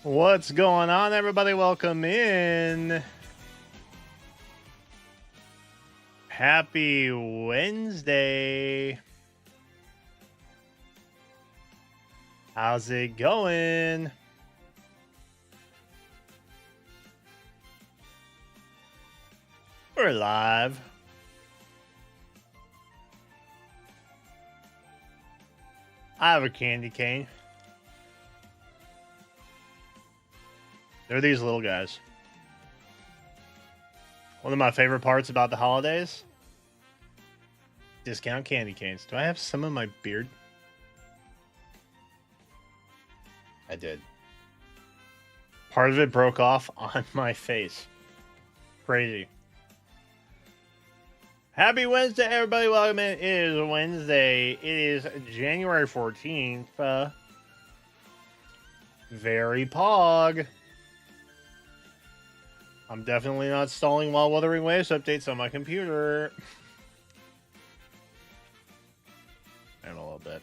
What's going on, everybody? Welcome in. Happy Wednesday. How's it going? We're live. I have a candy cane. They're these little guys. One of my favorite parts about the holidays: discount candy canes. Do I have some in my beard? I did. Part of it broke off on my face. Crazy. Happy Wednesday, everybody. Welcome in. It is Wednesday. It is January 14th. Very pog. I'm definitely not stalling while Wuthering Waves updates on my computer. And a little bit.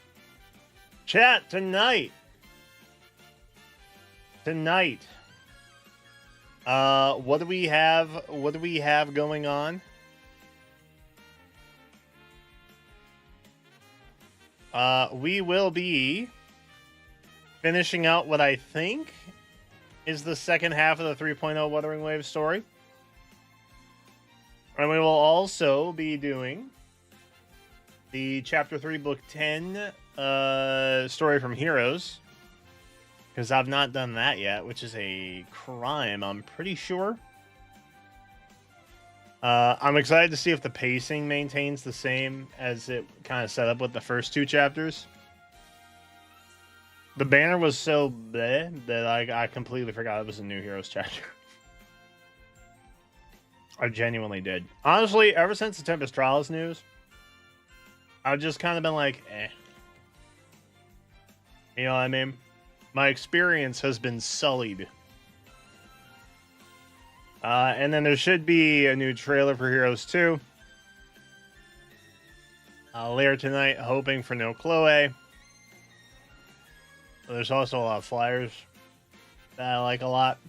Chat tonight. What do we have? What do we have going on? We will be finishing out what I think is the second half of the 3.0 Wuthering Waves story. And we will also be doing the Chapter 3, Book 10 story from Heroes. Because I've not done that yet, which is a crime, I'm pretty sure. I'm excited to see if the pacing maintains the same as it kind of set up with the first two chapters. The banner was so bleh that I completely forgot it was a new Heroes chapter. I genuinely did. Honestly, ever since the Tempest Trials news, I've just kind of been like, eh. You know what I mean? My experience has been sullied. And then there should be a new trailer for Heroes 2. Later tonight, hoping for no Chloe. There's also a lot of flyers that I like a lot.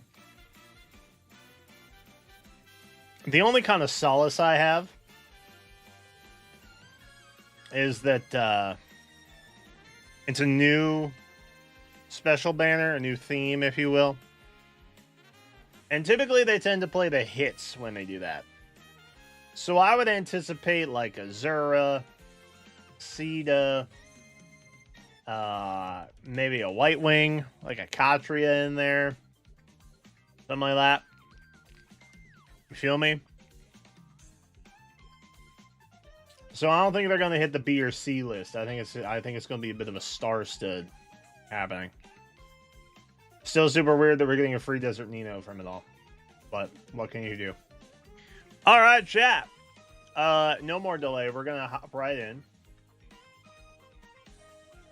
The only kind of solace I have is that it's a new special banner, a new theme, if you will. And typically they tend to play the hits when they do that. So I would anticipate like a Zura, Sita, maybe a White Wing, like a Katria in there. Something like that. You feel me? So I don't think they're gonna hit the B or C list. I think it's gonna be a bit of a star stud happening. Still super weird that we're getting a free Desert Nino from it all. But what can you do? Alright, chat. No more delay. We're gonna hop right in.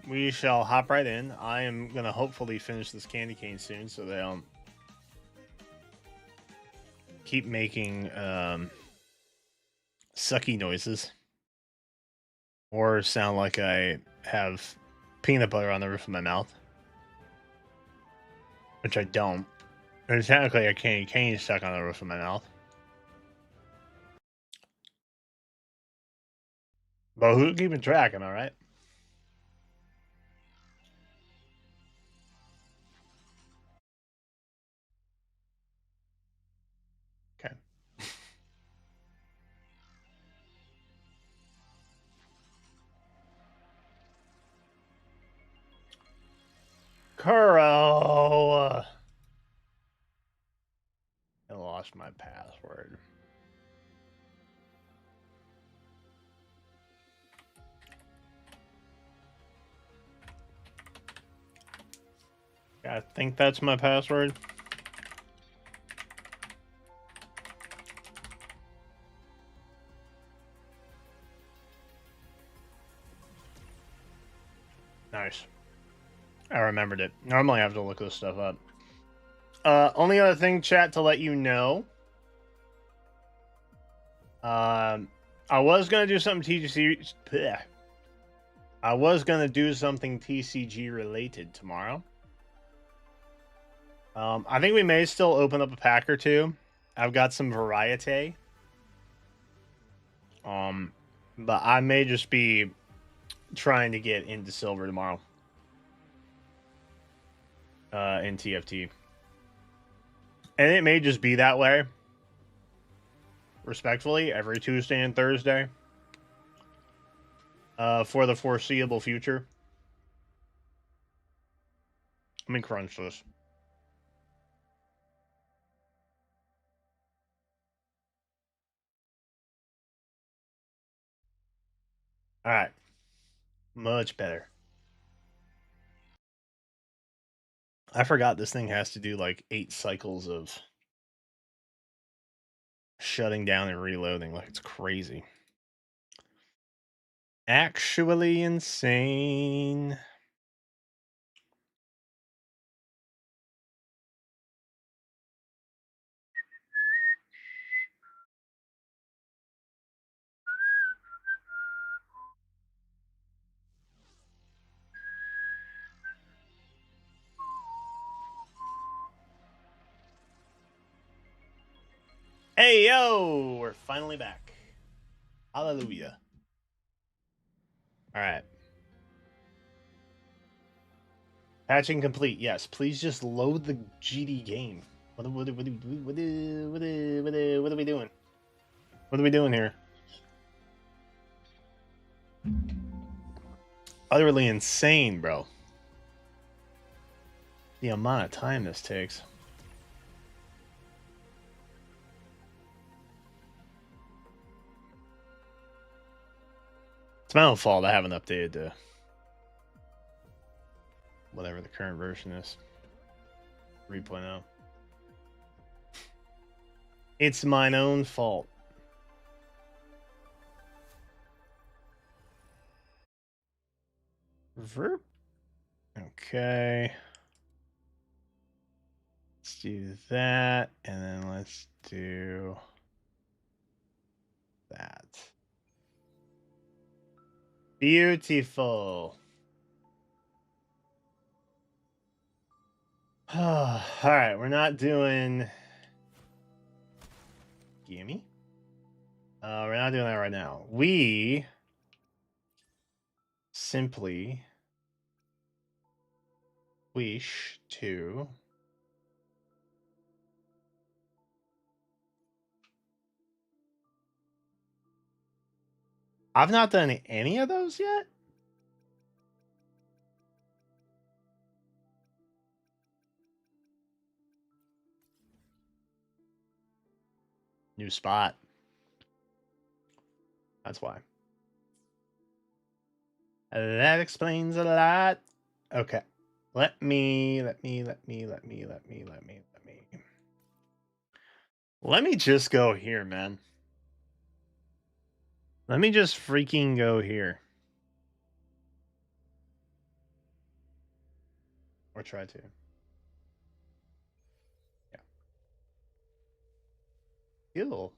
We shall hop right in. I am gonna hopefully finish this candy cane soon so they don't keep making sucky noises. Or sound like I have peanut butter on the roof of my mouth. Which I don't. There's technically a candy cane stuck on the roof of my mouth. But who's keeping track, am I right? Okay. Kuro! I lost my password. I think that's my password. Nice. I remembered it. Normally I have to look this stuff up. Only other thing, chat, to let you know. I was gonna do something TCG. Bleh. I was gonna do something TCG related tomorrow. I think we may still open up a pack or two. I've got some variety. But I may just be trying to get into silver tomorrow. In TFT. And it may just be that way. Respectfully, every Tuesday and Thursday. For the foreseeable future. Let me crunch this. Alright. Much better. I forgot this thing has to do like 8 cycles of shutting down and reloading. Like, it's crazy. Actually insane. Hey, yo! We're finally back. Hallelujah. Alright. Patching complete. Yes, please just load the GD game. What are we doing? What are we doing here? Utterly insane, bro. The amount of time this takes. It's my own fault. I haven't updated to whatever the current version is. 3.0. It's mine own fault. Verb. Okay. Let's do that, and then let's do that. Beautiful. All right, we're not doing gimme. We're not doing that right now. We simply wish to I've not done any of those yet. New spot. That's why. That explains a lot. Okay. Let me just go here, man. Let me just freaking go here. Or try to. Yeah. Ew.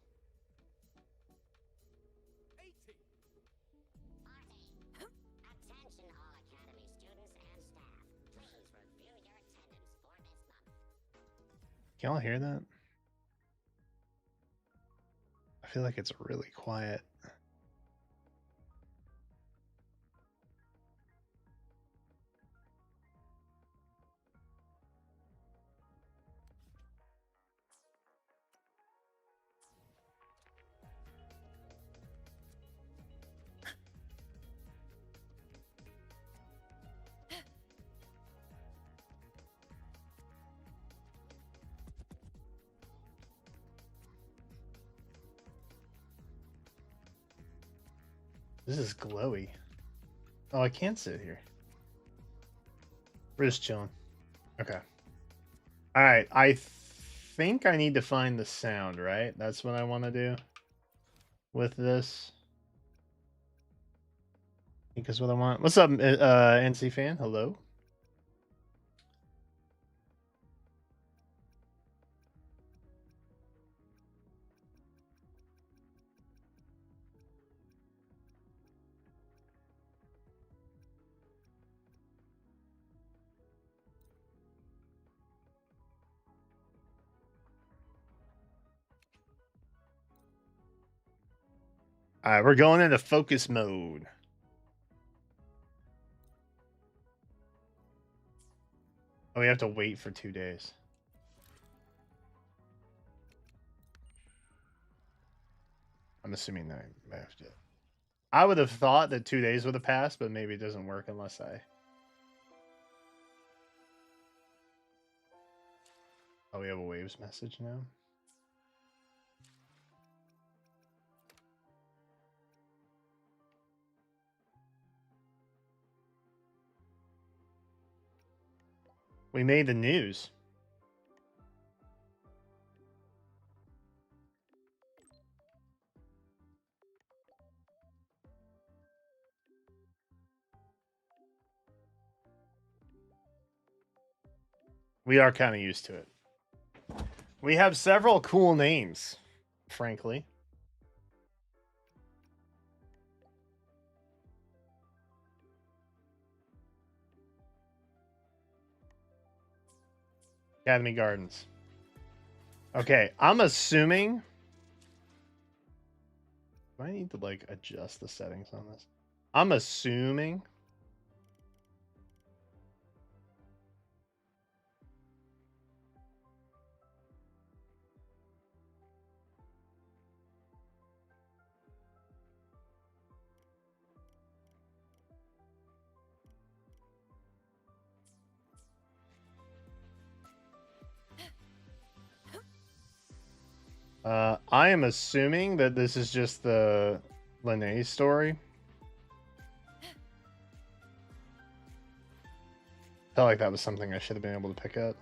Can y'all hear that? I feel like it's really quiet. This is glowy. Oh, I can't sit here. We're just chilling. Okay. All right. I think I need to find the sound, right? That's what I want to do with this. I think is what I want. What's up, NC fan? Hello. All right, we're going into focus mode. Oh, we have to wait for 2 days. I'm assuming that I have to. I would have thought that 2 days would have passed, but maybe it doesn't work unless I. Oh, we have a waves message now. We made the news. We are kind of used to it. We have several cool names, frankly. Academy Gardens. Okay, I'm assuming. Do I need to like adjust the settings on this? I'm assuming. I am assuming that this is just the Lene story. Felt like that was something I should have been able to pick up.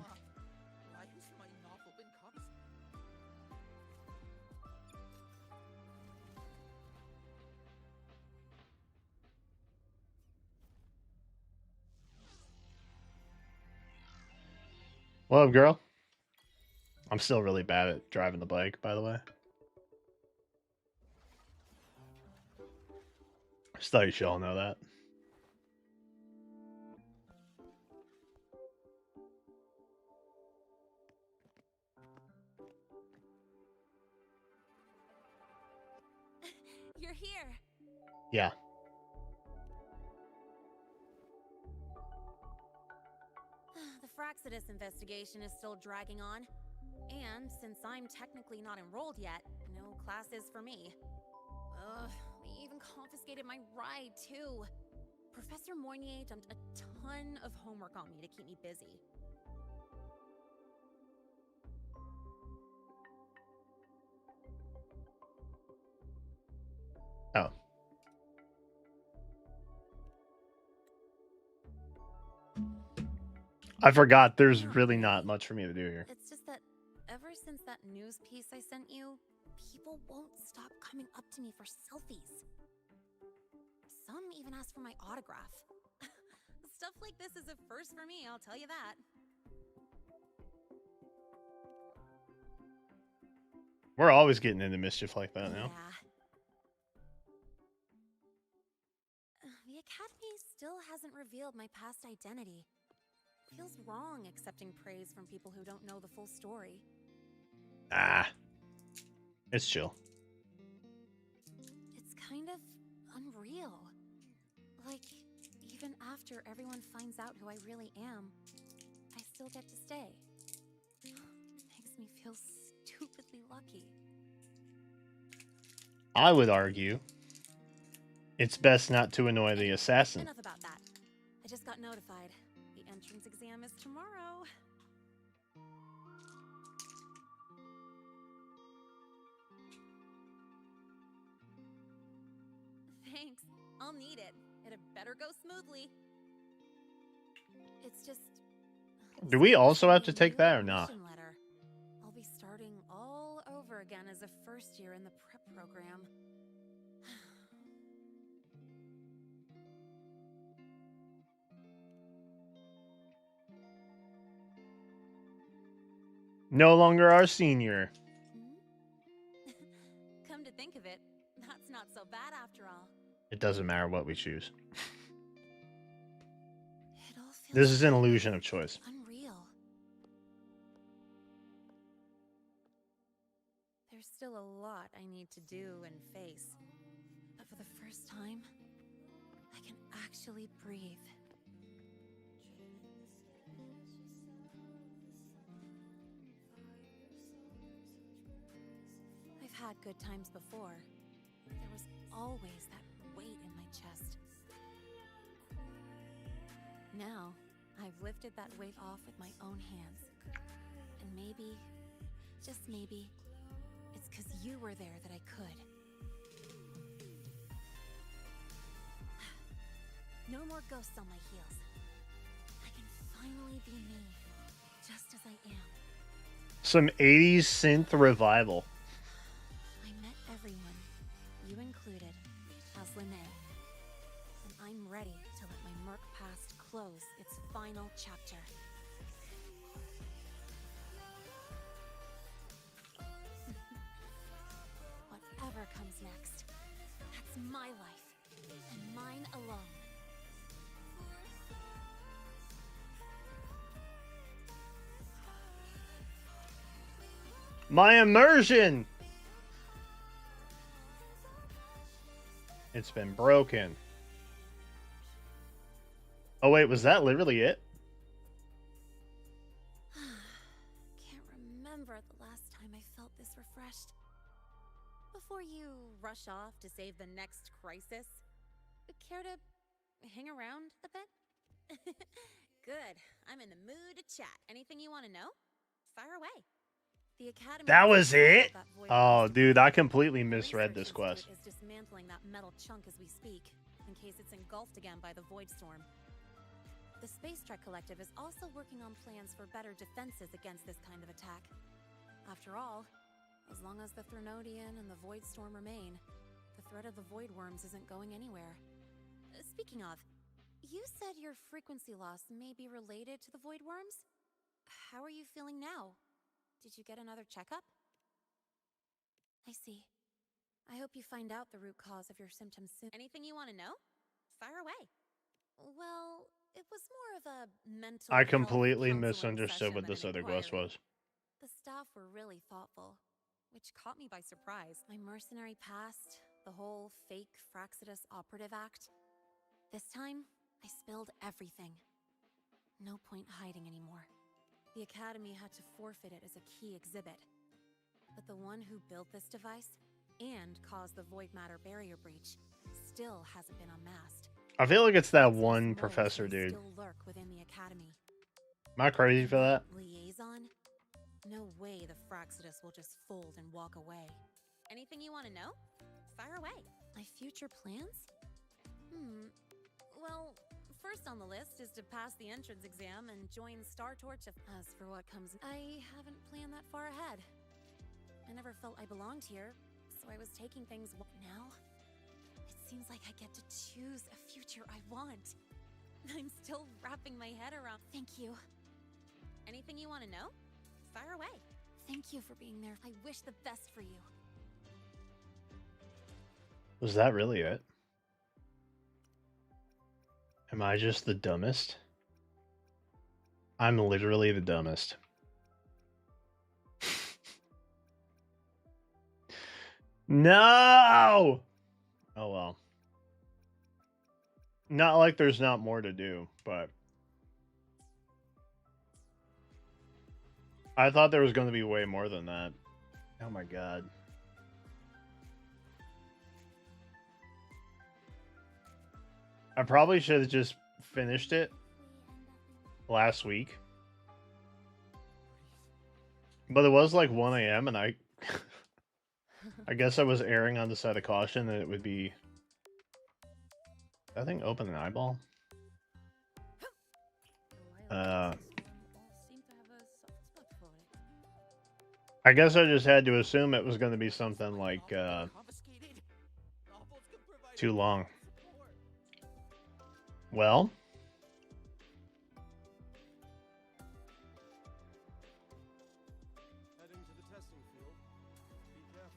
What up, girl? I'm still really bad at driving the bike, by the way. Just thought you should all know that. You're here. Yeah. The Fraxidus investigation is still dragging on. And since I'm technically not enrolled yet, no classes for me. Ugh, they even confiscated my ride, too. Professor Moynier dumped a ton of homework on me to keep me busy. Oh. I forgot there's really not much for me to do here. It's just that ever since that news piece I sent you, people won't stop coming up to me for selfies. Some even ask for my autograph. Stuff like this is a first for me, I'll tell you that. We're always getting into mischief like that now. Yeah. The Academy still hasn't revealed my past identity. Feels wrong accepting praise from people who don't know the full story. Ah. It's chill. It's kind of unreal. Like, even after everyone finds out who I really am, I still get to stay. Makes me feel stupidly lucky. I would argue it's best not to annoy the assassin. Enough about that. I just got notified. The entrance exam is tomorrow. Thanks. I'll need it. It better go smoothly. It's just... Do we also have to take that or not? Letter. I'll be starting all over again as a first year in the prep program. No longer our senior. Come to think of it, that's not so bad after all. It doesn't matter what we choose. It all feels This is an illusion of choice. Unreal. There's still a lot I need to do and face. For the first time, I can actually breathe. I've had good times before. There was always that weight in my chest. Now, I've lifted that weight off with my own hands. And maybe, just maybe, it's because you were there that I could. No more ghosts on my heels. I can finally be me, just as I am. Some 80s synth revival. I met everyone, you included, as Linnea. And I'm ready to let my murk past close its final chapter. Whatever comes next, that's my life, and mine alone. My immersion! It's been broken. Oh wait, was that literally it? Can't remember the last time I felt this refreshed. Before you rush off to save the next crisis, care to hang around a bit? Good. I'm in the mood to chat. Anything you want to know? Fire away. The Academy. That was it? That void Oh, monster. dude, I completely The misread Research this quest. Institute is dismantling that metal chunk as we speak, in case it's engulfed again by the void storm. The Space Trek Collective is also working on plans for better defenses against this kind of attack. After all, as long as the Threnodian and the void storm remain, the threat of the void worms isn't going anywhere. Speaking of, you said your frequency loss may be related to the void worms? How are you feeling now? Did you get another checkup? I see. I hope you find out the root cause of your symptoms soon. Anything you want to know? Fire away. Well, it was more of a mental I health completely counseling misunderstood session what than this an other quest inquiry. was. The staff were really thoughtful, which caught me by surprise. My mercenary past, the whole fake Fraxidus operative act. This time, I spilled everything. No point hiding anymore. The Academy had to forfeit it as a key exhibit. But the one who built this device and caused the void matter barrier breach still hasn't been unmasked. I feel like it's that These one moles professor may dude. still lurk within the Academy. Am I crazy And for that? liaison? No way the Fraxidus will just fold and walk away. Anything you want to know? Fire away. My future plans? Well, first on the list is to pass the entrance exam and join Star Torch. As for what comes, I haven't planned that far ahead. I never felt I belonged here, so I was taking things now. It seems like I get to choose a future I want. I'm still wrapping my head around. Thank you. Anything you want to know? Fire away. Thank you for being there. I wish the best for you. Was that really it? Am I just the dumbest? I'm literally the dumbest. No! Oh well. Not like there's not more to do, but I thought there was going to be way more than that. Oh my god. I probably should have just finished it last week. But it was like 1 a.m. and I guess I was erring on the side of caution that it would be... I think open an eyeball. I guess I just had to assume it was going to be something like too long. Well,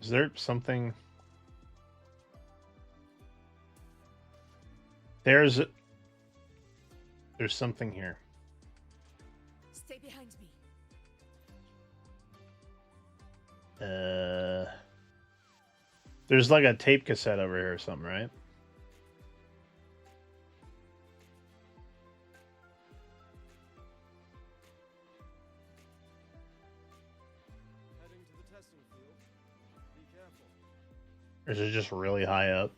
is there something? There's something here. Stay behind me. There's like a tape cassette over here or something, right? Heading to the testing field. Be careful. Or is it just really high up?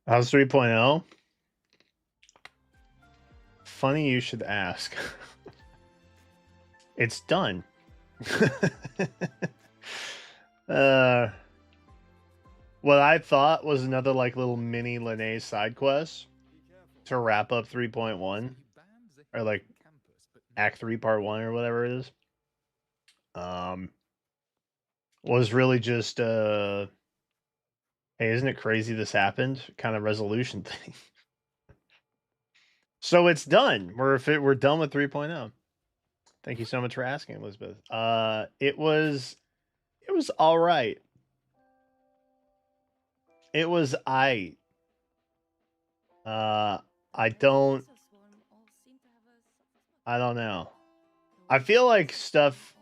How's 3.0? Funny you should ask. It's done. What I thought was another like little mini Linnae side quest Be careful. to wrap up 3.1 or like Act 3 Part 1 or whatever it is. Was really just hey, isn't it crazy this happened? Kind of resolution thing. So it's done. We're done with 3.0. Thank you so much for asking, Elizabeth. It was all right. It was I don't know. I feel like stuff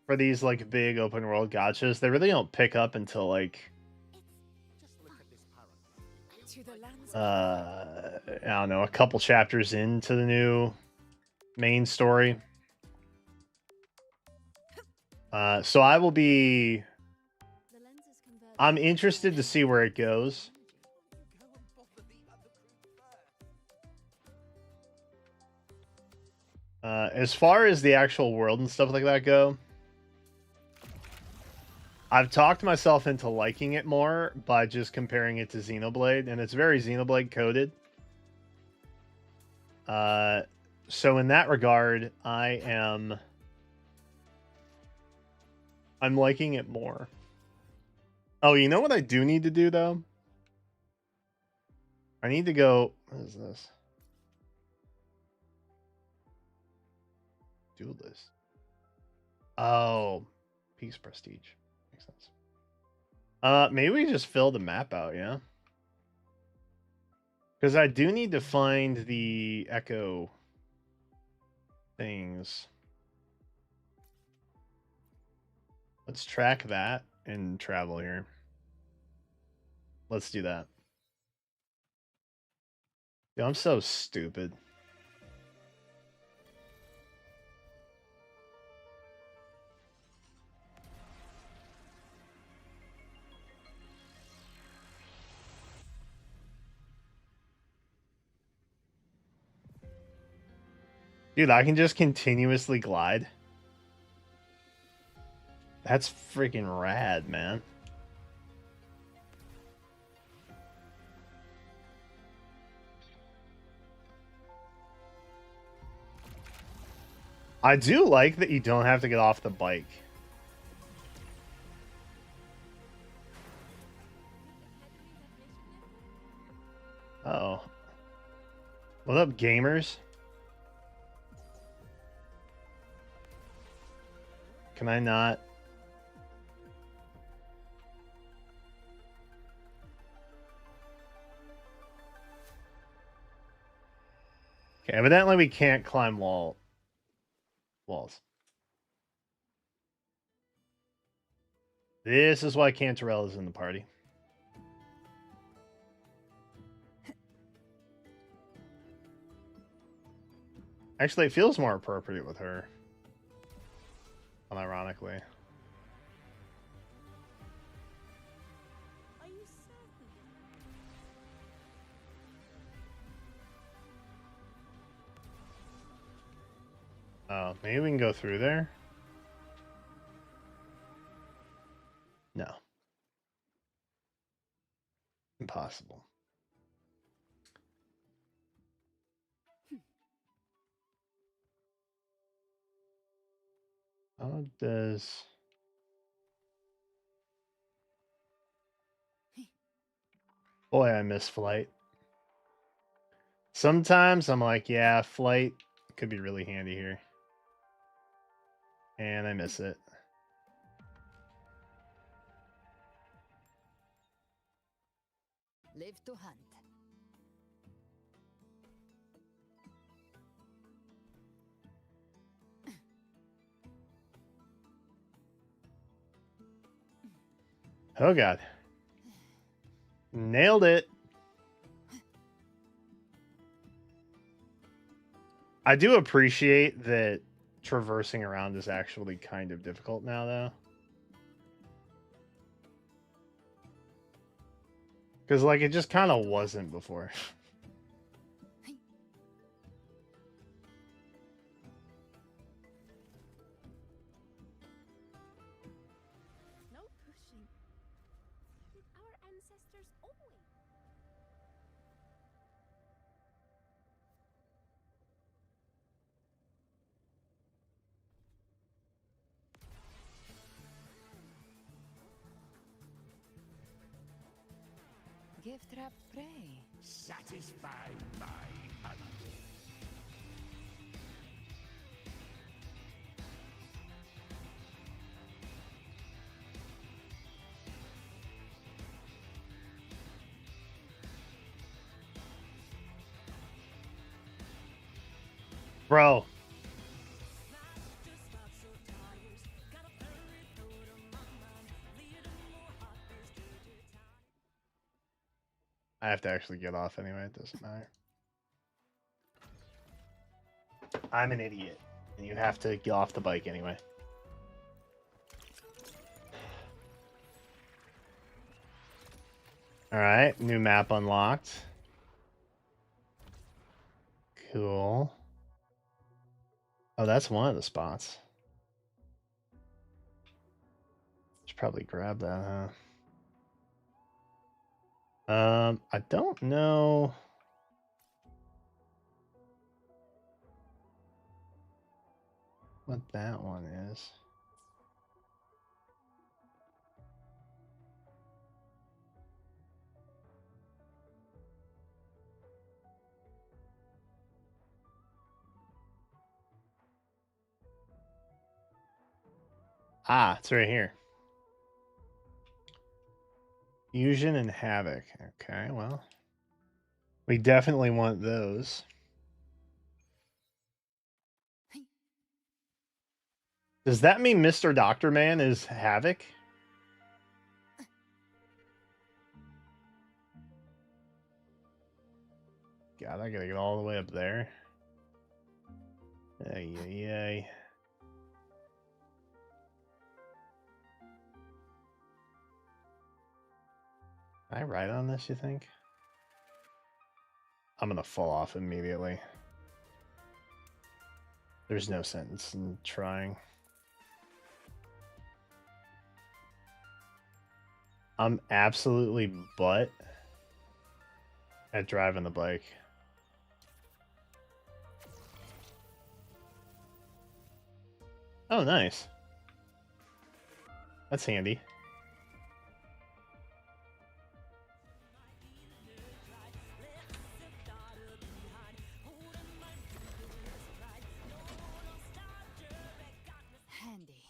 for these like big open world gotchas, they really don't pick up until like I don't know, a couple chapters into the new main story. So I'm interested to see where it goes. As far as the actual world and stuff like that go, I've talked myself into liking it more by just comparing it to Xenoblade, and it's very Xenoblade coded. So in that regard, I'm liking it more. Oh, you know what I do need to do though? I need to go. What is this? Do list. Oh, peace prestige. Makes sense. Maybe we just fill the map out, yeah. Because I do need to find the echo things. Let's track that and travel here. Let's do that. Yo, I'm so stupid. Dude, I can just continuously glide. That's freaking rad, man. I do like that you don't have to get off the bike. Uh-oh. What up, gamers? Can I not? Okay, evidently we can't climb walls. This is why Cantarella's in the party. Actually, it feels more appropriate with her. Unironically. Are you certain? Oh, maybe we can go through there? No. Impossible. How does... Boy, I miss flight. Sometimes I'm like, yeah, flight could be really handy here. And I miss it. Live to hunt. Oh god. Nailed it. I do appreciate that traversing around is actually kind of difficult now, though. Because, like, it just kind of wasn't before. No pushing. Our ancestors always. Give trap prey. Satisfy my hunger. Bro. I have to actually get off anyway. It doesn't matter. I'm an idiot. And you have to get off the bike anyway. Alright, new map unlocked. Cool. Oh, that's one of the spots. Should probably grab that, huh? I don't know. What that one is. Ah, it's right here. Fusion and Havoc. Okay, well. We definitely want those. Does that mean Mr. Doctor Man is Havoc? God, I gotta get all the way up there. Ay, ay, ay. Can I ride on this, you think? I'm gonna fall off immediately. There's no sense in trying. I'm absolutely butt at driving the bike. Oh, nice. That's handy. Handy.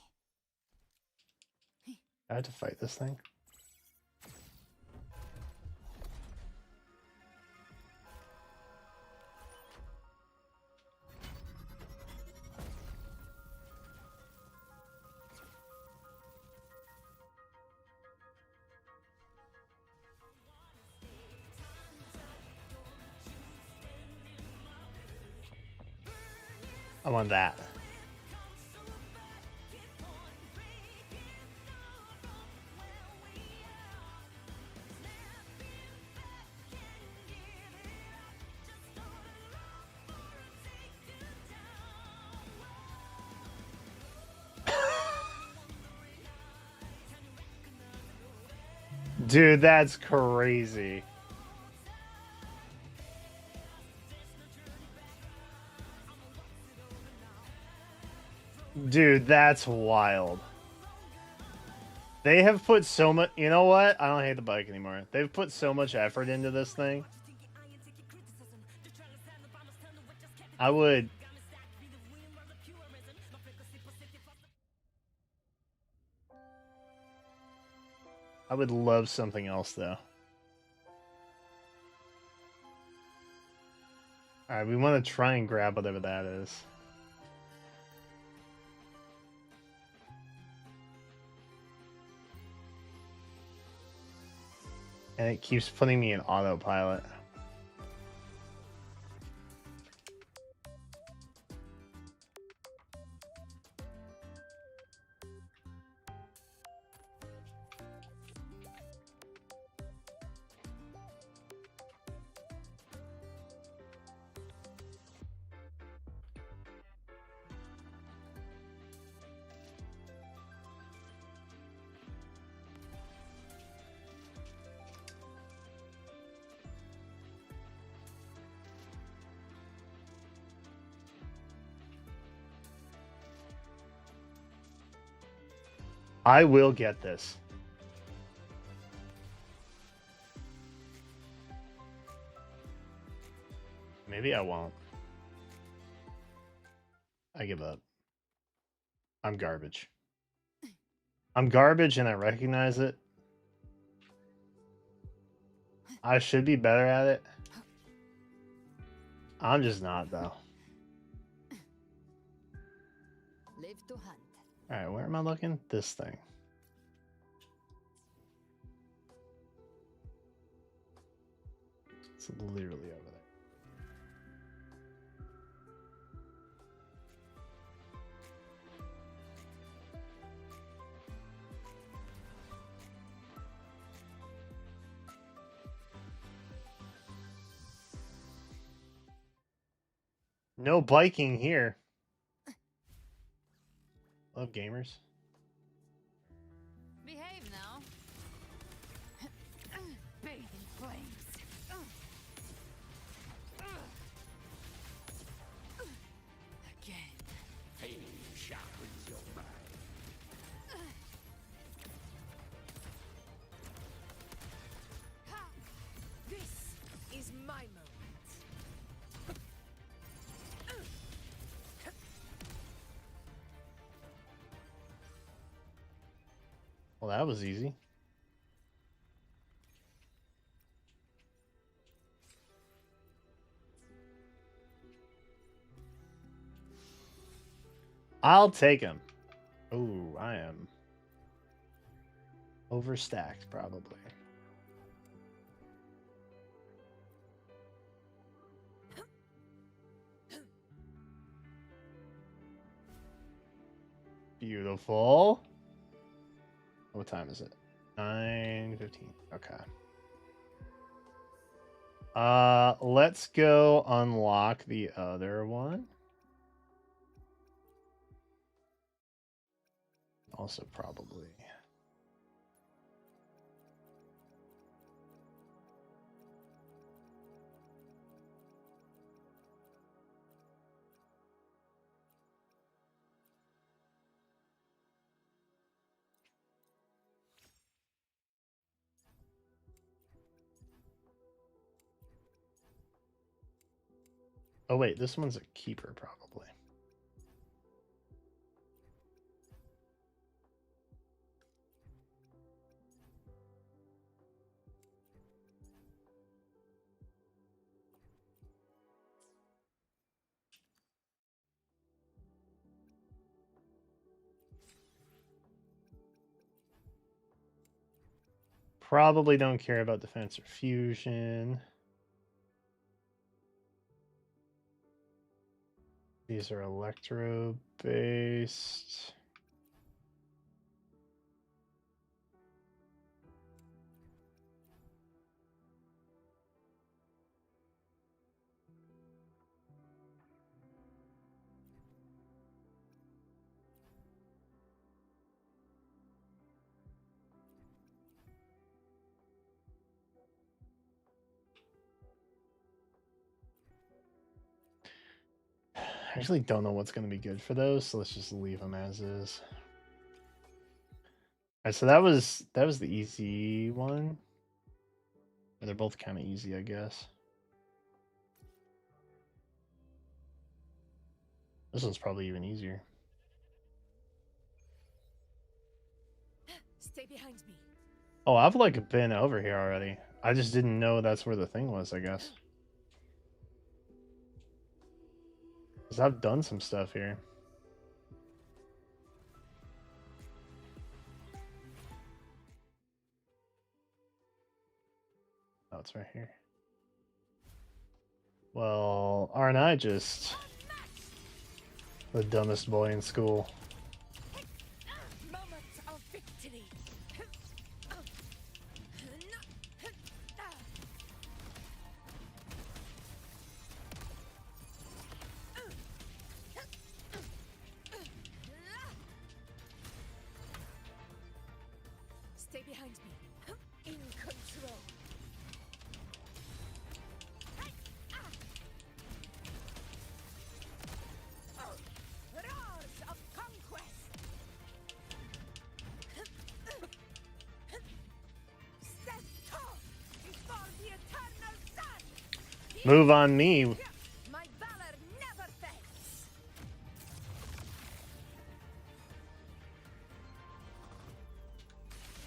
I have to fight this thing. I want that. Dude, that's crazy. Dude, that's wild. They have put so much... You know what? I don't hate the bike anymore. They've put so much effort into this thing. I would love something else, though. Alright, we want to try and grab whatever that is. And it keeps putting me in autopilot. I will get this. Maybe I won't. I give up. I'm garbage. I'm garbage and I recognize it. I should be better at it. I'm just not, though. Live to hunt. Alright, where am I looking? This thing. It's literally over there. No biking here. Love gamers. Behave now. Bathe in flames. Again. Pain sharpens your mind. This is my moment. Well, that was easy. I'll take him. Oh, I am overstacked, probably. Beautiful. What time is it? 9:15. Okay. Let's go unlock the other one. Also probably. Oh wait, this one's a keeper probably. Probably don't care about defense or fusion. These are electro based. I actually don't know what's going to be good for those, so let's just leave them as is. All right, so that was the easy one. They're both kind of easy, I guess. This one's probably even easier. Stay behind me. Oh, I've like been over here already. I just didn't know that's where the thing was, I guess. 'Cause I've done some stuff here. it's right here. Well, aren't I just the dumbest boy in school? Moment of victory. Stay behind me. In control. Roars of conquest. Stand tall before the eternal sun. Move on me. My valor never fades.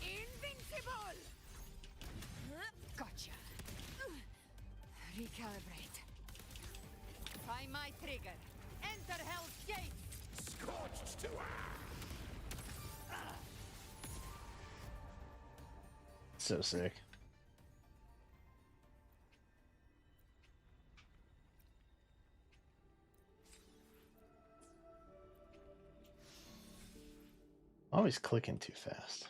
Invincible. Gotcha. Recalibrate. Find my trigger. Enter Hell's Gate. Scorched to So sick. Always clicking too fast.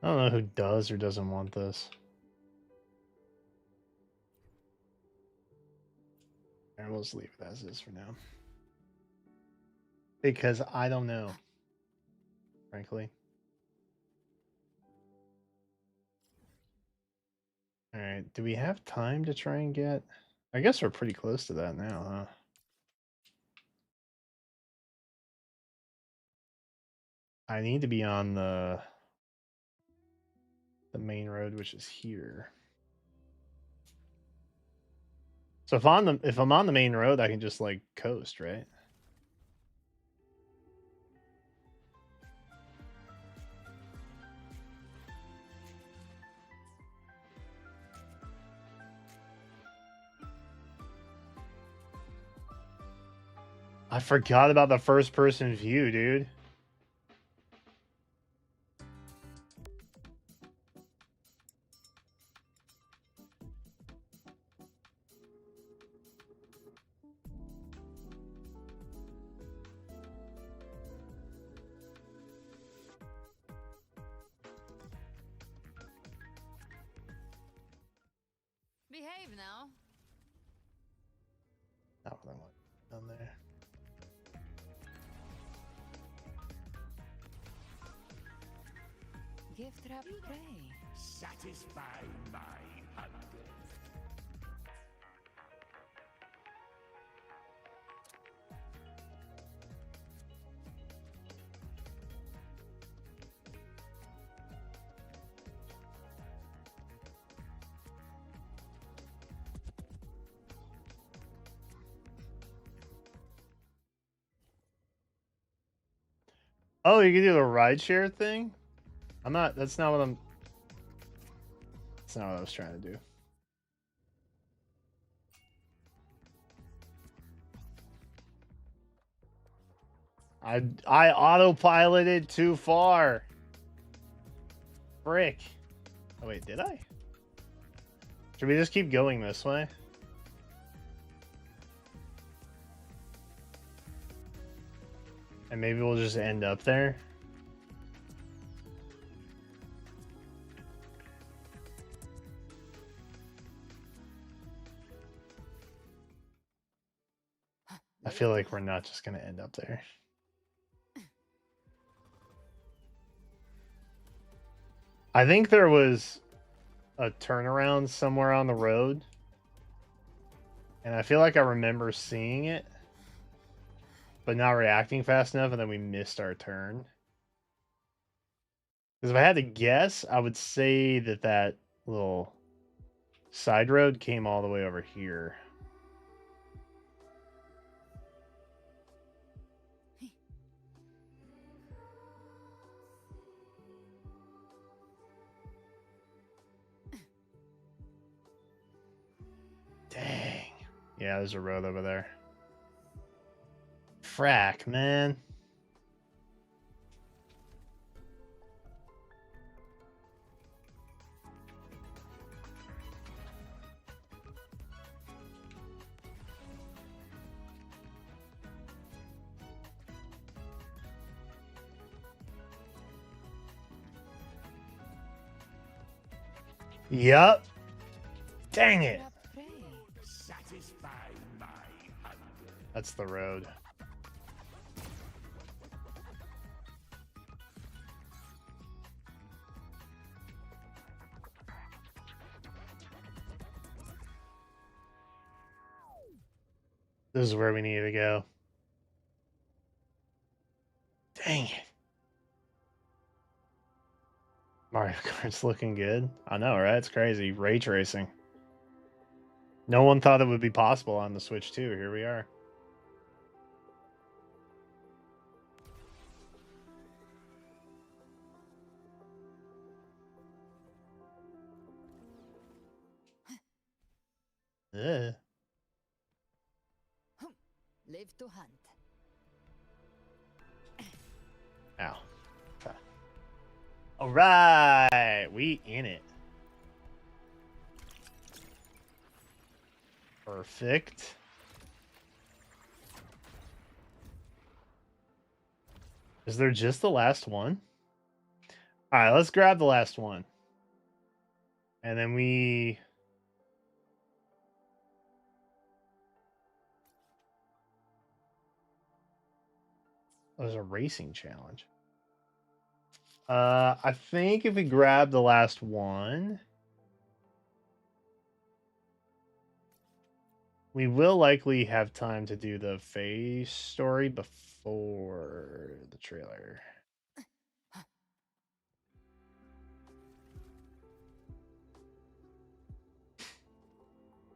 I don't know who does or doesn't want this. And we'll just leave it as is for now. Because I don't know, frankly. Alright, do we have time to try and get... I guess we're pretty close to that now, huh? I need to be on the main road, which is here. So if I'm on the main road, I can just like coast, right? I forgot about the first person view, dude. Behave now. Not what I want down there. Gift wrap prey. satisfy my hunger. Oh, you can do the rideshare thing? That's not what I was trying to do. I autopiloted too far. Frick. Oh wait, did I? Should we just keep going this way? And maybe we'll just end up there. I feel like we're not just going to end up there. I think there was a turnaround somewhere on the road. And I feel like I remember seeing it, but not reacting fast enough, and then we missed our turn. Because if I had to guess, I would say that that little side road came all the way over here. Yeah, there's a road over there. Frack, man. Yup. Dang it. Satisfy my hunger. That's the road. This is where we need to go. Dang it. Mario Kart's looking good. I know, right? It's crazy. Ray tracing. No one thought it would be possible on the Switch 2. Here we are. Ugh. Live to hunt. Ow. Okay. All right. We in it. Perfect. Is there just the last one? All right, let's grab the last one. And then we... Oh, there's a racing challenge. I think if we grab the last one, we will likely have time to do the Faye story before the trailer.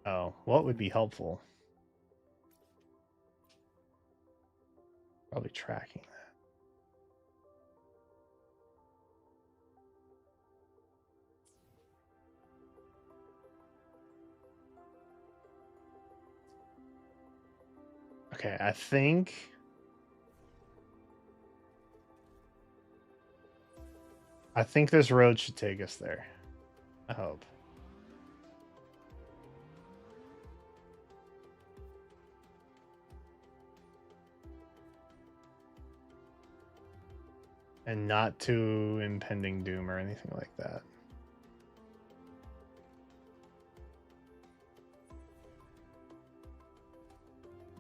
Oh, what would be helpful? Probably tracking that. Okay, I think this road should take us there. I hope. And not to impending doom or anything like that.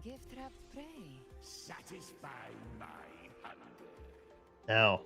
Give trap prey. Satisfy my hunger. No.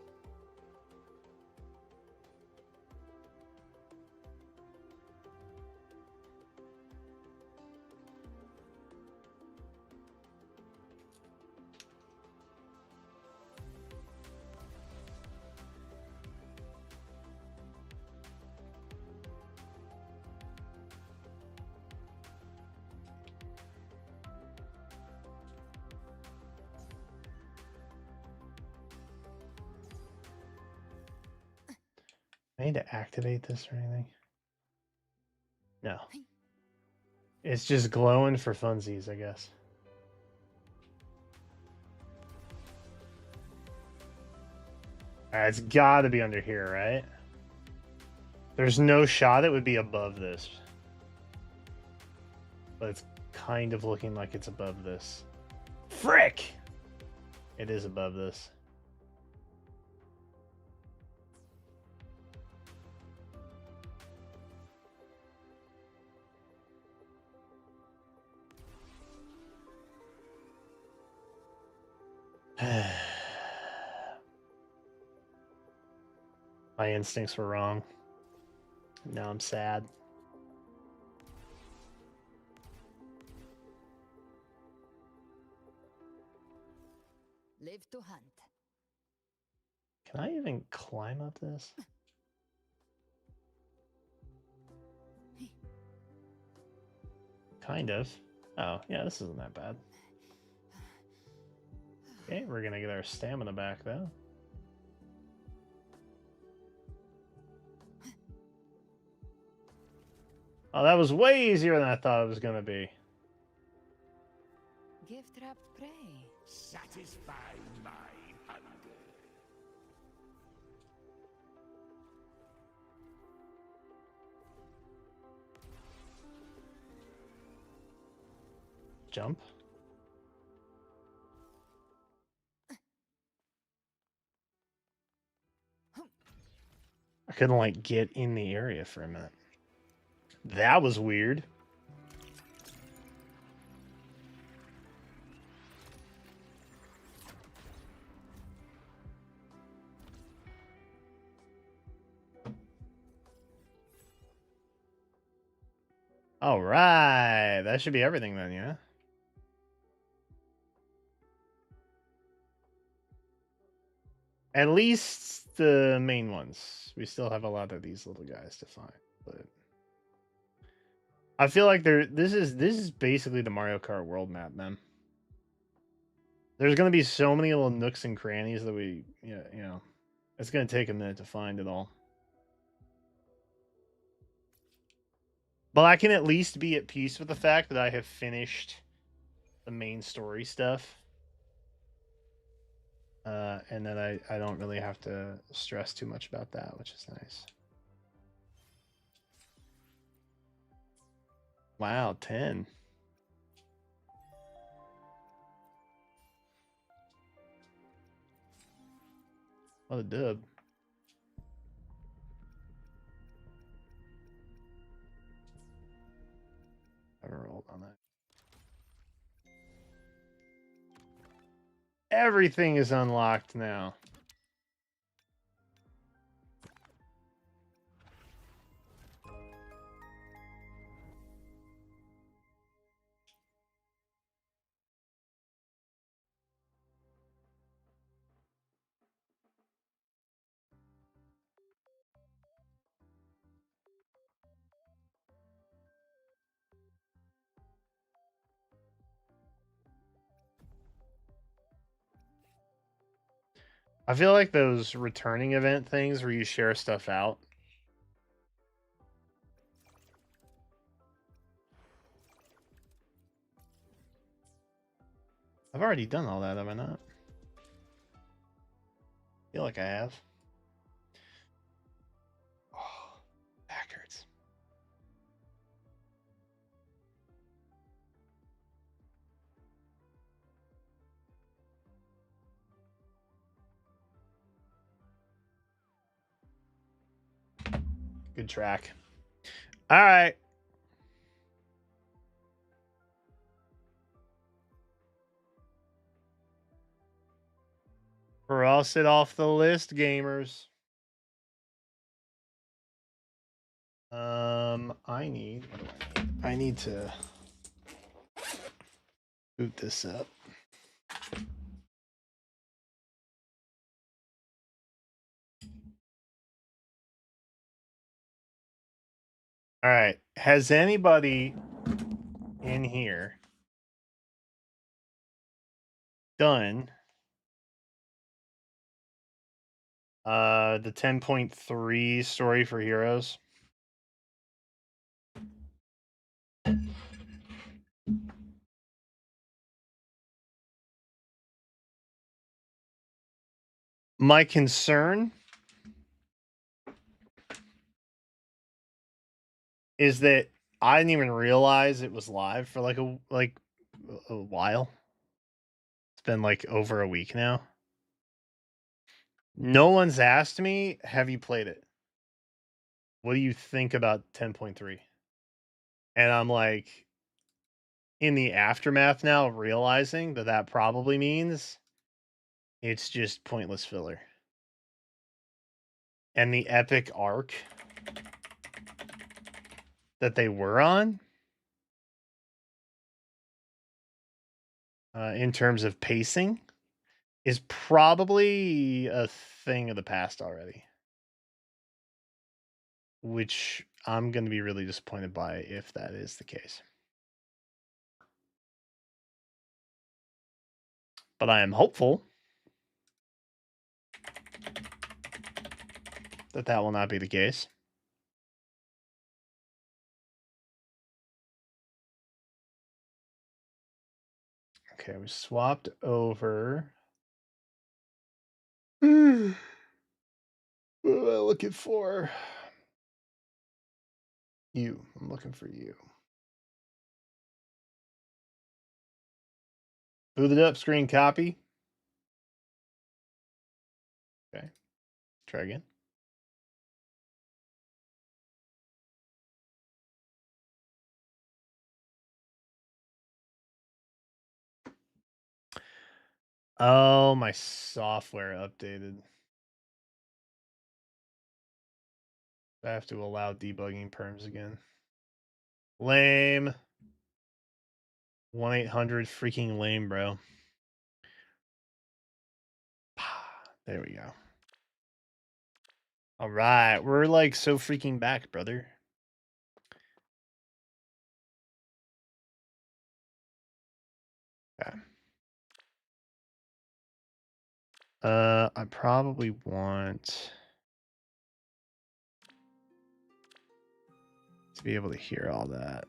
I need to activate this or anything? No. It's just glowing for funsies, I guess. Alright, it's gotta be under here, right? There's no shot it would be above this. But it's kind of looking like it's above this. Frick! It is above this. My instincts were wrong. Now I'm sad. Live to hunt. Can I even climb up this? Kind of. Oh, yeah, this isn't that bad. Okay, we're gonna get our stamina back, though. Oh, that was way easier than I thought it was gonna be. gift-wrapped prey. Satisfy my hunger. Jump. I couldn't like get in the area for a minute. That was weird. All right, that should be everything then, yeah. At least the main ones. We still have a lot of these little guys to find, but I feel like this is basically the Mario Kart world map, man. There's gonna be so many little nooks and crannies that we, you know, it's gonna take a minute to find it all. But I can at least be at peace with the fact that I have finished the main story stuff. And that I don't really have to stress too much about that, which is nice. Wow, 10. What a dub. I haven't rolled on that. Everything is unlocked now. I feel like those returning event things where you share stuff out. I've already done all that, have I not? I feel like I have. Oh, back hurts. Good track. All right. Cross it off the list, gamers. I need, what do I need? I need to boot this up. All right. Has anybody in here done the 10.3 story for heroes? My concern is that I didn't even realize it was live for like a while. It's been like over a week now. No one's asked me, have you played it? What do you think about 10.3? And I'm like, in the aftermath now of realizing that that probably means it's just pointless filler. And the epic arc that they were on, in terms of pacing, is probably a thing of the past already. Which I'm going to be really disappointed by if that is the case. But I am hopeful that that will not be the case. Okay, we swapped over. What am I looking for? You. I'm looking for you. Booted up, screen copy. Okay. Try again. Oh, my software updated. I have to allow debugging perms again. Lame. 1-800 freaking lame, bro. There we go. All right, we're like so freaking back, brother. Okay. I probably want to be able to hear all that.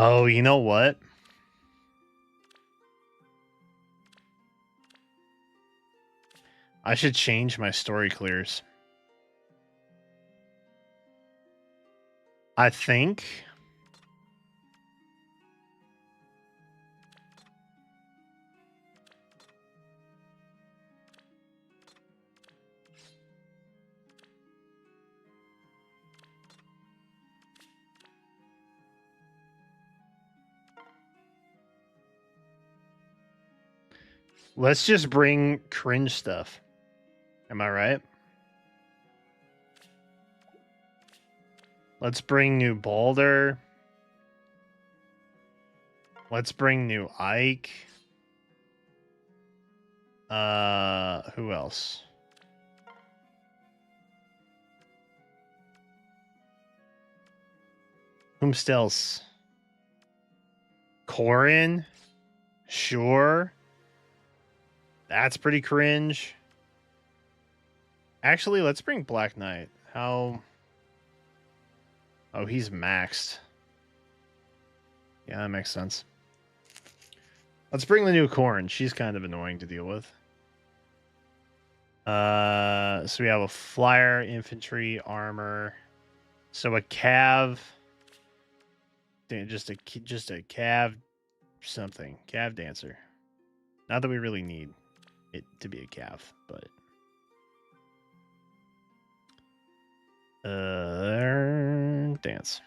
Oh, you know what? I should change my story clears. I think. Let's just bring cringe stuff. Am I right? Let's bring new Boulder. Let's bring new Ike. Who else? Whomstels? Corin? Sure. That's pretty cringe. Actually, let's bring Black Knight. How? Oh, he's maxed. Yeah, that makes sense. Let's bring the new Corn. She's kind of annoying to deal with. So we have a flyer, infantry, armor. So a cav. Just a cav something. Cav dancer. Not that we really need it to be a cav, but dance.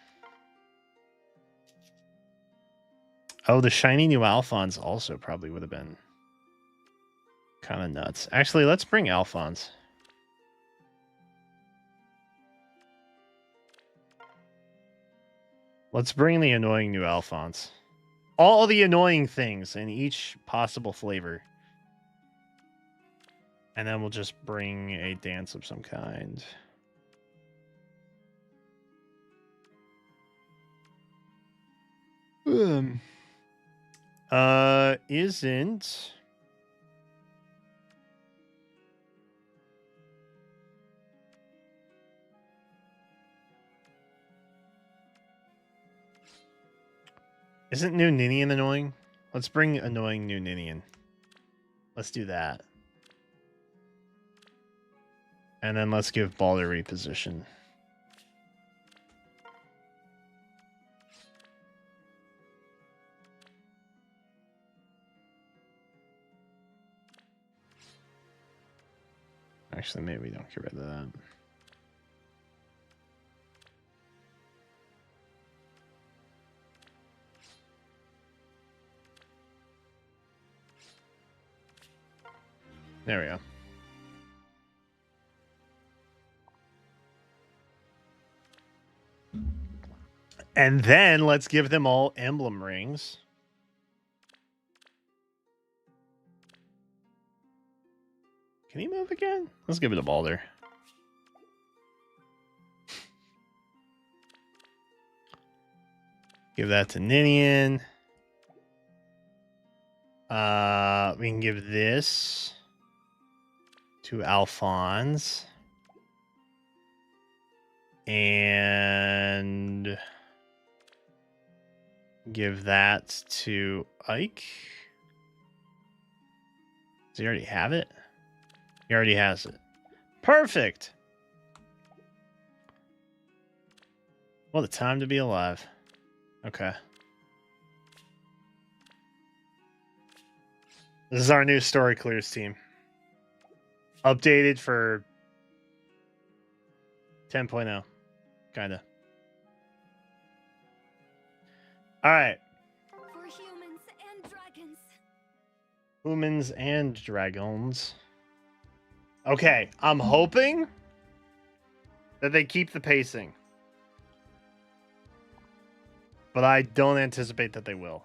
Oh, the shiny new Alphonse also probably would have been kind of nuts. Actually, let's bring Alphonse. Let's bring the annoying new Alphonse. All the annoying things in each possible flavor. And then we'll just bring a dance of some kind. Isn't... Isn't new Ninian annoying? Let's bring annoying new Ninian. Let's do that. And then let's give Balder reposition. Actually, maybe we don't get rid of that. There we go. And then let's give them all emblem rings. Can he move again? Let's give it a Balder. Give that to Ninian. We can give this to Alphonse. And give that to Ike. Does he already have it? He already has it. Perfect. What a time to be alive. Okay. This is our new Story Clears team. Updated for 10.0. Kinda. Alright. For humans and dragons. Humans and dragons. Okay, I'm hoping that they keep the pacing. But I don't anticipate that they will.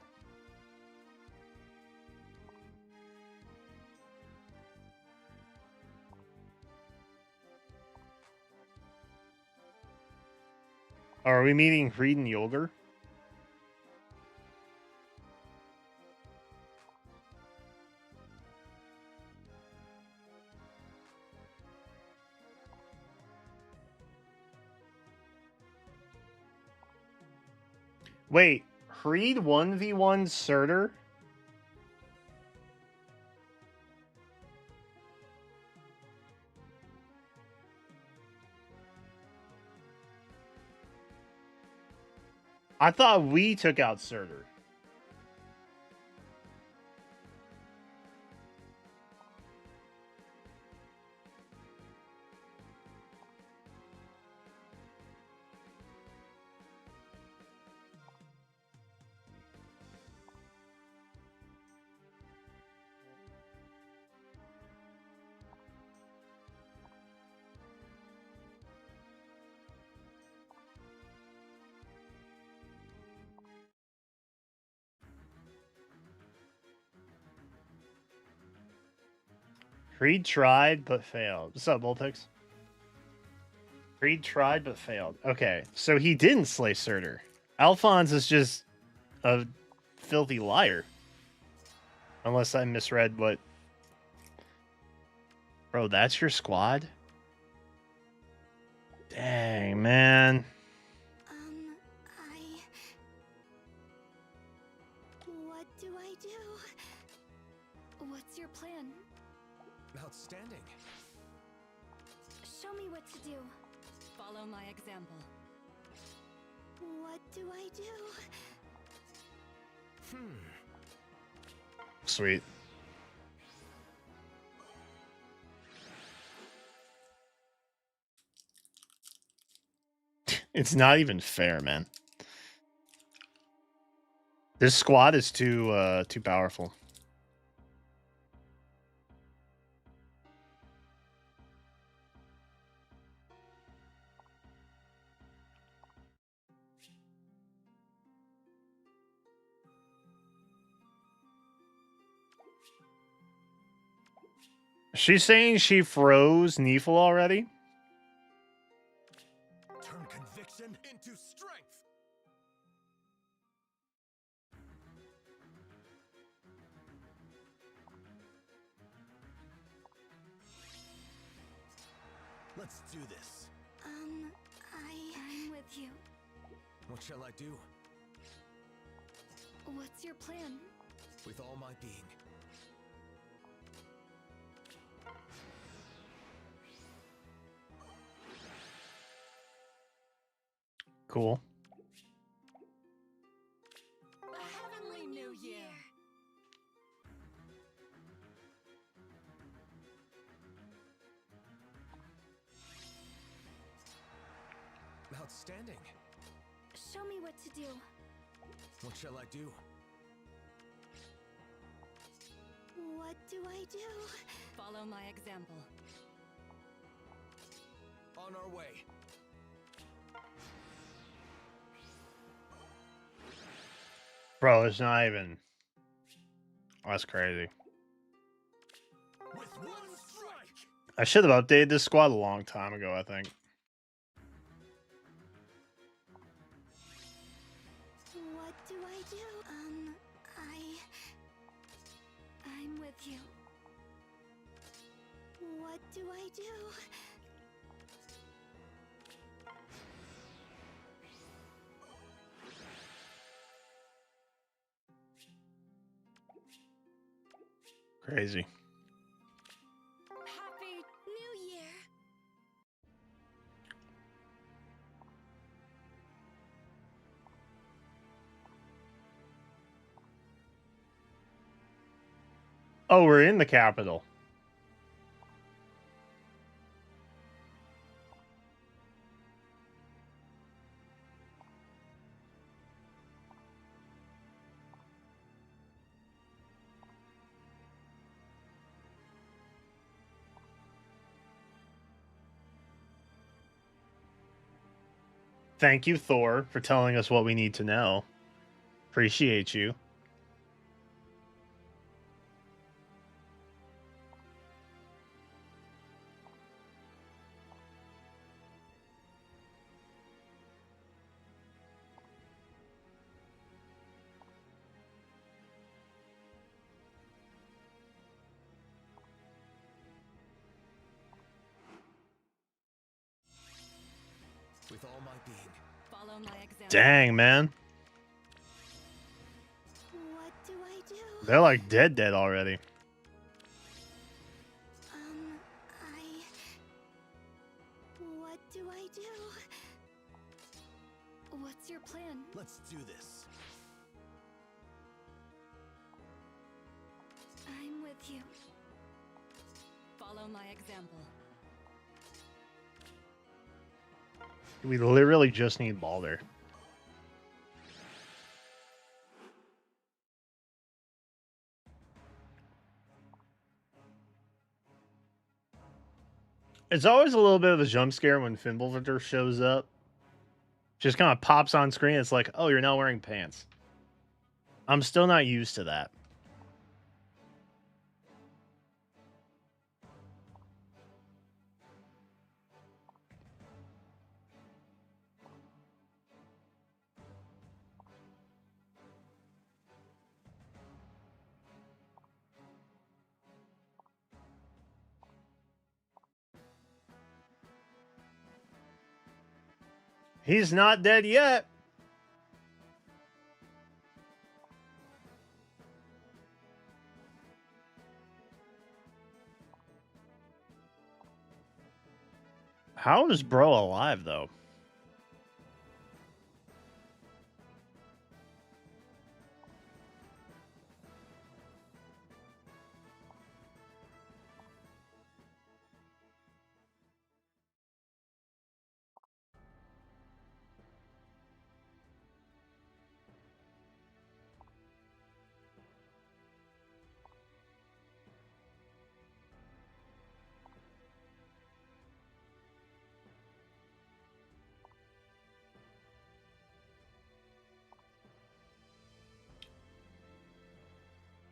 Are we meeting Reed and Yolger? Wait, Reed 1v1 Surtur? I thought we took out Surtur. Creed tried but failed. What's up, Bullpix? Creed tried but failed. Okay, so he didn't slay Surtur. Alphonse is just a filthy liar. Unless I misread what... Bro, that's your squad? Dang, man. What do I do? What's your plan? Outstanding. Show me what to do. Follow my example. What do I do? Sweet. It's not even fair, man. This squad is too powerful. She's saying she froze Neefel already? Turn conviction into strength. Let's do this. I'm with you. What shall I do? What's your plan? With all my being. Cool. A heavenly new year. Outstanding. Show me what to do. What shall I do? What do I do? Follow my example. On our way. Bro, it's not even... Oh, that's crazy. With one strike. I should have updated this squad a long time ago, I think. What do I do? I'm with you. What do I do? Crazy. Happy New Year! Oh, we're in the capital. Thank you, Thor, for telling us what we need to know. Appreciate you. With all my being. Follow my example. Dang, man. What do I do? They're like dead already. What do I do? What's your plan? Let's do this. I'm with you. Follow my example. We literally just need Balder. It's always a little bit of a jump scare when Fimbulvitr shows up. Just kind of pops on screen. It's like, oh, you're not wearing pants. I'm still not used to that. He's not dead yet. How is Bro alive, though?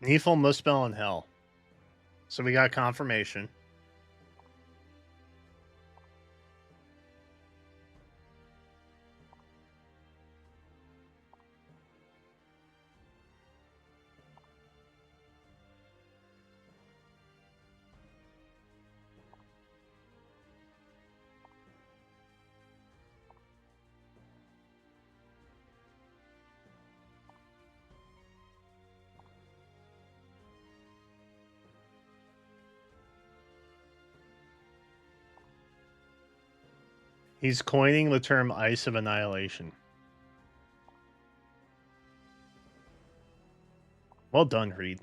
Neefel must spell in hell. So we got confirmation. He's coining the term Ice of Annihilation. Well done, Reed.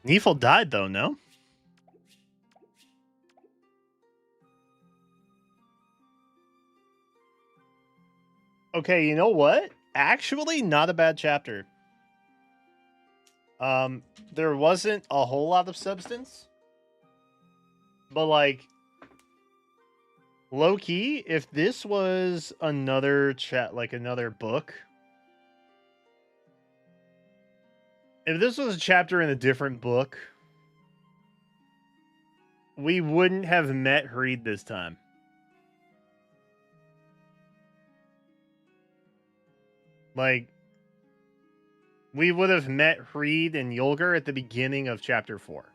Neefel died, though, no? Okay, you know what? Actually, not a bad chapter. There wasn't a whole lot of substance. But, like, low-key, if this was another another book... If this was a chapter in a different book, we wouldn't have met Reed this time. Like, we would have met Hreed and Yulger at the beginning of chapter 4.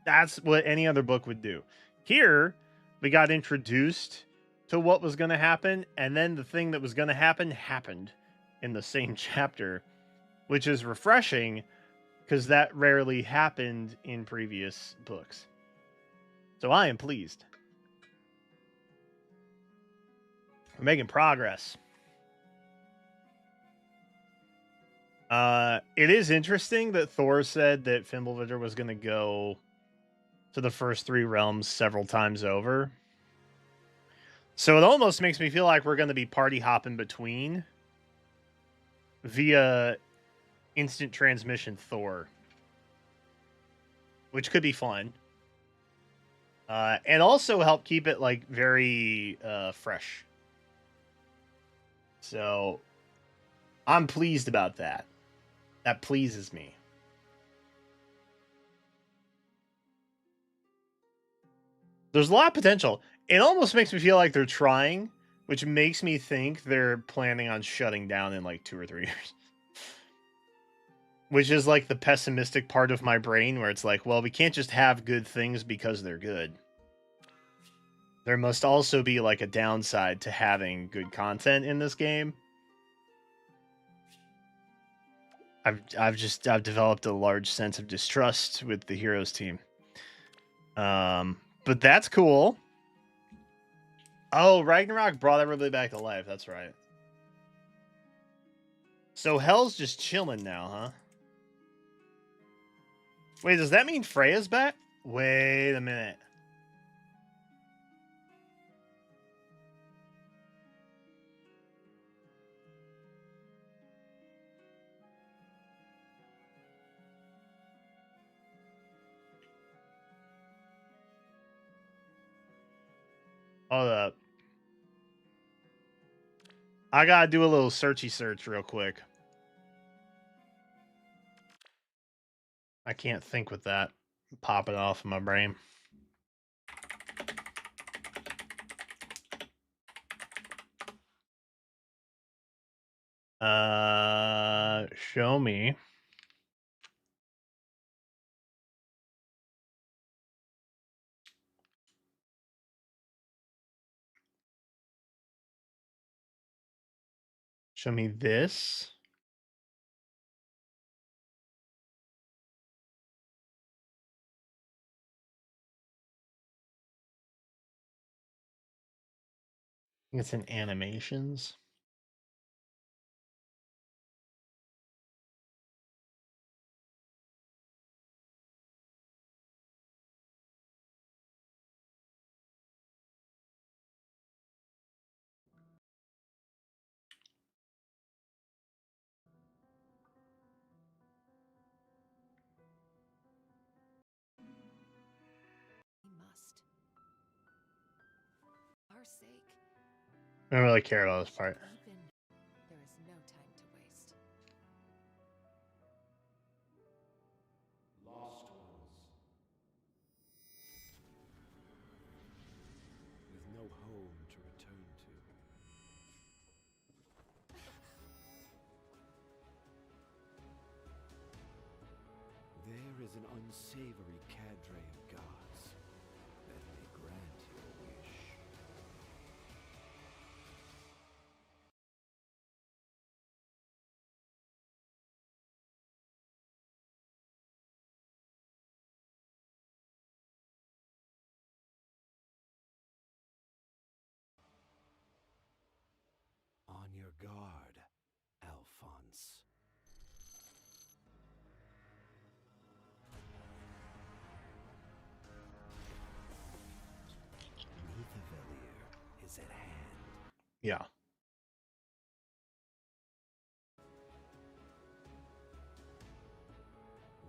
That's what any other book would do. Here, we got introduced to what was going to happen, and then the thing that was going to happen happened in the same chapter, which is refreshing because that rarely happened in previous books. So I am pleased. We're making progress. It is interesting that Thor said that Fimbulvitr was going to go to the first 3 realms several times over. So it almost makes me feel like we're going to be party hopping between via instant transmission Thor, which could be fun. And also help keep it like very fresh. So I'm pleased about that. That pleases me. There's a lot of potential. It almost makes me feel like they're trying, which makes me think they're planning on shutting down in like 2 or 3 years. Which is like the pessimistic part of my brain where it's like, well, we can't just have good things because they're good. There must also be like a downside to having good content in this game. I've developed a large sense of distrust with the Heroes team. But that's cool. Oh, Ragnarok brought everybody back to life. That's right. So Hell's just chilling now, huh? Wait, does that mean Freya's back? Wait a minute. Hold up. I gotta do a little searchy search real quick. I can't think with that popping off in my brain. Show me. Show me this. I think it's in animations. We must. Our sake. I don't really care about this part. Even there is no time to waste. Lost ones. With no home to return to. There is an unsavory cadre of gods that may grant your wish. On your guard, Alphonse. Wuthering is at hand. Yeah.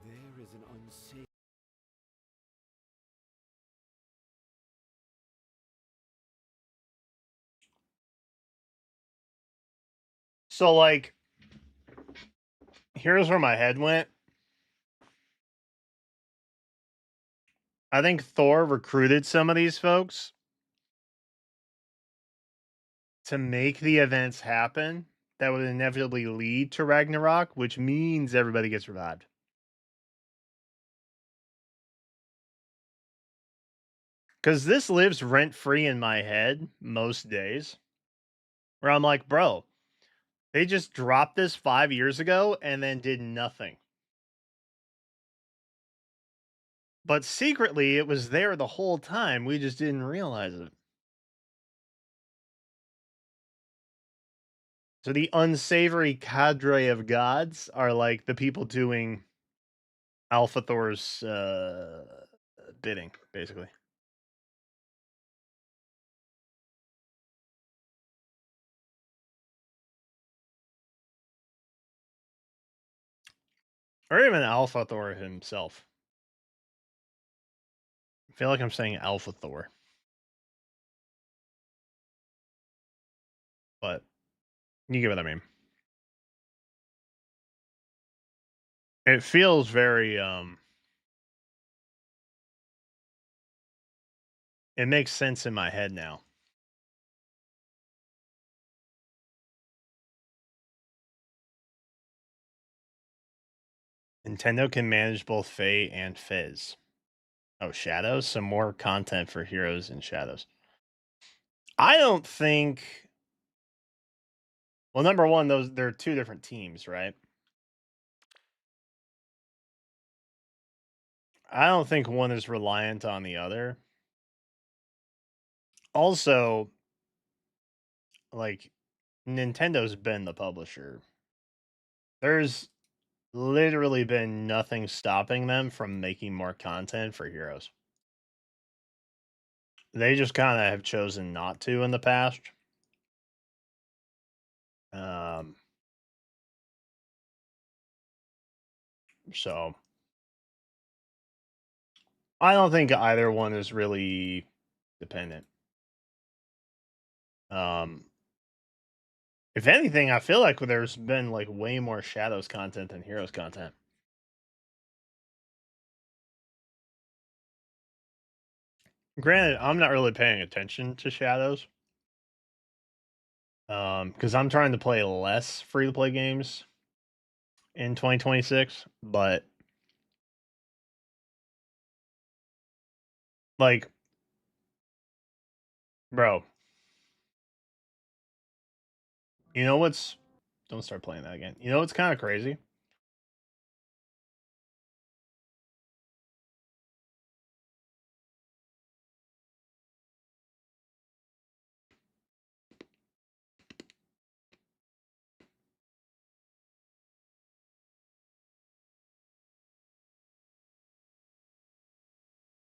There is an unsavory. So, like, here's where my head went. I think Thor recruited some of these folks to make the events happen that would inevitably lead to Ragnarok, which means everybody gets revived. Because this lives rent free in my head most days, where I'm like, bro, they just dropped this 5 years ago and then did nothing. But secretly, it was there the whole time. We just didn't realize it. So the unsavory cadre of gods are like the people doing Alpha Thor's bidding, basically. Or even Alpha Thor himself. I feel like I'm saying Alpha Thor. But you get what I mean. It feels very it makes sense in my head now. Nintendo can manage both Fae and Fizz. Oh, Shadows? Some more content for Heroes and Shadows. I don't think. Well, number one, they're two different teams, right? I don't think one is reliant on the other. Also, like, Nintendo's been the publisher. There's literally been nothing stopping them from making more content for Heroes. They just kind of have chosen not to in the past. So I don't think either one is really dependent. If anything, I feel like there's been like way more Shadows content than Heroes content. Granted, I'm not really paying attention to Shadows. Because I'm trying to play less free to play games in 2026, but like, bro, you know what's don't start playing that again. You know what's kind of crazy?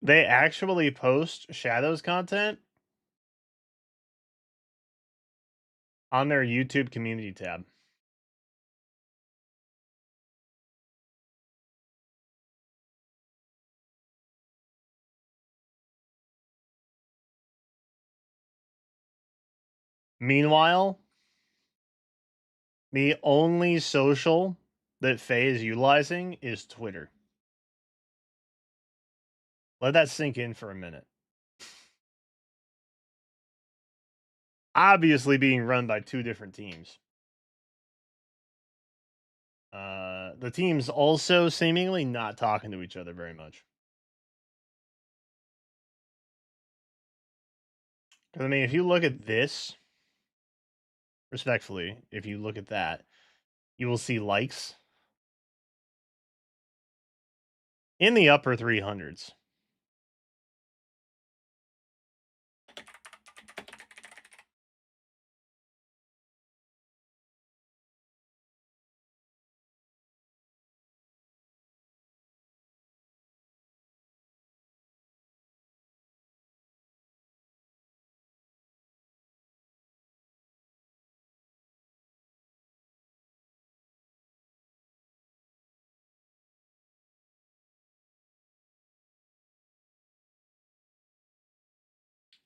They actually post Shadows content on their YouTube community tab. Meanwhile, the only social that Faye is utilizing is Twitter. Let that sink in for a minute. Obviously being run by two different teams. The teams also seemingly not talking to each other very much. Because, I mean, if you look at this, respectfully, if you look at that, you will see likes in the upper 300s.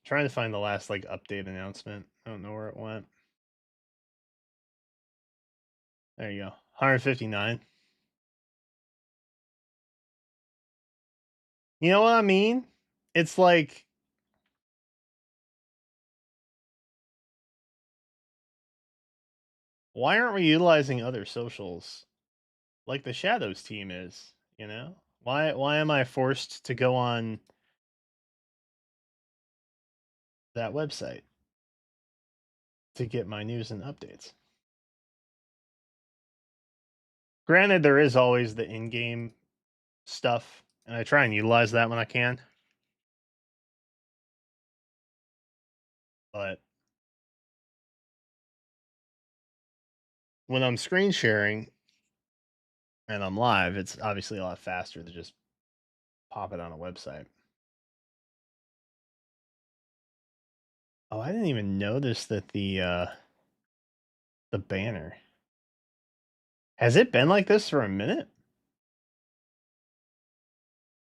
Trying to find the last like update announcement. I don't know where it went. There you go. 159. You know what I mean? It's like Why aren't we utilizing other socials like the Shadows team is? You know, why am I forced to go on that website to get my news and updates? Granted, there is always the in-game stuff, and I try and utilize that when I can. But when I'm screen sharing and I'm live, it's obviously a lot faster to just pop it on a website. Oh, I didn't even notice that the banner. Has it been like this for a minute?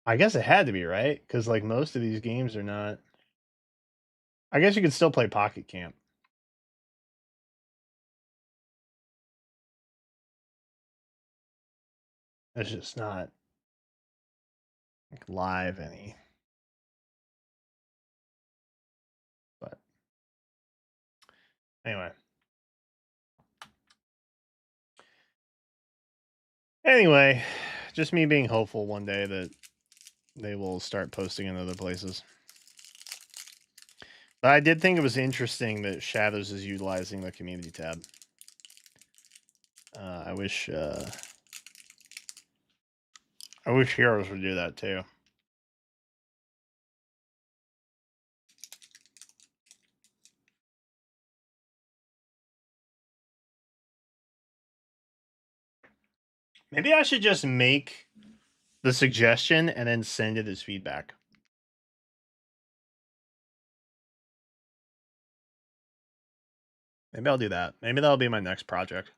I guess it had to be, right? Because like most of these games are not. I guess you could still play Pocket Camp. It's just not like live any. But anyway. Anyway, just me being hopeful one day that they will start posting in other places. But I did think it was interesting that Shadows is utilizing the community tab. I wish Heroes would do that too. Maybe I should just make the suggestion and then send it as feedback. Maybe I'll do that. Maybe that'll be my next project.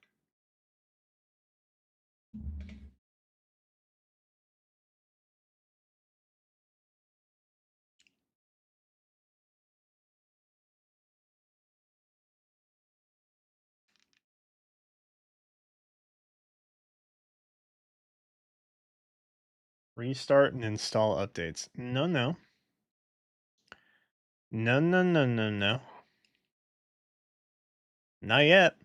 Restart and install updates. No. No. Not yet.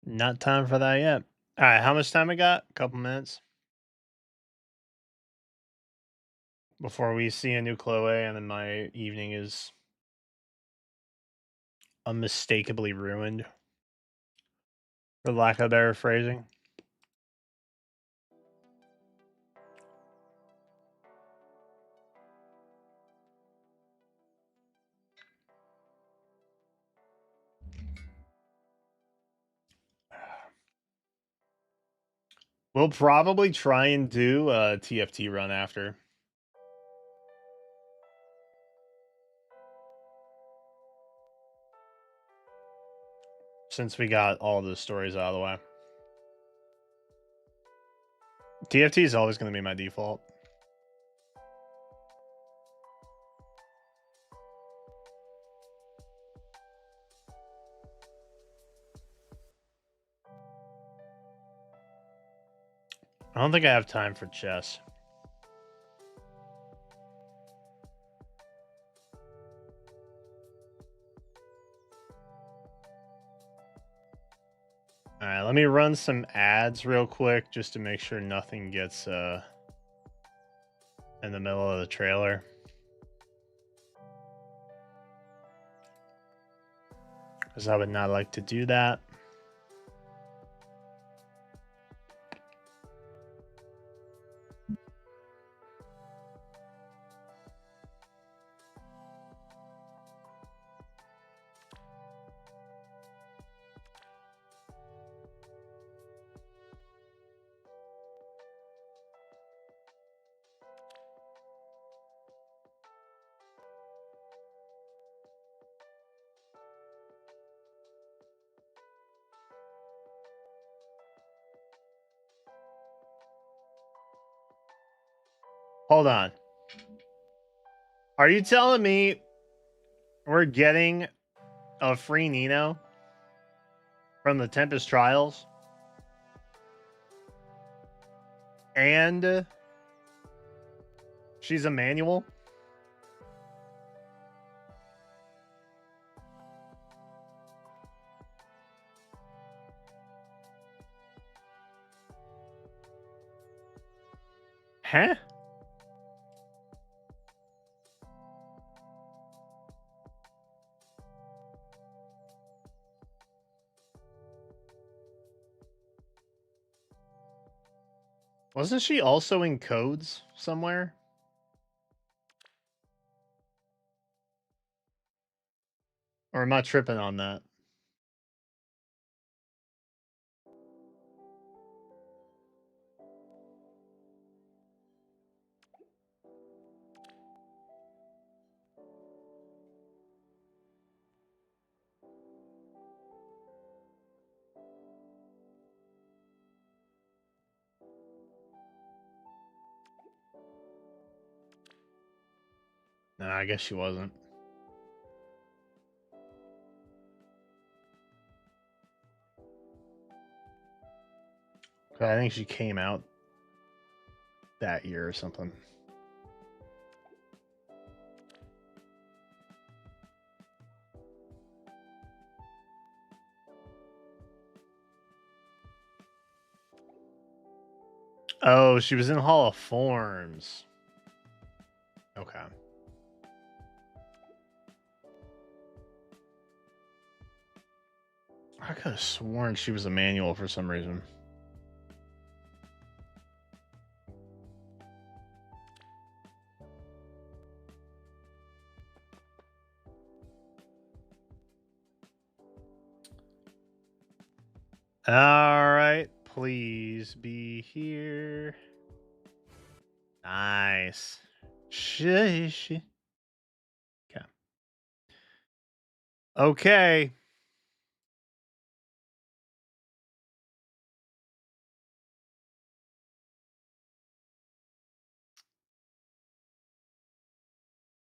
Not time for that yet. All right, how much time I got? A couple minutes before we see a new Chloe, and then my evening is unmistakably ruined, for lack of better phrasing. We'll probably try and do a TFT run after. Since we got all the stories out of the way. TFT is always going to be my default. I don't think I have time for chess. All right, let me run some ads real quick just to make sure nothing gets in the middle of the trailer. Because I would not like to do that. Hold on. Are you telling me we're getting a free Nino from the Tempest Trials? And she's a manual? Huh? Wasn't she also in Codes somewhere? Or am I tripping on that? Nah, I guess she wasn't. I think she came out that year or something. Oh, she was in Hall of Forms. Okay. I could have sworn she was a manual for some reason. All right, please be here. Nice. Shush. Okay. Okay.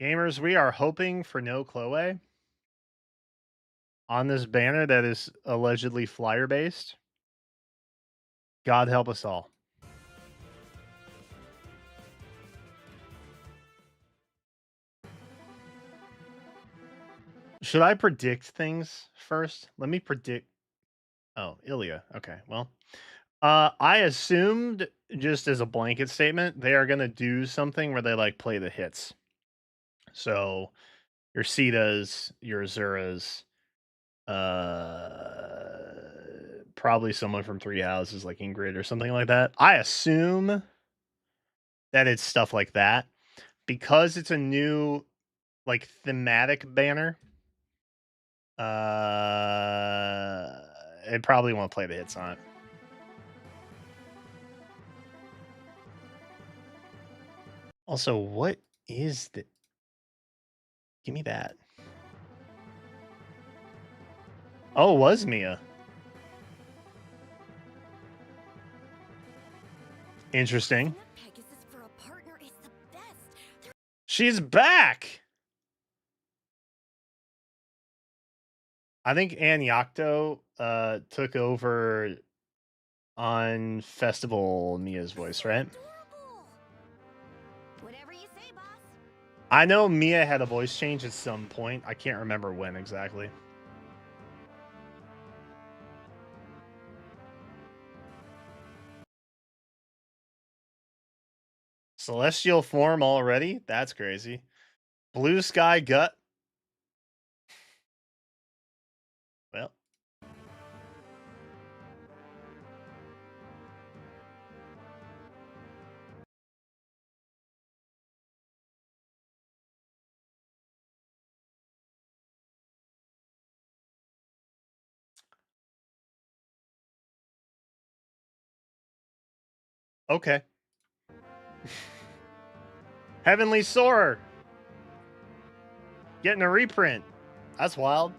Gamers, we are hoping for no Chloe on this banner that is allegedly flyer based. God help us all. Should I predict things first? Let me predict. Oh, Ilya. Okay. Well, I assumed, just as a blanket statement, they are going to do something where they like play the hits. So your Sitas, your Azuras, probably someone from Three Houses like Ingrid or something like that. I assume that it's stuff like that because it's a new like thematic banner. It probably won't play the hits on it. Also, what is the? Give me that. Oh, it was Mia. Interesting. Pegasus for a partner is the best. She's back. I think Ann Yocto took over on Festival Mia's voice, right? Adorable. Whatever you say, boss. I know Mia had a voice change at some point. I can't remember when exactly. Celestial form already? That's crazy. Blue sky gut. Well. Okay. Heavenly Soarer. Getting a reprint. That's wild.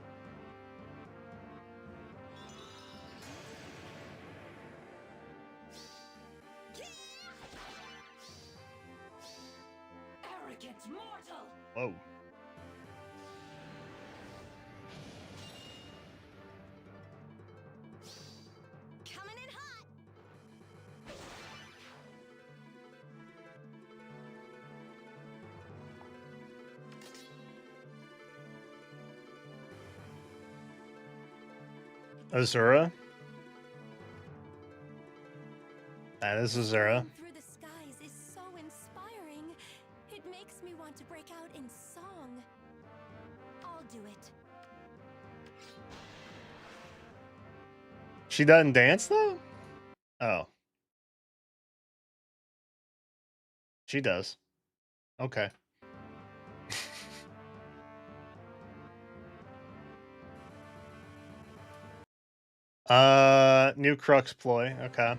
Arrogant mortal. Whoa. Coming in hot. Azura. That is Azura. Through the skies is so break out in song. I'll do it. She doesn't dance though? Oh. She does. Okay. New Crux ploy. Okay.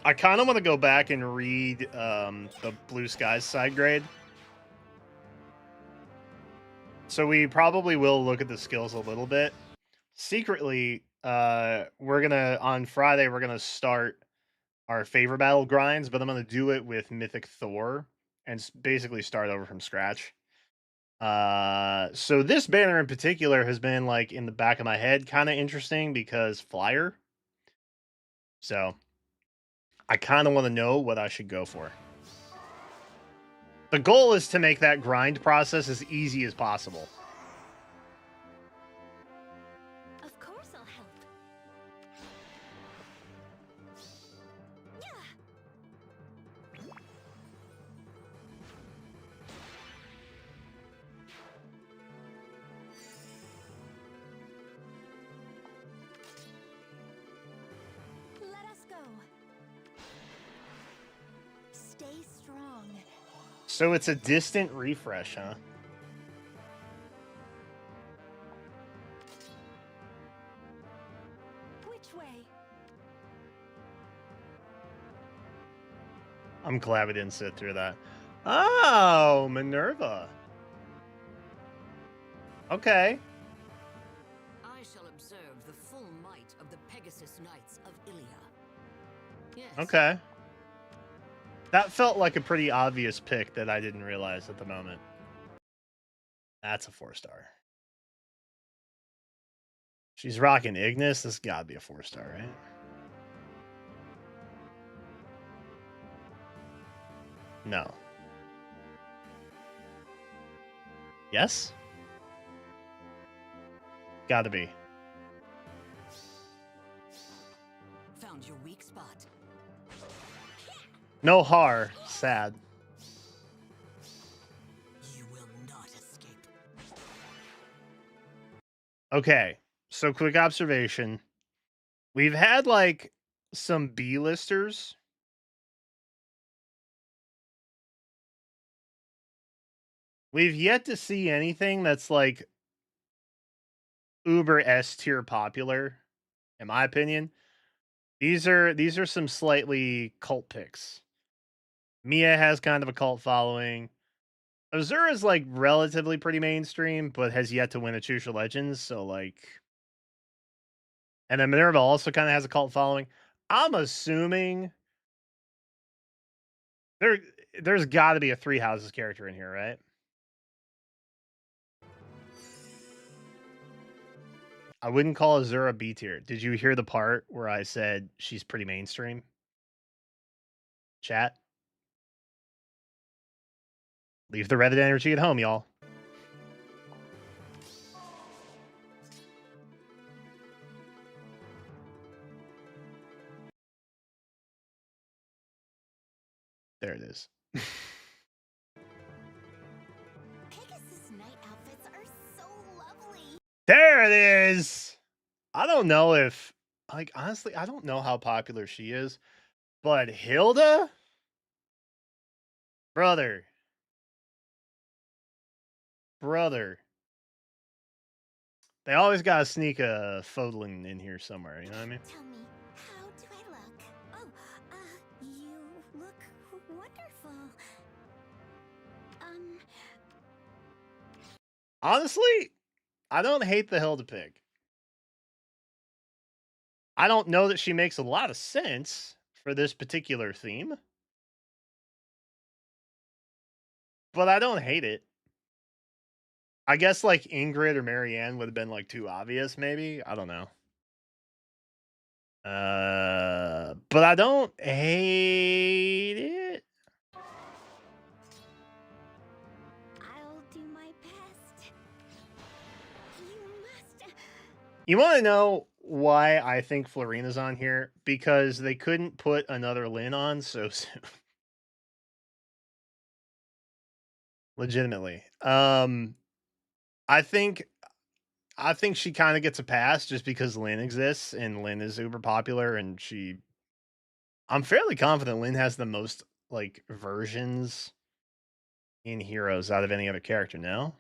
I kind of want to go back and read the Blue Skies side grade. So we probably will look at the skills a little bit. Secretly, on Friday, we're gonna start our favor battle grinds, but I'm gonna do it with Mythic Thor and basically start over from scratch. So this banner in particular has been like in the back of my head, kind of interesting because flyer. So I kind of want to know what I should go for. The goal is to make that grind process as easy as possible. Of course I'll help. Yeah. Let us go. Stay strong. So it's a distant refresh, huh? Which way? I'm glad we didn't sit through that. Oh, Minerva. Okay. I shall observe the full might of the Pegasus Knights of Ilia. Yes. Okay. That felt like a pretty obvious pick that I didn't realize at the moment. That's a 4-star. She's rocking Ignis. This gotta be a 4-star, right? No. Yes? Gotta be. Found your weak spot. No har. Sad. You will not escape. Okay. So quick observation. We've had like some B-listers. We've yet to see anything that's like uber S tier popular, in my opinion. These are some slightly cult picks. Mia has kind of a cult following. Azura's like relatively pretty mainstream, but has yet to win a Chusha Legends, so like. And then Minerva also kind of has a cult following. I'm assuming there's got to be a Three Houses character in here, right? I wouldn't call Azura B tier. Did you hear the part where I said she's pretty mainstream? Chat? Leave the Reddit energy at home, y'all. There it is. Pegasus night outfits are so lovely. There it is. I don't know if, like, honestly, I don't know how popular she is, but Hilda? Brother. They always gotta sneak a Fodling in here somewhere, you know what I mean? Tell me, how do I look? Oh, you look wonderful. Honestly, I don't hate the Hilda pick. I don't know that she makes a lot of sense for this particular theme, but I don't hate it. I guess like Ingrid or Marianne would have been like too obvious, maybe. I don't know. But I don't hate it. I'll do my best. You must. You want to know why I think Florina's on here? Because they couldn't put another Lynn on so soon. Legitimately. I think she kind of gets a pass just because Lynn exists and Lynn is uber popular and I'm fairly confident Lynn has the most like versions in Heroes out of any other character, no?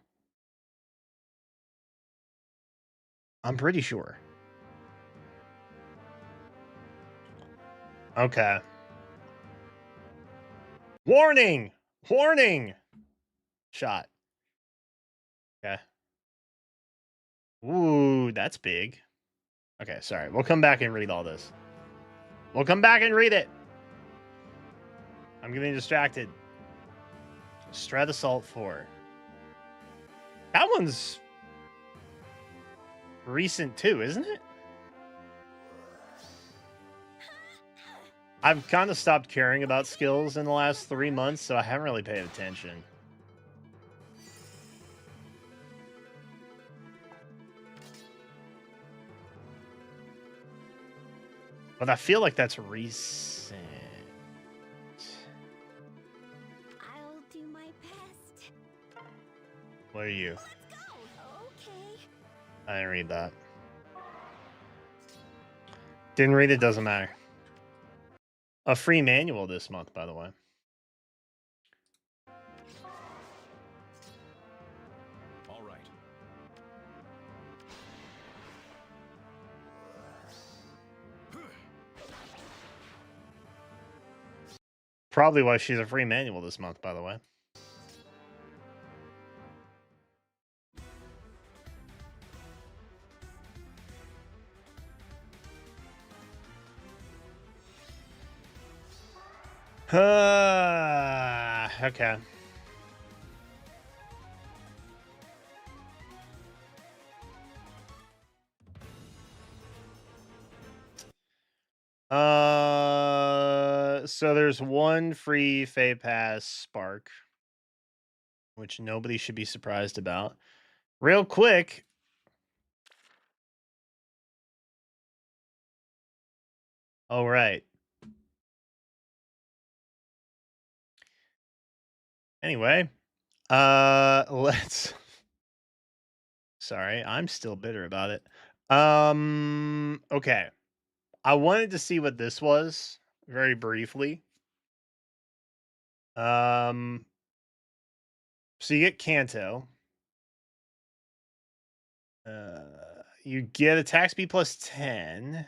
I'm pretty sure. Okay. Warning! Warning! Shot. Okay. Ooh, that's big. Okay, sorry. We'll come back and read all this. We'll come back and read it. I'm getting distracted. Strat Assault 4. That one's recent too, isn't it? I've kind of stopped caring about skills in the last 3 months, so I haven't really paid attention. But I feel like that's recent. I'll do my best. What are you? Let's go. Okay. I didn't read that. Didn't read it, doesn't matter. A free manual this month, by the way. All right. Probably why she's a free manual this month, by the way. Okay. So there's one free Fey Pass Spark, which nobody should be surprised about. Real quick. All right. Anyway, let's. Sorry, I'm still bitter about it. Okay. I wanted to see what this was very briefly. So you get Kanto. You get attack speed plus 10.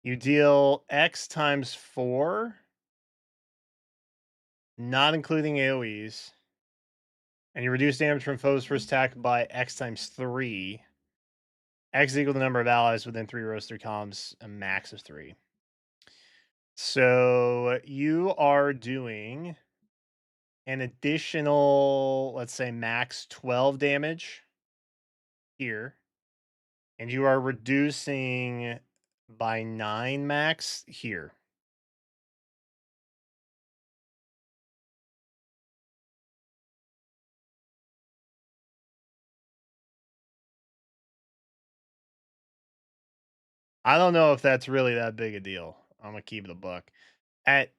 You deal X times 4, not including AoEs. And you reduce damage from foes first attack by X times 3. X is equal to the number of allies within 3 rows, 3 columns, a max of 3. So you are doing an additional, let's say, max 12 damage here. And you are reducing by 9 max here. I don't know if that's really that big a deal. I'm gonna keep it a buck. At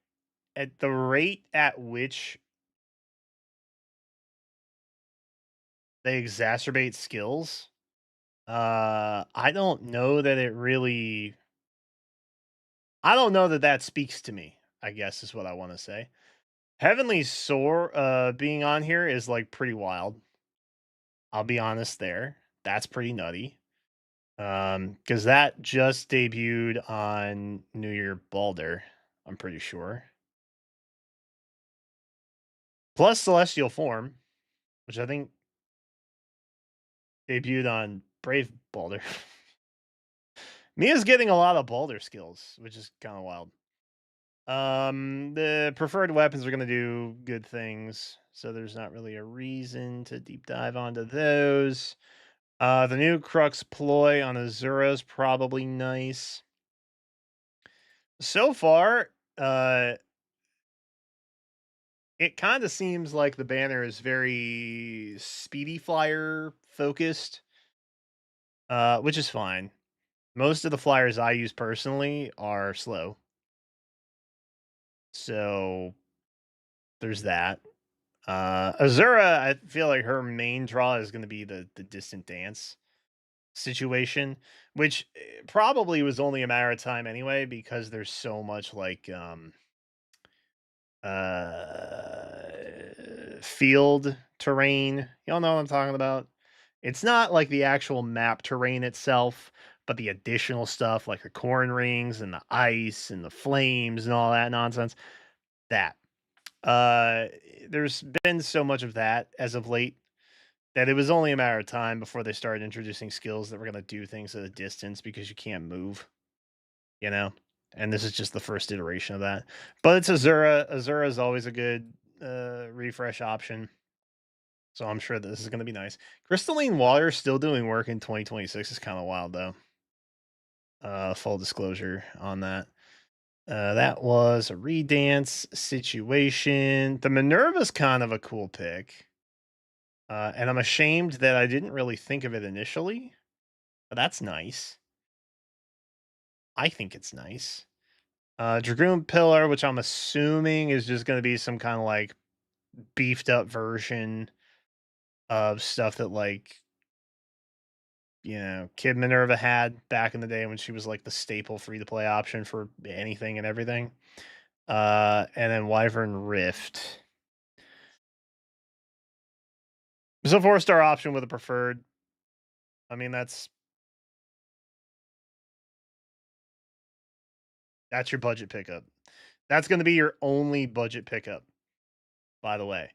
the rate at which they exacerbate skills, I don't know that it really. I don't know that that speaks to me. I guess is what I want to say. Heavenly Soar, being on here is like pretty wild. I'll be honest there. That's pretty nutty. Because that just debuted on New Year Balder, I'm pretty sure. Plus Celestial Form, which I think debuted on Brave Balder. Mia's getting a lot of Balder skills, which is kind of wild. The preferred weapons are going to do good things, so there's not really a reason to deep dive onto those. The new Crux ploy on Azura is probably nice. So far, it kind of seems like the banner is very speedy flyer focused, which is fine. Most of the flyers I use personally are slow. So there's that. Azura, I feel like her main draw is going to be the distant dance situation, which probably was only a matter of time anyway because there's so much like field terrain. Y'all know what I'm talking about. It's not like the actual map terrain itself, but the additional stuff like the corn rings and the ice and the flames and all that nonsense. That uh there's been so much of that as of late that it was only a matter of time before they started introducing skills that were going to do things at a distance because you can't move, you know? And this is just the first iteration of that. But it's Azura. Azura is always a good refresh option. So I'm sure this is going to be nice. Crystalline Water still doing work in 2026 is kind of wild, though. Full disclosure on that. That was a redance situation. The Minerva's kind of a cool pick. And I'm ashamed that I didn't really think of it initially, but that's nice. I think it's nice. Dragoon Pillar, which I'm assuming is just going to be some kind of like beefed up version of stuff that like Kid Minerva had back in the day when she was like the staple free to play option for anything and everything. And then Wyvern Rift. It's a 4-star option with a preferred. I mean, that's your budget pickup. That's going to be your only budget pickup, by the way.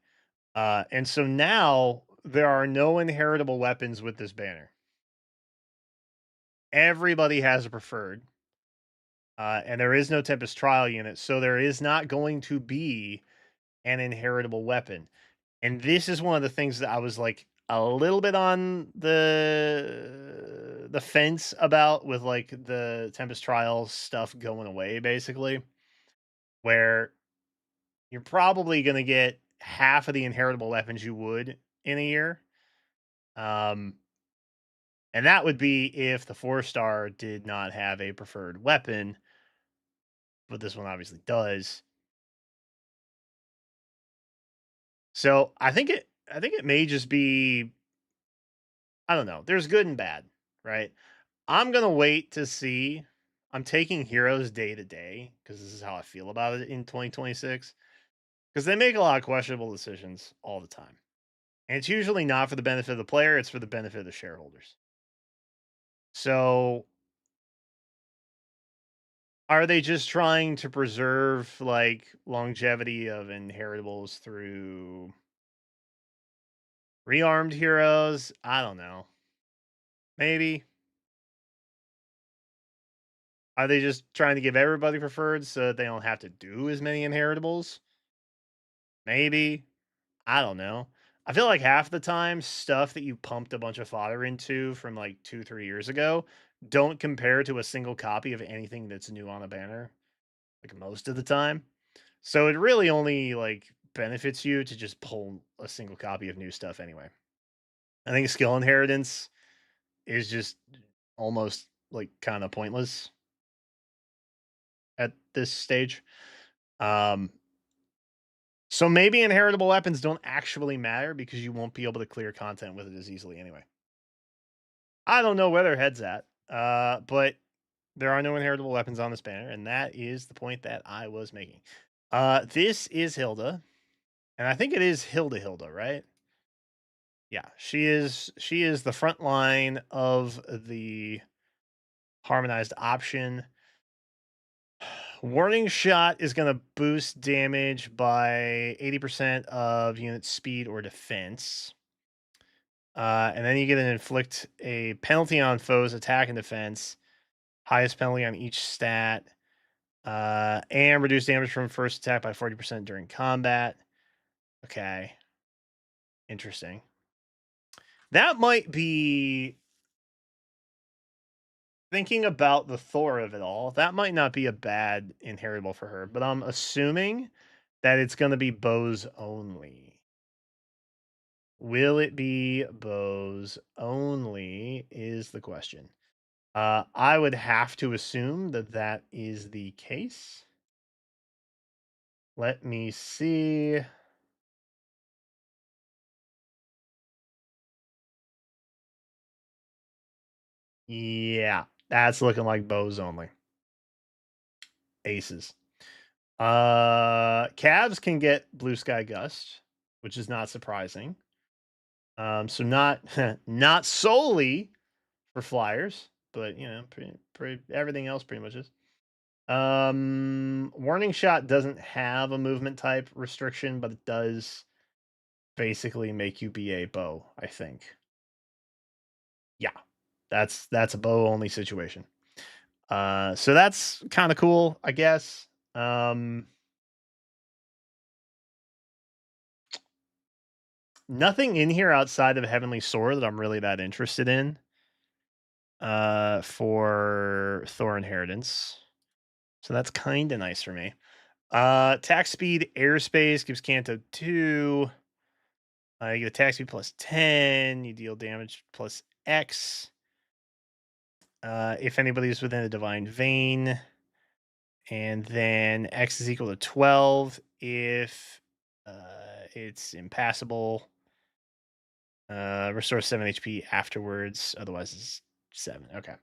And so now there are no inheritable weapons with this banner. Everybody has a preferred. And there is no Tempest Trial unit, so there is not going to be an inheritable weapon. And this is one of the things that I was like a little bit on the fence about with like the Tempest Trial stuff going away, basically, where you're probably going to get half of the inheritable weapons you would in a year. And that would be if the 4-star did not have a preferred weapon, but this one obviously does. So I think it may just be, I don't know. There's good and bad, right? I'm gonna wait to see. I'm taking heroes day to day because this is how I feel about it in 2026. Because they make a lot of questionable decisions all the time, and it's usually not for the benefit of the player; it's for the benefit of the shareholders. So, are they just trying to preserve like longevity of inheritables through rearmed heroes? I don't know. Maybe. Are they just trying to give everybody preferred so that they don't have to do as many inheritables? Maybe. I don't know. I feel like half the time, stuff that you pumped a bunch of fodder into from like 2-3 years ago don't compare to a single copy of anything that's new on a banner, like most of the time. So it really only like benefits you to just pull a single copy of new stuff anyway. I think skill inheritance is just almost like kind of pointless at this stage. Um, so maybe inheritable weapons don't actually matter because you won't be able to clear content with it as easily anyway. I don't know where their head's at, but there are no inheritable weapons on this banner, and that is the point that I was making. This is Hilda, and I think it is Hilda, right? Yeah, she is the front line of the harmonized option. Warning shot is going to boost damage by 80% of unit speed or defense. And then you get an inflict a penalty on foes attack and defense, highest penalty on each stat, and reduce damage from first attack by 40% during combat. Okay. Interesting. That might be, thinking about the Thor of it all, that might not be a bad inheritable for her, but I'm assuming that it's going to be bows only. Will it be bows only is the question. I would have to assume that that is the case. Let me see. Yeah, that's looking like bows only. Aces. Cavs can get blue sky gust, which is not surprising. So not not solely for flyers, but you know, pretty everything else pretty much is. Warning shot doesn't have a movement type restriction, but it does basically make you be a bow, I think. Yeah. That's a bow only situation. So that's kind of cool, I guess. Nothing in here outside of Heavenly Sword that I'm really that interested in. For Thor Inheritance. So that's kind of nice for me. Attack speed, airspace gives Kanto 2. You get attack speed plus 10. You deal damage plus X. If anybody's within a divine vein. And then X is equal to 12 if it's impassable. Restore 7 HP afterwards. Otherwise, it's 7. Okay.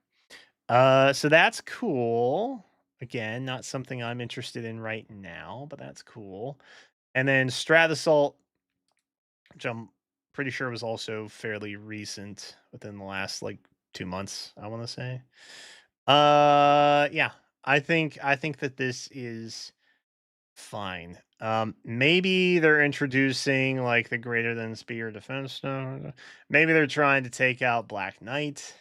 So that's cool. Again, not something I'm interested in right now, but that's cool. And then Strat Assault, which I'm pretty sure was also fairly recent within the last like 2 months, I want to say. Yeah. I think that this is fine. Maybe they're introducing like the greater than spear defense stuff. Maybe they're trying to take out Black Knight.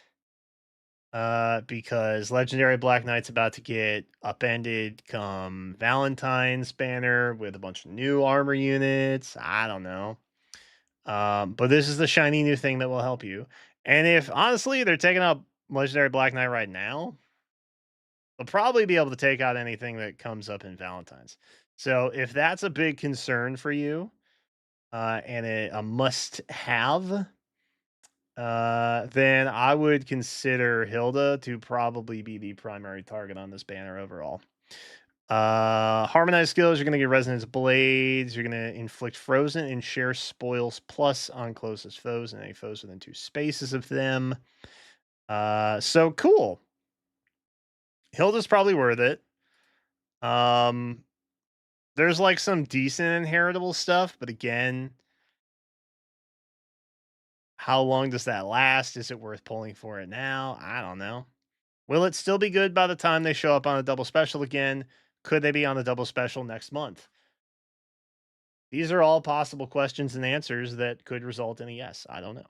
Because Legendary Black Knight's about to get upended come Valentine's banner with a bunch of new armor units. I don't know. But this is the shiny new thing that will help you. And if honestly they're taking out Legendary Black Knight right now, they'll probably be able to take out anything that comes up in Valentine's. So if that's a big concern for you, and a must have, then I would consider Hilda to probably be the primary target on this banner overall. Harmonized skills, you're going to get Resonance Blades, you're going to inflict Frozen and share spoils plus on closest foes and any foes within 2 spaces of them. So cool. Hilda's probably worth it. There's like some decent inheritable stuff, but again, how long does that last? Is it worth pulling for it now? I don't know. Will it still be good by the time they show up on a double special again? Could they be on the double special next month? These are all possible questions and answers that could result in a yes. I don't know.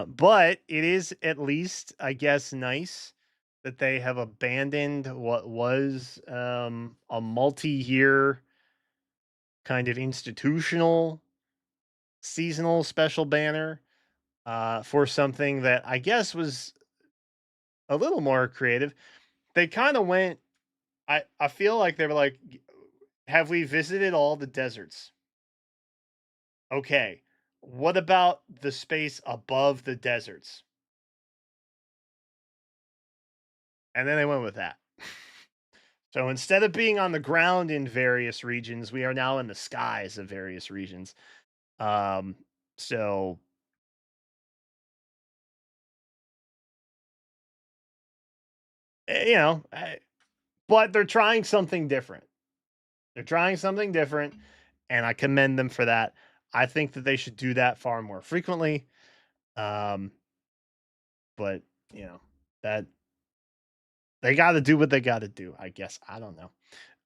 But it is at least, I guess, nice that they have abandoned what was a multi-year kind of institutional seasonal special banner for something that I guess was a little more creative. They kind of went. I feel like they were like, have we visited all the deserts? Okay. What about the space above the deserts? And then they went with that. So instead of being on the ground in various regions, we are now in the skies of various regions. Um, so you know, but they're trying something different. They're trying something different, and I commend them for that. I think that they should do that far more frequently. Um, but you know that they got to do what they got to do. I guess I don't know.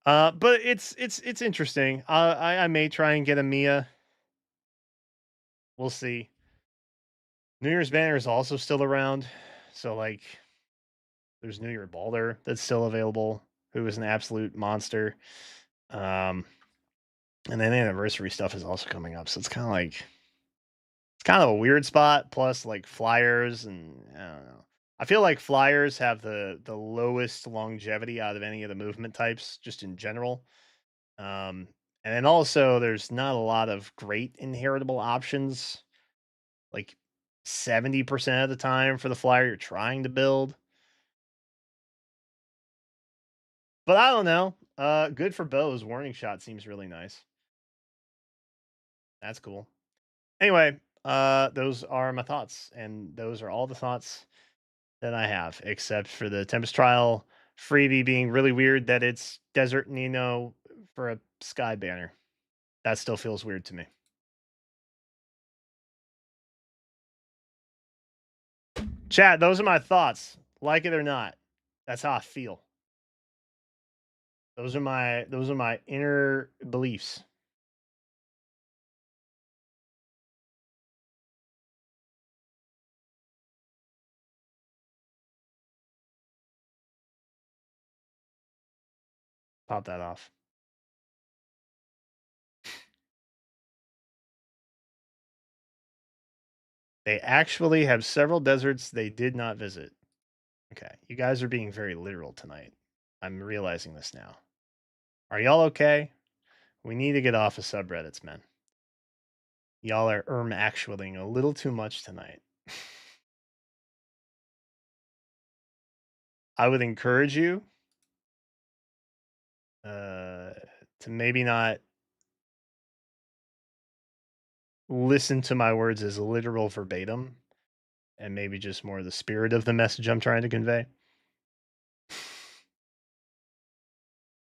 But it's interesting. I may try and get a Mia. We'll see. New Year's Banner is also still around, so like there's New Year Balder that's still available, who is an absolute monster. Um, and then the anniversary stuff is also coming up, so it's kind of a weird spot. Plus, like flyers, and I don't know. I feel like flyers have the lowest longevity out of any of the movement types, just in general. Um, and then also, there's not a lot of great inheritable options. Like 70% of the time for the flyer you're trying to build. But I don't know. Good for bows. Warning shot seems really nice. That's cool. Anyway, those are my thoughts, and those are all the thoughts that I have, except for the Tempest Trial freebie being really weird that it's Desert Nino for a sky banner. That still feels weird to me. Chat, those are my thoughts. Like it or not, that's how I feel. Those are my inner beliefs. Pop that off. They actually have several deserts they did not visit. Okay, you guys are being very literal tonight. I'm realizing this now. Are y'all okay? We need to get off of subreddits, man. Y'all are actuallying a little too much tonight. I would encourage you to maybe not listen to my words as literal verbatim, and maybe just more the spirit of the message I'm trying to convey.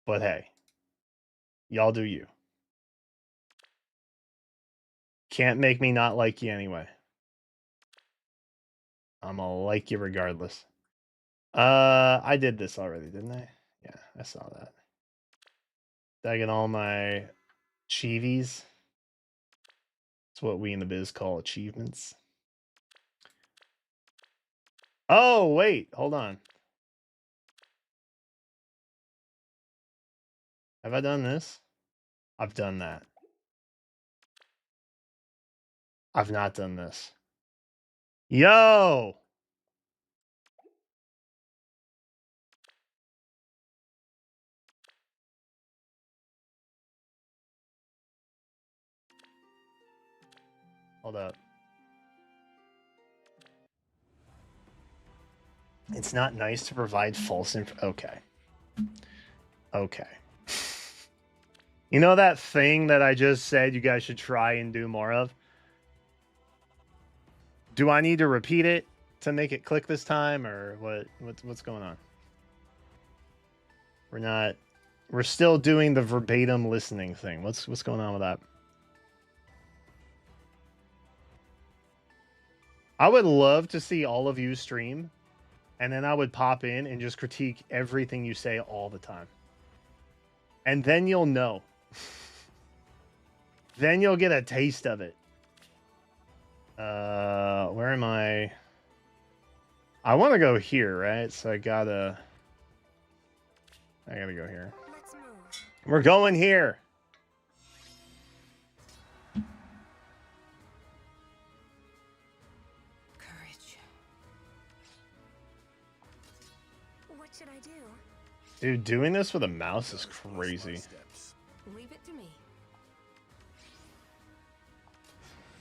But hey, y'all do you. Can't make me not like you anyway. I'm gonna like you regardless. I did this already, didn't I? Yeah, I saw that. Did I get all my chievies? That's what we in the biz call achievements. Oh, wait, hold on. Have I done this? I've done that. I've not done this. Yo! Hold up. It's not nice to provide false info. Okay. Okay. You know that thing that I just said you guys should try and do more of? Do I need to repeat it to make it click this time, or what's going on? We're still doing the verbatim listening thing. What's going on with that? I would love to see all of you stream, and then I would pop in and just critique everything you say all the time. And then you'll know. Then you'll get a taste of it. Where am I? I want to go here, right? So I gotta go here. Let's move. We're going here. Courage. What should I do? Dude, doing this with a mouse is crazy. Leave it to me.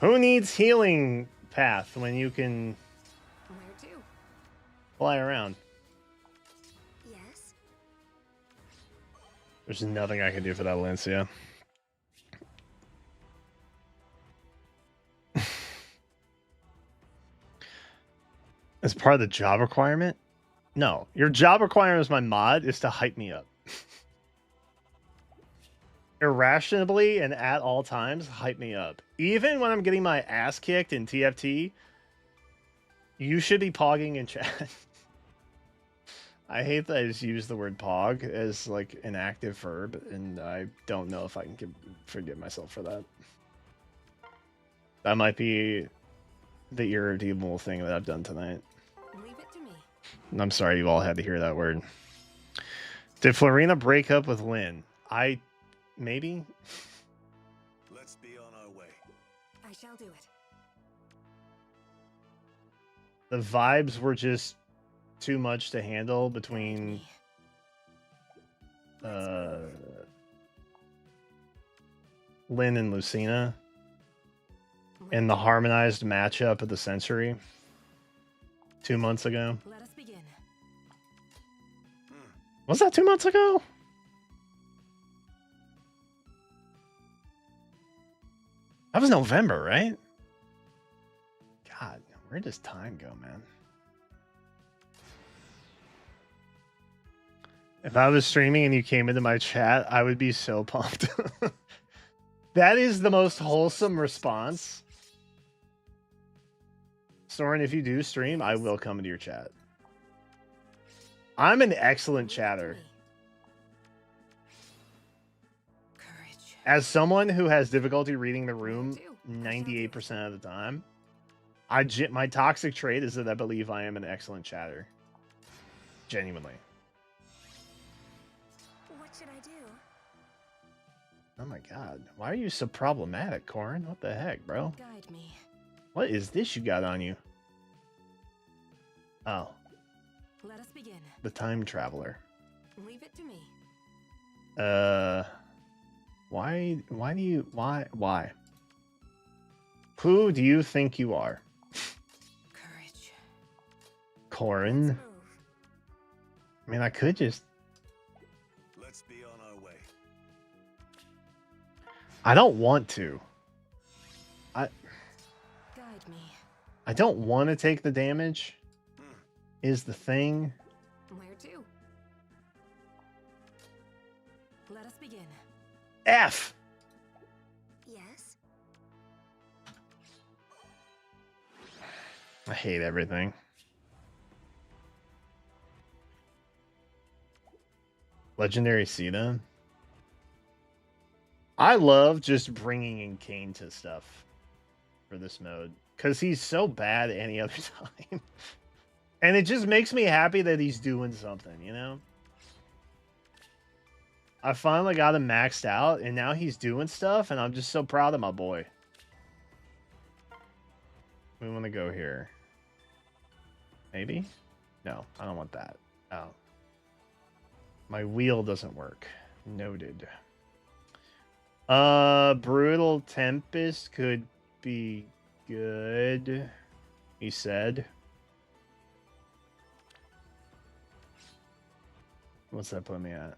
Who needs healing path when you can Where to? fly around? Yes. There's nothing I can do for that Lancia. As part of the job requirement? No. Your job requirement as my mod is to hype me up. Irrationally and at all times, hype me up. Even when I'm getting my ass kicked in TFT, you should be pogging in chat. I hate that I just use the word pog as like an active verb, and I don't know if I can forgive myself for that. That might be the irredeemable thing that I've done tonight. Leave it to me. I'm sorry you all had to hear that word. Did Florina break up with Lynn? Maybe? Let's be on our way. I shall do it. The vibes were just too much to handle between Lynn and Lucina. in the harmonized matchup of the century 2 months ago. Let us begin. Was that 2 months ago? That was November, right? God, where does time go, man? If I was streaming and you came into my chat, I would be so pumped. That is the most wholesome response. Soren, if you do stream, I will come into your chat. I'm an excellent chatter. Courage. As someone who has difficulty reading the room 98% of the time, my toxic trait is that I believe I am an excellent chatter. Genuinely. What should I do? Oh my god. Why are you so problematic, Corin? What the heck, bro? Guide me. What is this you got on you? Oh, Let us begin. the time traveler. Leave it to me. Why? Who do you think you are? Courage. Corin? Move. I mean, I could just... Let's be on our way. I don't want to. Guide me. I don't want to take the damage, is the thing. Where to? Let us begin. F! Yes. I hate everything. Legendary Sita. I love just bringing in Kane to stuff for this mode because he's so bad any other time. And it just makes me happy that he's doing something, you know? I finally got him maxed out and now he's doing stuff and I'm just so proud of my boy. We want to go here. Maybe? No, I don't want that. Oh. My wheel doesn't work. Noted. Brutal Tempest could be good, he said. What's that put me at?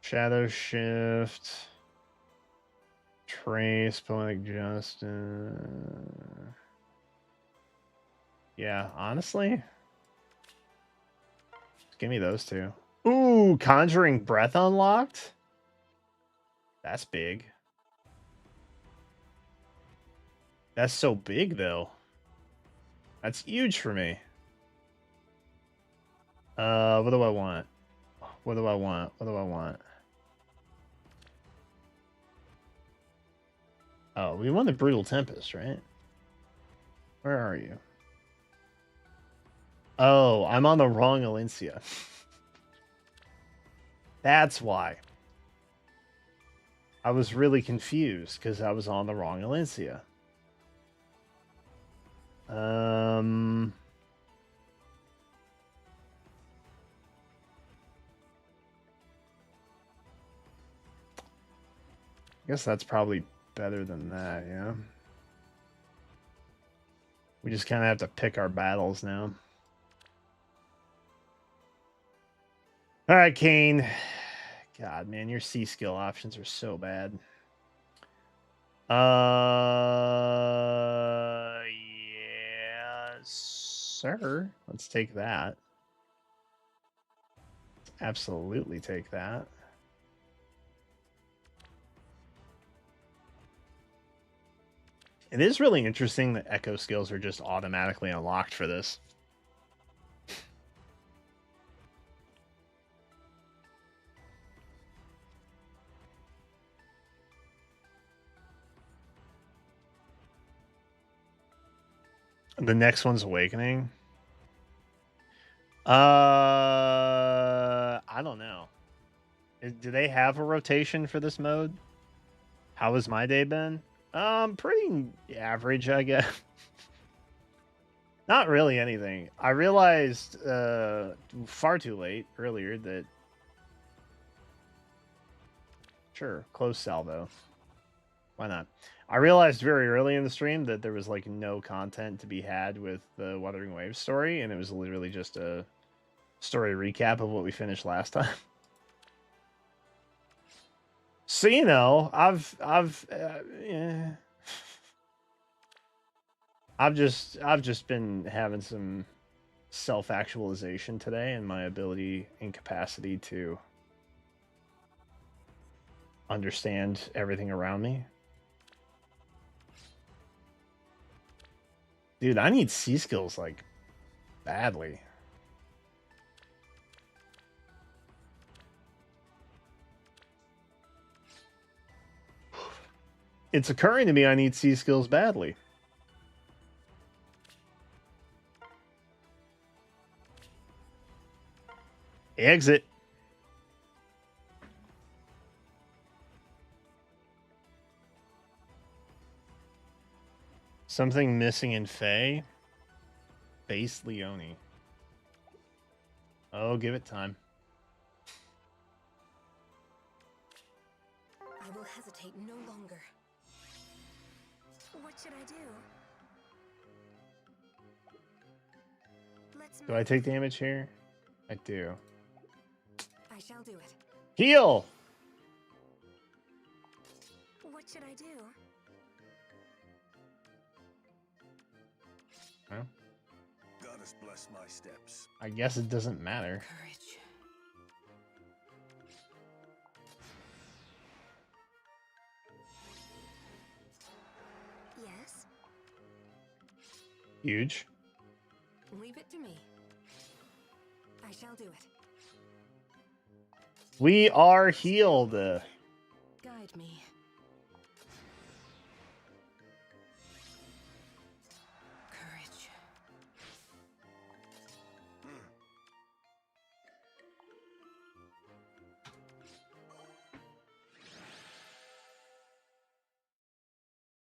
Shadow Shift. Trace, Poetic Justice. Yeah, honestly. Give me those two. Ooh, Conjuring Breath unlocked? That's big. That's so big, though. That's huge for me. What do I want? What do I want? What do I want? Oh, we want the Brutal Tempest, right? Where are you? Oh, I'm on the wrong Alencia. That's why. I was really confused because I was on the wrong Alencia. I guess that's probably better than that, yeah. We just kind of have to pick our battles now. All right, Kane. God, man, your C skill options are so bad. Yes, sir. Let's take that. Absolutely take that. It is really interesting that echo skills are just automatically unlocked for this. The next one's Awakening. I don't know. Do they have a rotation for this mode? How has my day been? Pretty average, I guess. Not really anything. I realized far too late earlier that... Sure, close salvo. Why not? I realized very early in the stream that there was like no content to be had with the Wuthering Waves story, and it was literally just a story recap of what we finished last time. So you know, I've just been having some self-actualization today, and my ability and capacity to understand everything around me. Dude, I need C skills like badly. It's occurring to me I need C skills badly. Exit. Something missing in Faye? Base Leone. Oh, give it time. I will hesitate no longer. What should I do? Let's Do I take damage here? I do. I shall do it. Heal! What should I do? Well, Goddess bless my steps. I guess it doesn't matter. Courage. Yes. Huge. Leave it to me. I shall do it. We are healed. Guide me. Courage.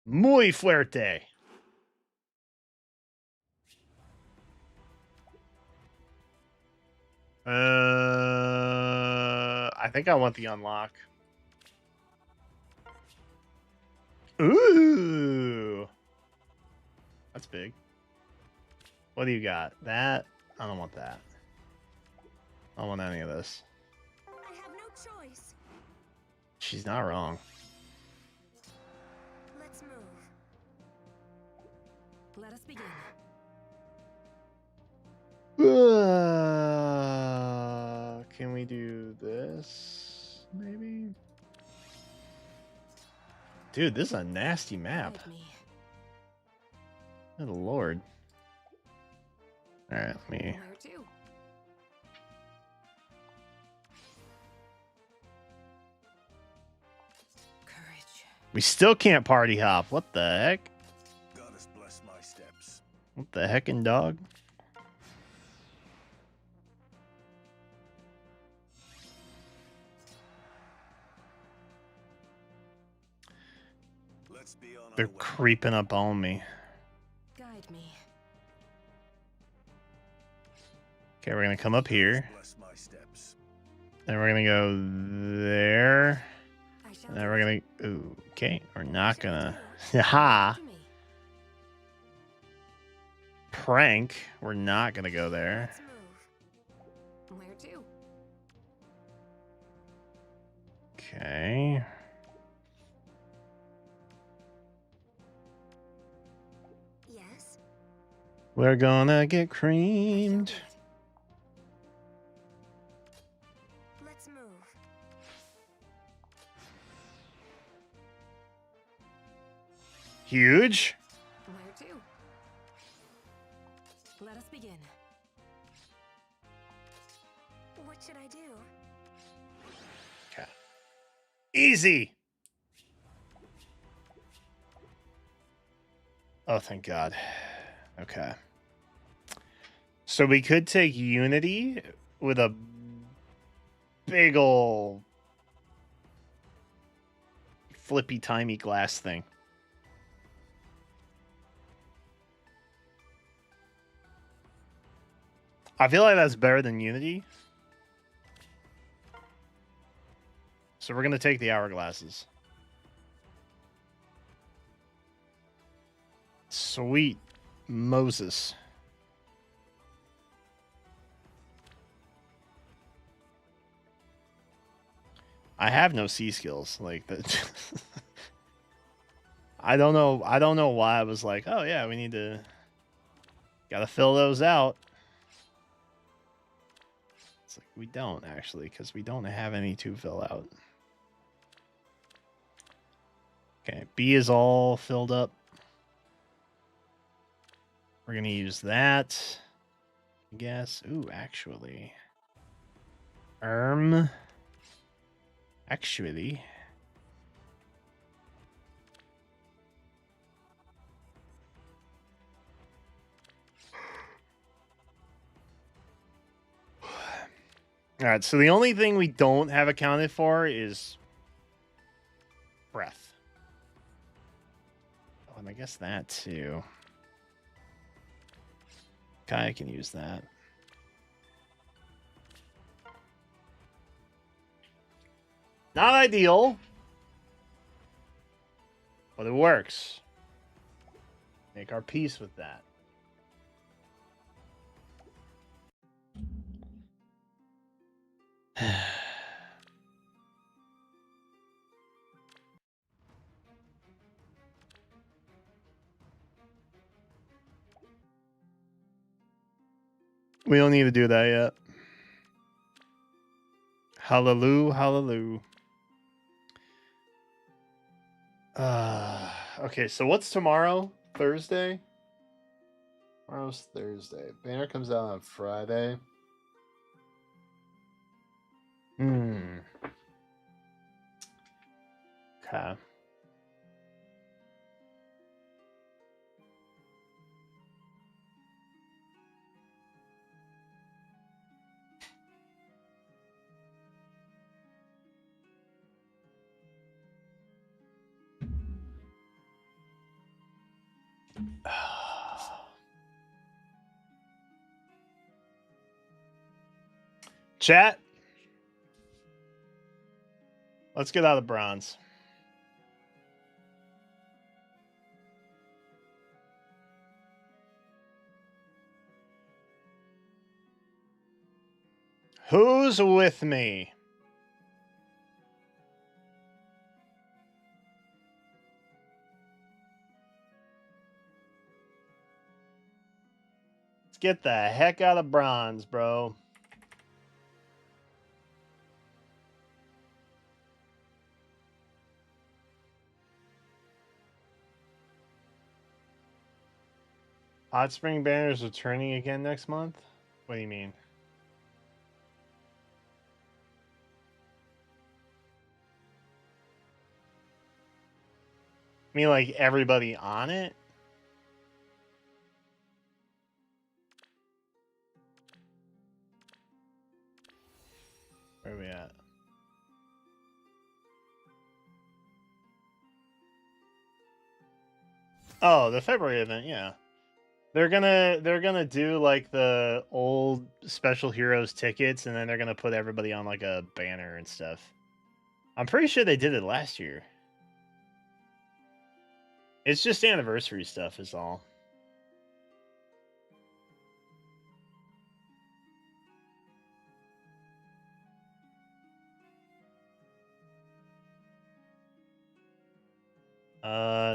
Muy fuerte. I think I want the unlock. Ooh. That's big. What do you got? That? I don't want that. I don't want any of this. I have no choice. She's not wrong. Let's move. Let us begin. Can we do this? Maybe? Dude, this is a nasty map. Guide me. Good lord. Alright, let me... Where to? Courage. We still can't party hop. What the heck? Goddess bless my steps. What the heckin' dog? Let's be on They're our way. creeping up on me. Guide me. Okay, we're gonna come up here. Bless my steps. Then we're gonna go there. I shall And then do we're it. gonna... Ooh, okay, we're not gonna... Leave Ha! it to me. Prank. We're not gonna go there. Let's move. Where to? Okay. Yes. We're gonna get I shall creamed. do it. Let's move. Huge. Where to? Let us begin. What should I do? Okay. Easy. Oh, thank God. Okay. So we could take Unity with a big ol' flippy timey glass thing. I feel like that's better than Unity. So we're gonna take the hourglasses. Sweet Moses. I have no C skills like that. I don't know why I was like, oh yeah, we need to gotta fill those out. It's like we don't actually, because we don't have any to fill out. Okay, B is all filled up. We're gonna use that. I guess. Ooh, actually. Actually. Alright, so the only thing we don't have accounted for is breath. Oh, and I guess that too. Okay, I can use that. Not ideal, but it works. Make our peace with that. We don't need to do that yet. Hallelujah, hallelujah. Okay, so what's tomorrow? Thursday? Tomorrow's Thursday. Banner comes out on Friday. Okay. Chat. Let's get out of bronze. Who's with me? Let's get the heck out of bronze, bro. Hot Spring Banner is returning again next month? What do you mean? I mean, like, everybody on it? Where are we at? Oh, the February event, yeah. They're gonna do like the old special heroes tickets, and then they're gonna put everybody on like a banner and stuff. I'm pretty sure they did it last year. It's just anniversary stuff is all.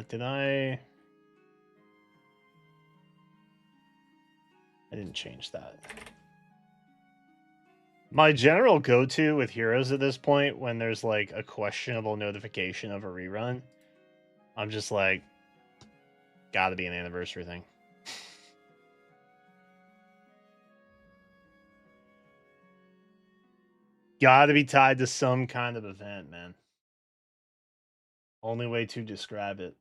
Did I didn't change that. My general go-to with heroes at this point, when there's like a questionable notification of a rerun, I'm just like, gotta be an anniversary thing. Gotta be tied to some kind of event, man. Only way to describe it.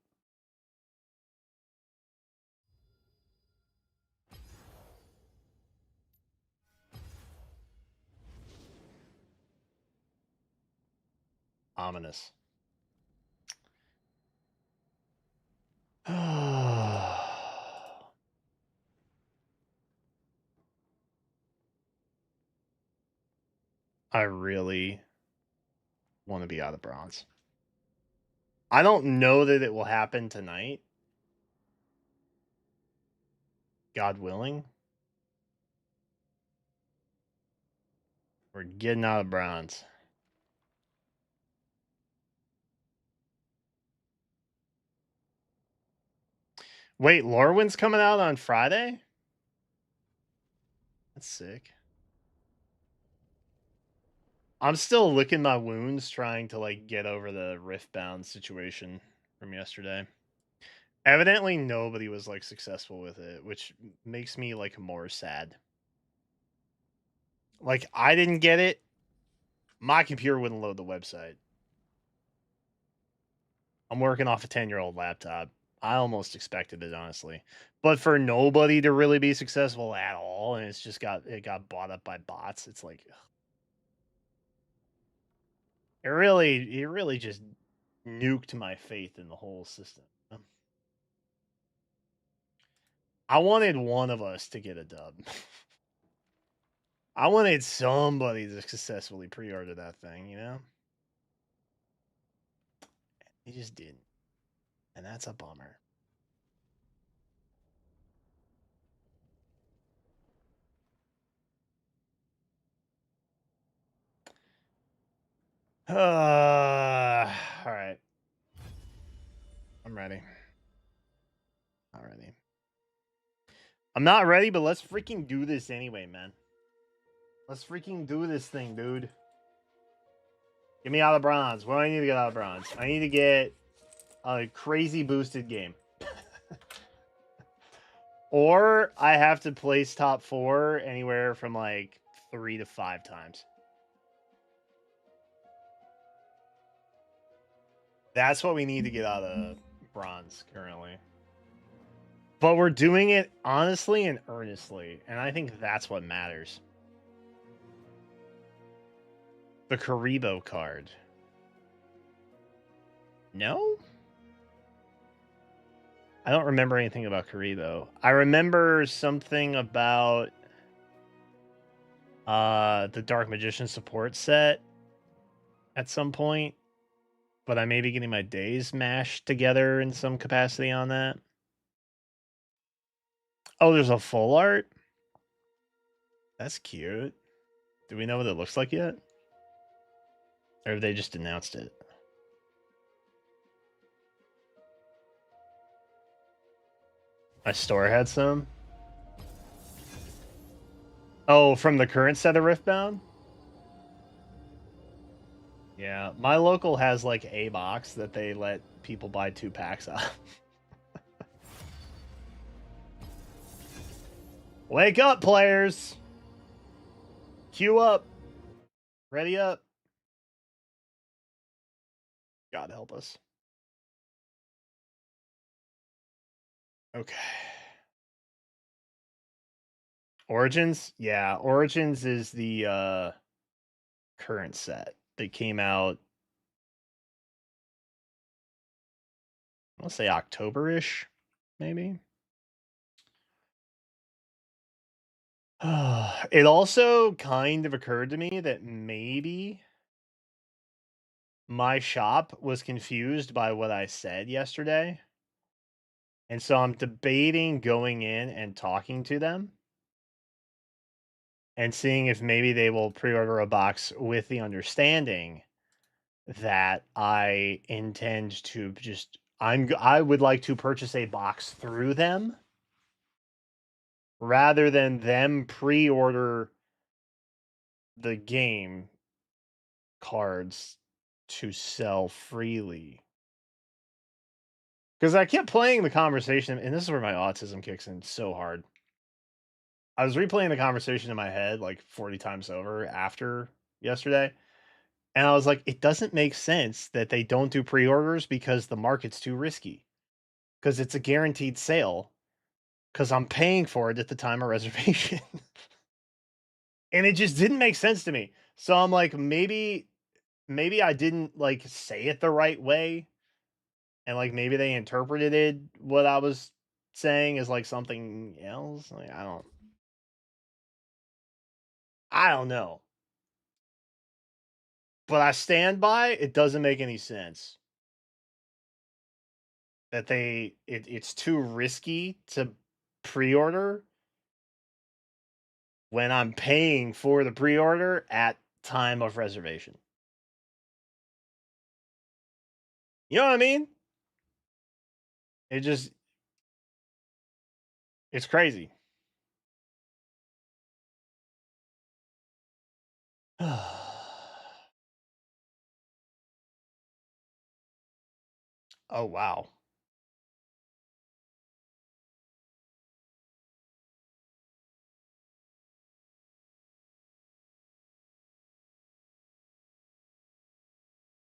Ominous. I really want to be out of bronze. I don't know that it will happen tonight. God willing. We're getting out of bronze. Wait, Lorwyn's coming out on Friday? That's sick. I'm still licking my wounds trying to like get over the Riftbound situation from yesterday. Evidently nobody was like successful with it, which makes me like more sad. Like I didn't get it. My computer wouldn't load the website. I'm working off a 10-year-old laptop. I almost expected it, honestly. But for nobody to really be successful at all, and it got bought up by bots, it's like it really just nuked my faith in the whole system. I wanted one of us to get a dub. I wanted somebody to successfully pre-order that thing, you know? He just didn't. And that's a bummer. All right. I'm ready. Alrighty. I'm not ready, but let's freaking do this anyway, man. Let's freaking do this thing, dude. Get me out of bronze. What do I need to get out of bronze? I need to get a crazy boosted game. Or I have to place top 4 anywhere from like 3 to 5 times. That's what we need to get out of bronze currently. But we're doing it honestly and earnestly, and I think that's what matters. The Karibo card. No? I don't remember anything about Karibo. I remember something about the Dark Magician support set at some point, but I may be getting my days mashed together in some capacity on that. Oh, there's a full art? That's cute. Do we know what it looks like yet? Or have they just announced it? My store had some. Oh, from the current set of Riftbound? Yeah, my local has like a box that they let people buy 2 packs of. Wake up, players! Queue up! Ready up! God help us. Okay. Origins? Yeah, Origins is the current set. They came out, I want to say October-ish, maybe. It also kind of occurred to me that maybe my shop was confused by what I said yesterday. And so I'm debating going in and talking to them and seeing if maybe they will pre-order a box with the understanding that I intend to just I would like to purchase a box through them rather than them pre-order the game cards to sell freely. Because I kept playing the conversation, and this is where my autism kicks in so hard. I was replaying the conversation in my head like 40 times over after yesterday. And I was like, it doesn't make sense that they don't do pre-orders because the market's too risky. Because it's a guaranteed sale. Because I'm paying for it at the time of reservation. And it just didn't make sense to me. So I'm like, maybe I didn't like say it the right way. And like maybe they interpreted what I was saying as like something else. Like I don't know. But I stand by it doesn't make any sense. That it's too risky to pre-order when I'm paying for the pre-order at time of reservation. You know what I mean? It's crazy. Oh, wow.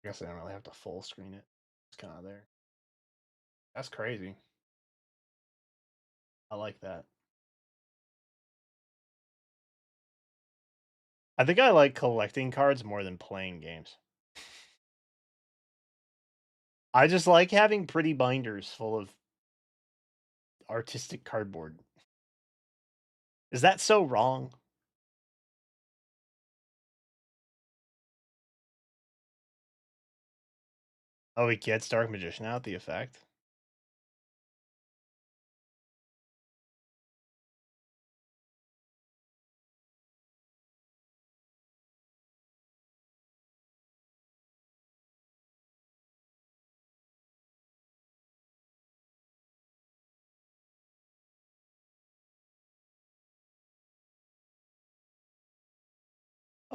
I guess I don't really have to full screen it. It's kind of there. That's crazy. I like that. I think I like collecting cards more than playing games. I just like having pretty binders full of artistic cardboard. Is that so wrong? Oh, he gets Dark Magician out, the effect?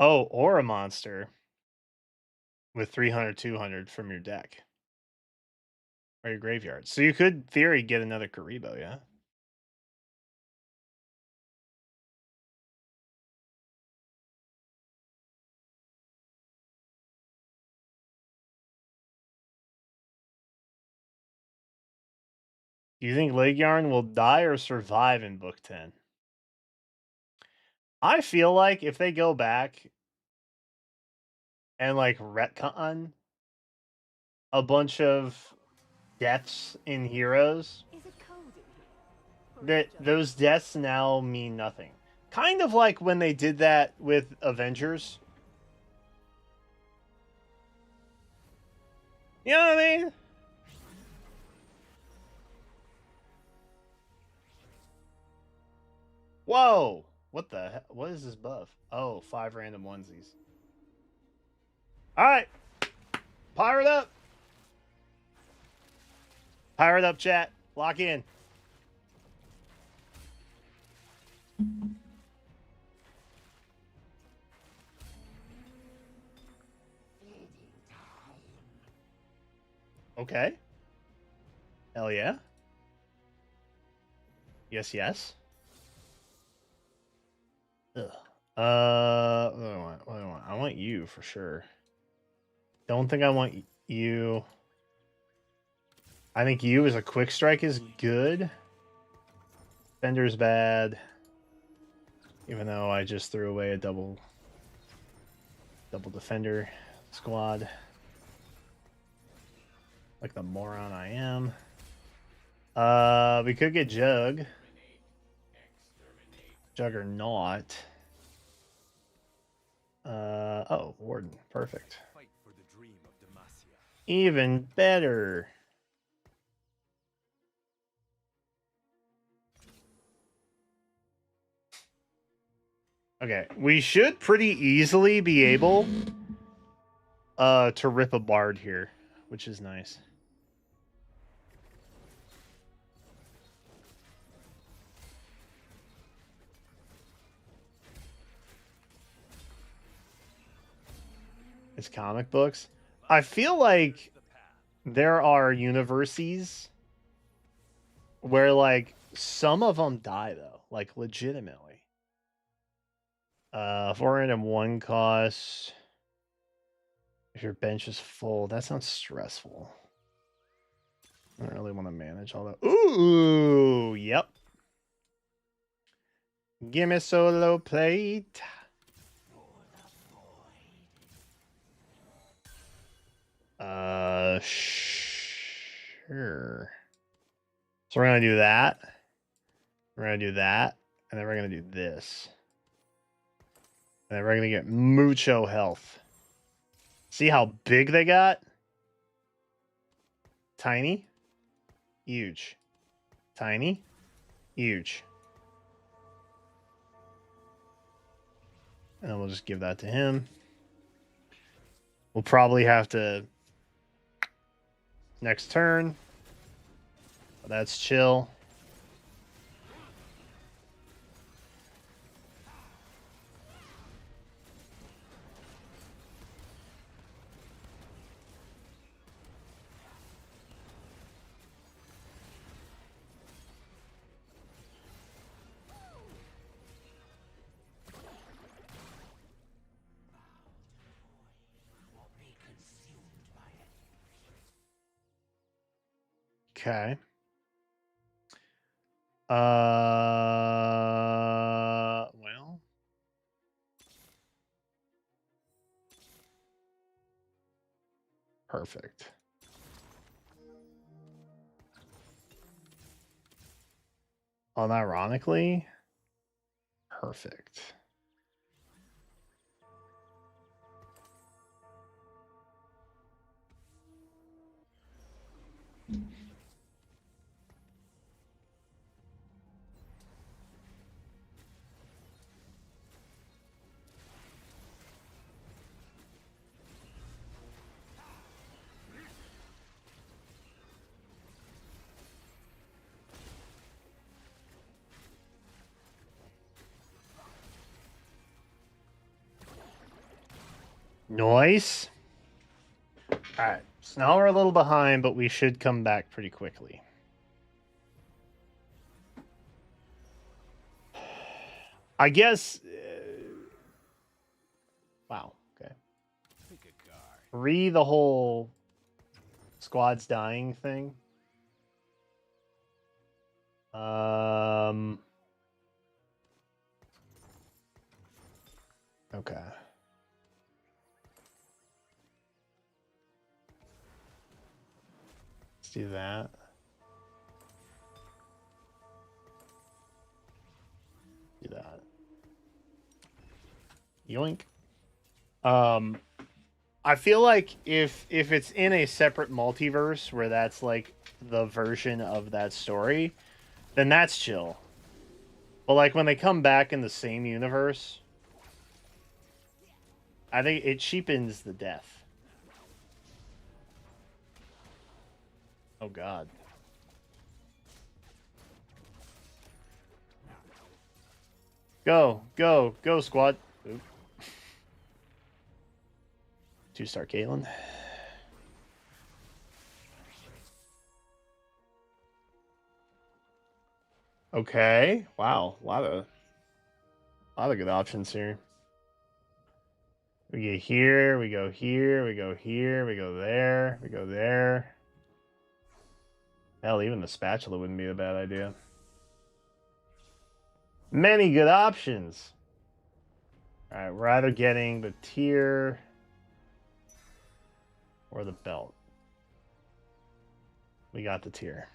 Oh, or a monster with 300, 200 from your deck. Or your graveyard. So you could, in theory, get another Karibo, yeah? Do you think Leg Yarn will die or survive in Book 10? I feel like if they go back and like retcon a bunch of deaths in Heroes, Is it cold in here? Or is that it just- those deaths now mean nothing. Kind of like when they did that with Avengers. You know what I mean? Whoa! What the heck? What is this buff? Oh, 5 random onesies. Alright. Pirate up! Pirate up, chat. Lock in. Okay. Hell yeah. Yes, yes. Ugh. What do I want? What do I want? I want you for sure. Don't think I want you. I think you as a quick strike is good. Fender's bad. Even though I just threw away a double defender squad. Like the moron I am. We could get Jug. Juggernaut. Oh, Warden. Perfect. Fight for the dream of Demacia. Even better. Okay, we should pretty easily be able to rip a bard here, which is nice. It's comic books. I feel like there are universes where like some of them die though, like legitimately. 401 costs. If your bench is full, that sounds stressful. I don't really want to manage all that. Ooh, yep. Gimme solo plate. Sure. So we're gonna do that. We're gonna do that, and then we're gonna do this. And then we're gonna get mucho health. See how big they got? Tiny. Huge. Tiny. Huge. And then we'll just give that to him. We'll probably have to next turn. That's chill. Okay. Well. Perfect. Unironically, perfect. Nice. Alright, so now we're a little behind, but we should come back pretty quickly. I guess... wow, okay. Pick a card. Re the whole squad's dying thing. Okay. Let's do that. Do that. Yoink. I feel like if it's in a separate multiverse where that's like the version of that story, then that's chill. But like when they come back in the same universe, I think it cheapens the death. Oh god. Go, go, go, squad. Oop. 2-star Caitlyn. Okay. Wow. A lot of good options here. We get here, we go here, we go here, we go there, we go there. Hell, even the spatula wouldn't be a bad idea. Many good options. Alright, we're either getting the tier or the belt. We got the tier.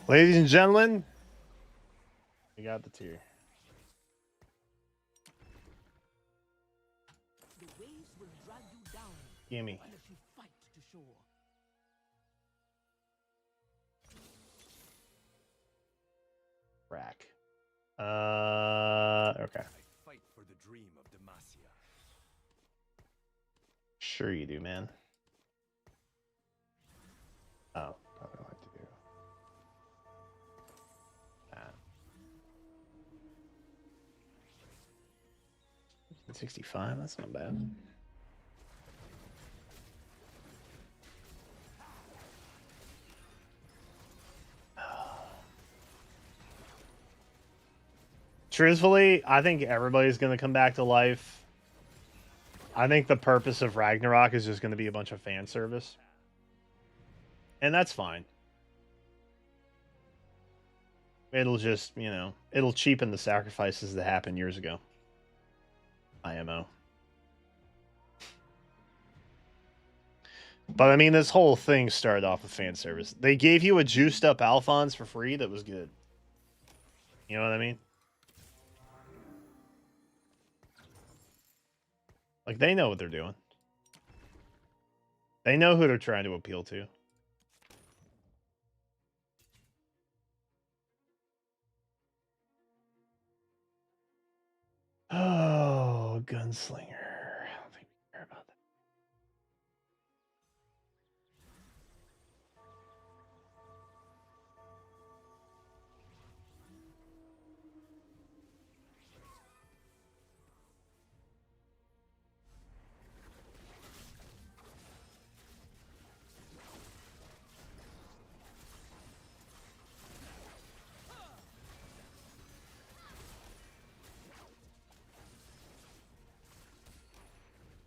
Ladies and gentlemen, we got the tier. The waves will drag you down Gimme. unless you fight to shore. Rack. Okay. Fight for the dream of Demacia. Sure you do, man. Oh, probably like to do that. 65, that's not bad. Truthfully, I think everybody's going to come back to life. I think the purpose of Ragnarok is just going to be a bunch of fan service. And that's fine. It'll just, you know, it'll cheapen the sacrifices that happened years ago. IMO. But I mean, this whole thing started off with fan service. They gave you a juiced up Alphonse for free that was good. You know what I mean? Like, they know what they're doing. They know who they're trying to appeal to. gunslinger. I don't think we care about that.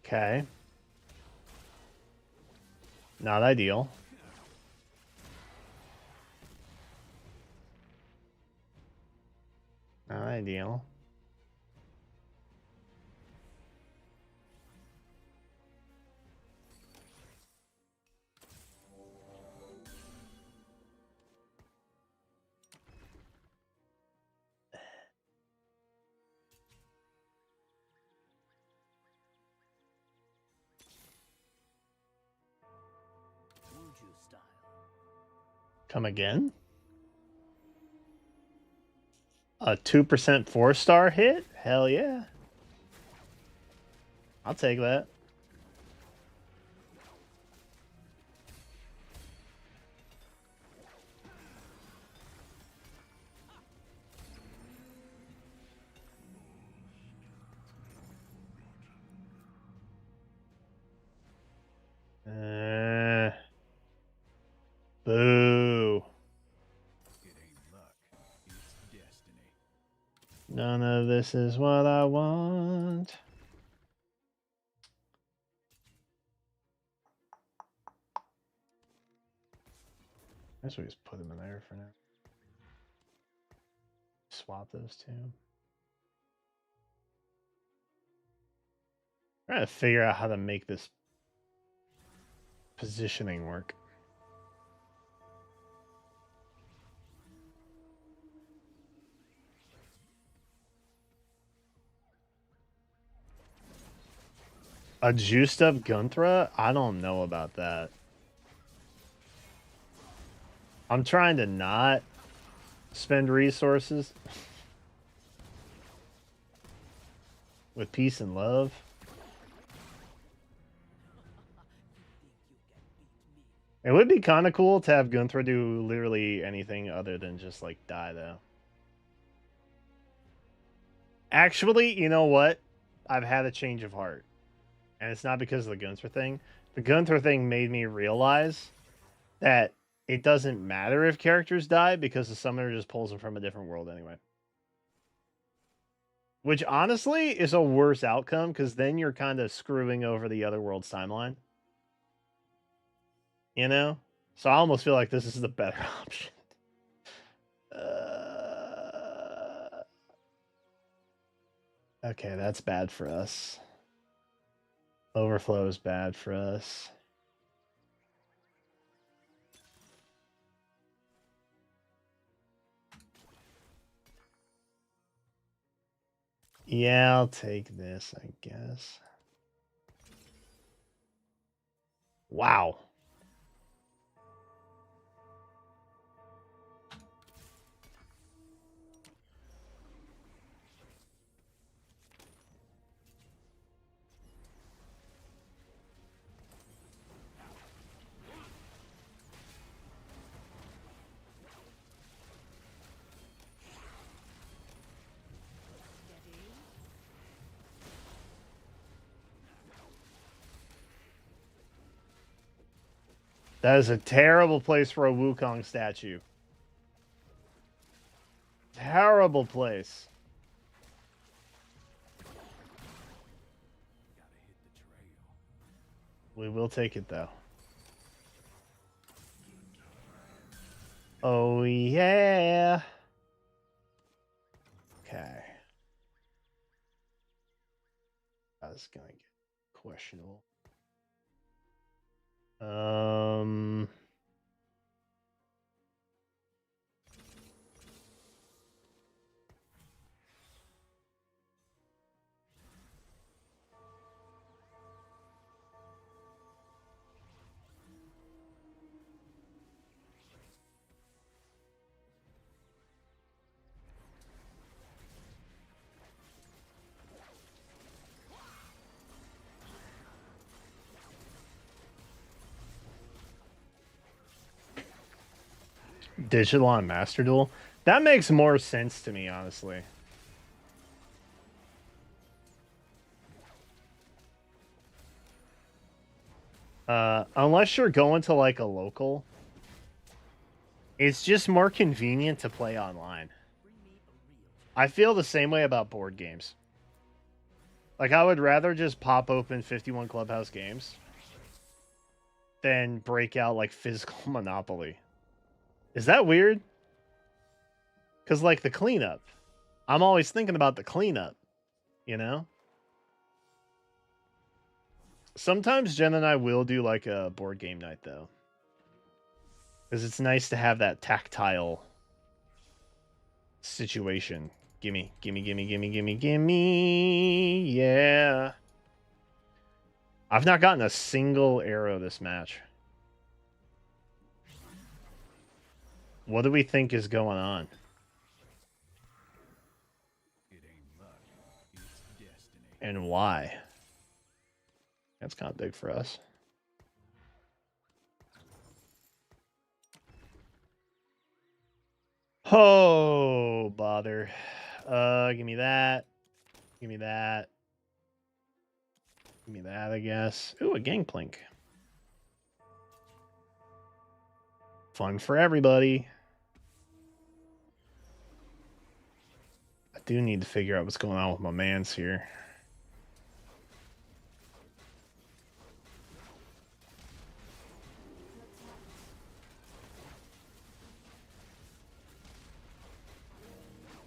Okay. Not ideal. Not ideal. Wuju style. Come again? A 2% 4-star hit? Hell yeah. I'll take that. Boo. It ain't luck, it's destiny. None of this is what I want. I guess we just put them in there for now. Swap those two. Trying to figure out how to make this positioning work. A juiced up Gunthra? I don't know about that. I'm trying to not spend resources with peace and love. It would be kind of cool to have Gunthra do literally anything other than just like die though. Actually, you know what? I've had a change of heart. And it's not because of the Gunthra thing. The Gunthra thing made me realize that it doesn't matter if characters die because the summoner just pulls them from a different world anyway. Which honestly is a worse outcome because then you're kind of screwing over the other world's timeline. You know? So I almost feel like this is the better option. Okay, that's bad for us. Overflow is bad for us. Yeah, I'll take this, I guess. Wow. That is a terrible place for a Wukong statue. Terrible place. Gotta hit the trail. We will take it though. Oh yeah. Okay. I was gonna get questionable. Digital on Master Duel. That makes more sense to me, honestly. Unless you're going to like a local, it's just more convenient to play online. I feel the same way about board games. Like, I would rather just pop open 51 Clubhouse games than break out like physical Monopoly. Is that weird? Because, like, the cleanup. I'm always thinking about the cleanup, you know? Sometimes Jen and I will do like a board game night, though. Because it's nice to have that tactile situation. Gimme, gimme, gimme, gimme, gimme, gimme. Yeah. I've not gotten a single arrow this match. What do we think is going on? It ain't luck, it's destiny. And why? That's kind of big for us. Oh, bother. Give me that. Give me that. Give me that, I guess. Ooh, a gangplank. Fun for everybody. I do need to figure out what's going on with my mans here.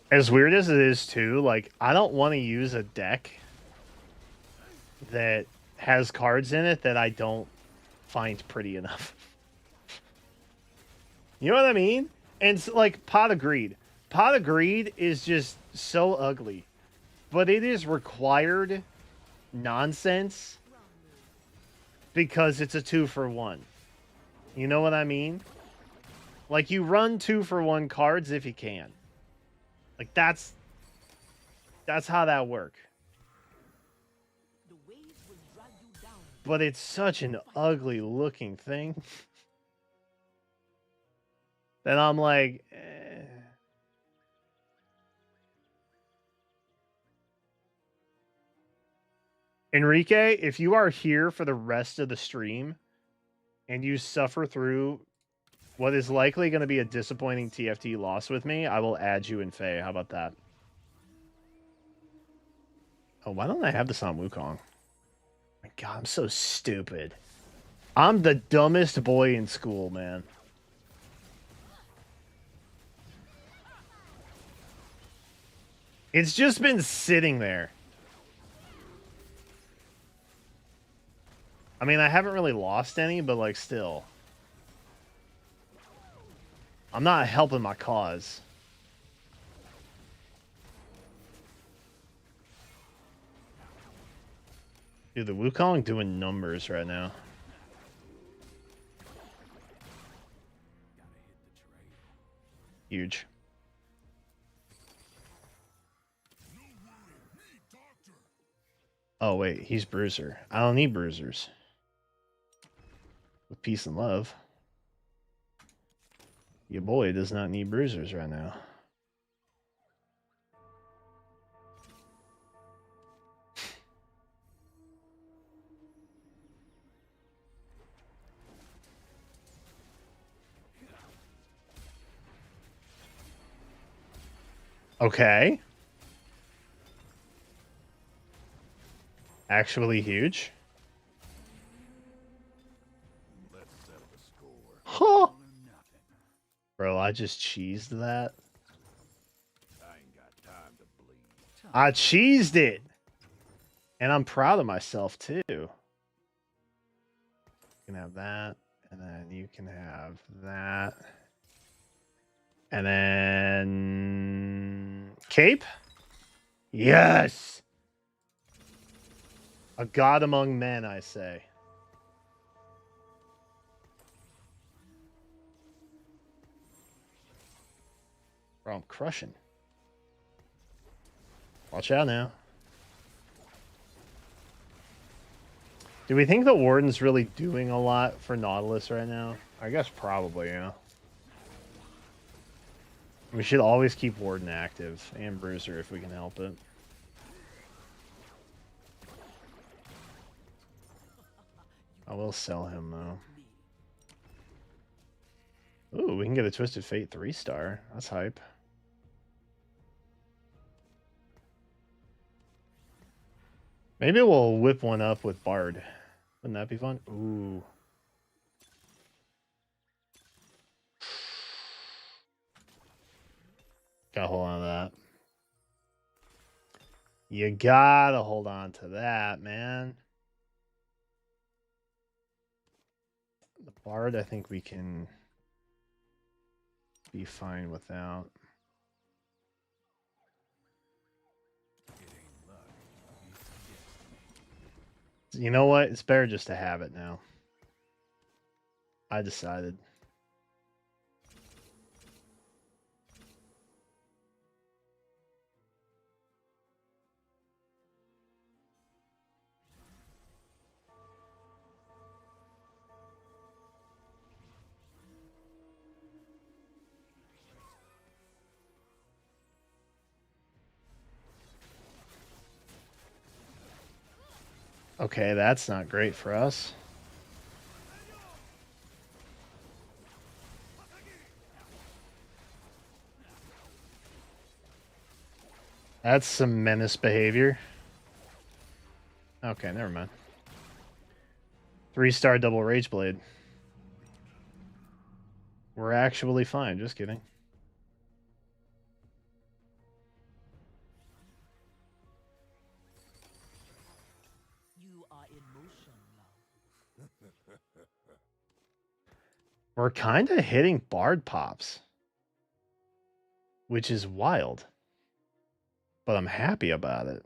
As weird as it is, too, like, I don't want to use a deck that has cards in it that I don't find pretty enough. You know what I mean? And it's like Pot of Greed. Pot of Greed is just so ugly. But it is required nonsense because it's a 2-for-1. You know what I mean? Like, you run 2-for-1 cards if you can. Like, that's how that work. But it's such an ugly looking thing that I'm like, eh. Enrique, if you are here for the rest of the stream and you suffer through what is likely going to be a disappointing TFT loss with me, I will add you in Faye. How about that? Oh, why don't I have this on Wukong? My God, I'm so stupid. I'm the dumbest boy in school, man. It's just been sitting there. I mean, I haven't really lost any, but like still. I'm not helping my cause. Dude, the Wukong doing numbers right now. Huge. Oh, wait, he's Bruiser. I don't need Bruisers. With peace and love. Your boy does not need Bruisers right now. Okay. Actually huge. Let's settle the score. Huh. Nothing. Bro, I just cheesed that. I ain't got time to bleed. I cheesed it. And I'm proud of myself, too. You can have that. And then you can have that. And then... Cape? Yes! A god among men, I say. Bro, I'm crushing. Watch out now. Do we think the Warden's really doing a lot for Nautilus right now? I guess probably, yeah. We should always keep Warden active and Bruiser if we can help it. I will sell him though. Ooh, we can get a Twisted Fate 3-star. That's hype. Maybe we'll whip one up with Bard. Wouldn't that be fun? Ooh. Gotta hold on to that. You gotta hold on to that, man. The Bard, I think we can be fine without. You know what? It's better just to have it now. I decided. Okay, that's not great for us. That's some menace behavior. Okay, never mind. 3-star double Rage Blade. We're actually fine, just kidding. You are in motion, love. We're kind of hitting Bard pops, which is wild. But I'm happy about it.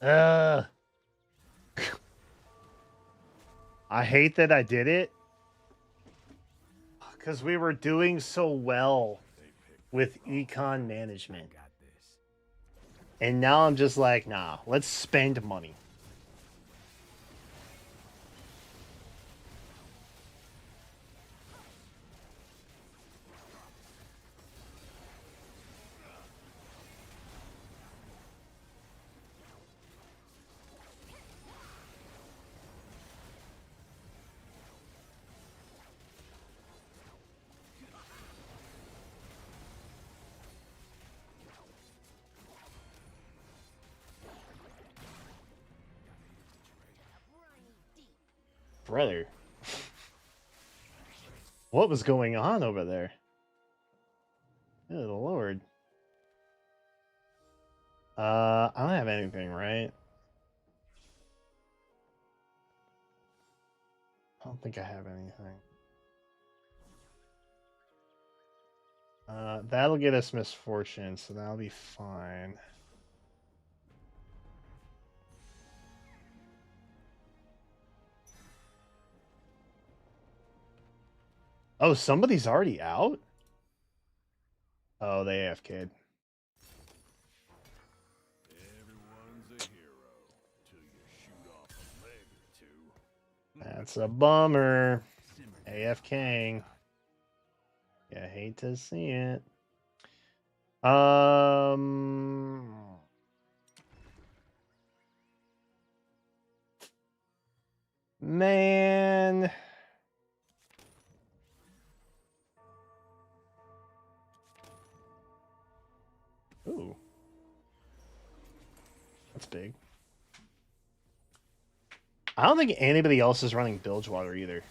I hate that I did it. Because we were doing so well with econ management. And now I'm just like, nah, let's spend money. Brother. What was going on over there? Good lord. I don't have anything, right? I don't think I have anything. That'll get us Misfortune, so that'll be fine. Oh, somebody's already out? Oh, they AFK'd. Everyone's a hero till you shoot off a leg or two. That's a bummer. AFKing. Yeah, hate to see it. Man. Ooh. That's big. I don't think anybody else is running Bilgewater either.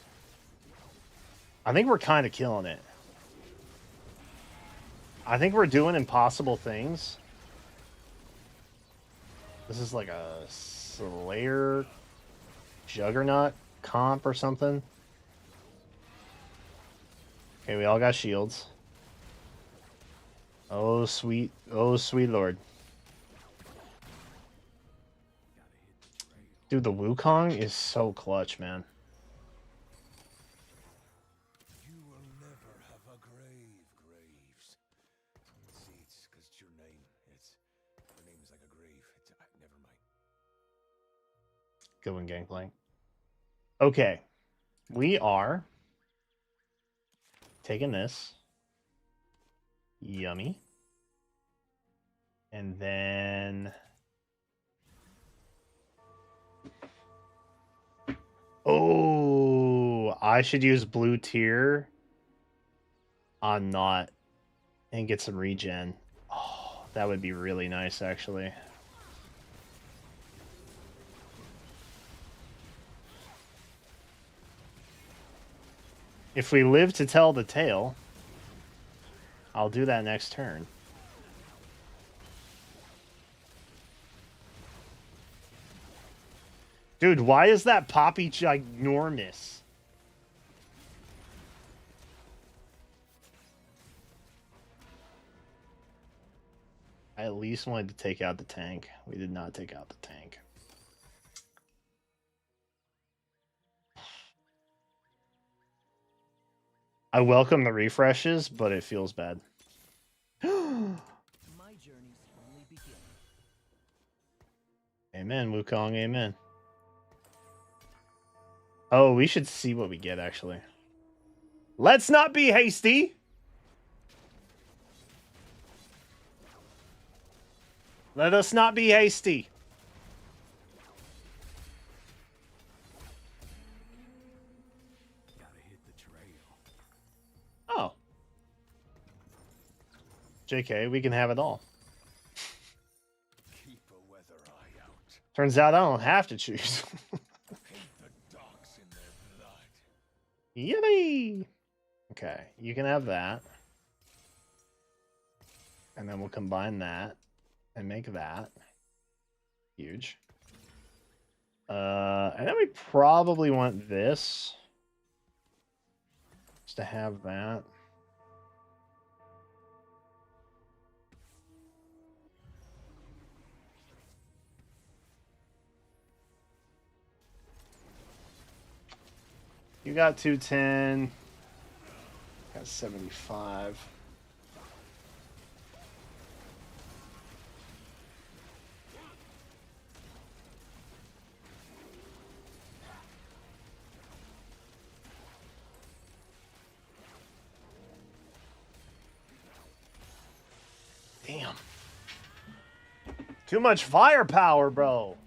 I think we're kind of killing it. I think we're doing impossible things. This is like a Slayer Juggernaut comp or something. Okay, we all got shields. Oh, sweet Lord. Dude, the Wukong is so clutch, man. You will never have a grave, Graves. See, it's because it's your name. Your name is like a grave. Never mind. Good one, Gangplank. Okay. We are taking this. Yummy. And then... Oh, I should use blue tier on Not and get some regen. Oh, that would be really nice, actually. If we live to tell the tale, I'll do that next turn. Dude, why is that Poppy ginormous? I at least wanted to take out the tank. We did not take out the tank. I welcome the refreshes, but it feels bad. My journey's only beginning. Amen, Wukong, amen. Oh, we should see what we get, actually. Let's not be hasty! Let us not be hasty. Gotta hit the trail. Oh. JK, we can have it all. Keep a weather eye out. Turns out I don't have to choose. Paint the dogs in their blood. Yippee! Okay, you can have that. And then we'll combine that and make that. Huge. And then we probably want this. Just to have that. You got 210. Got 75. Damn. Too much firepower, bro.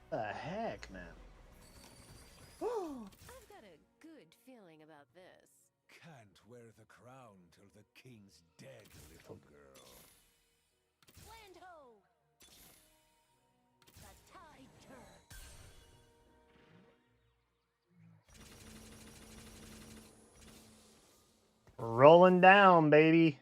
What the heck, man? I've got a good feeling about this. Can't wear the crown till the king's dead, little girl. Land ho! The tide turns. Rolling down, baby.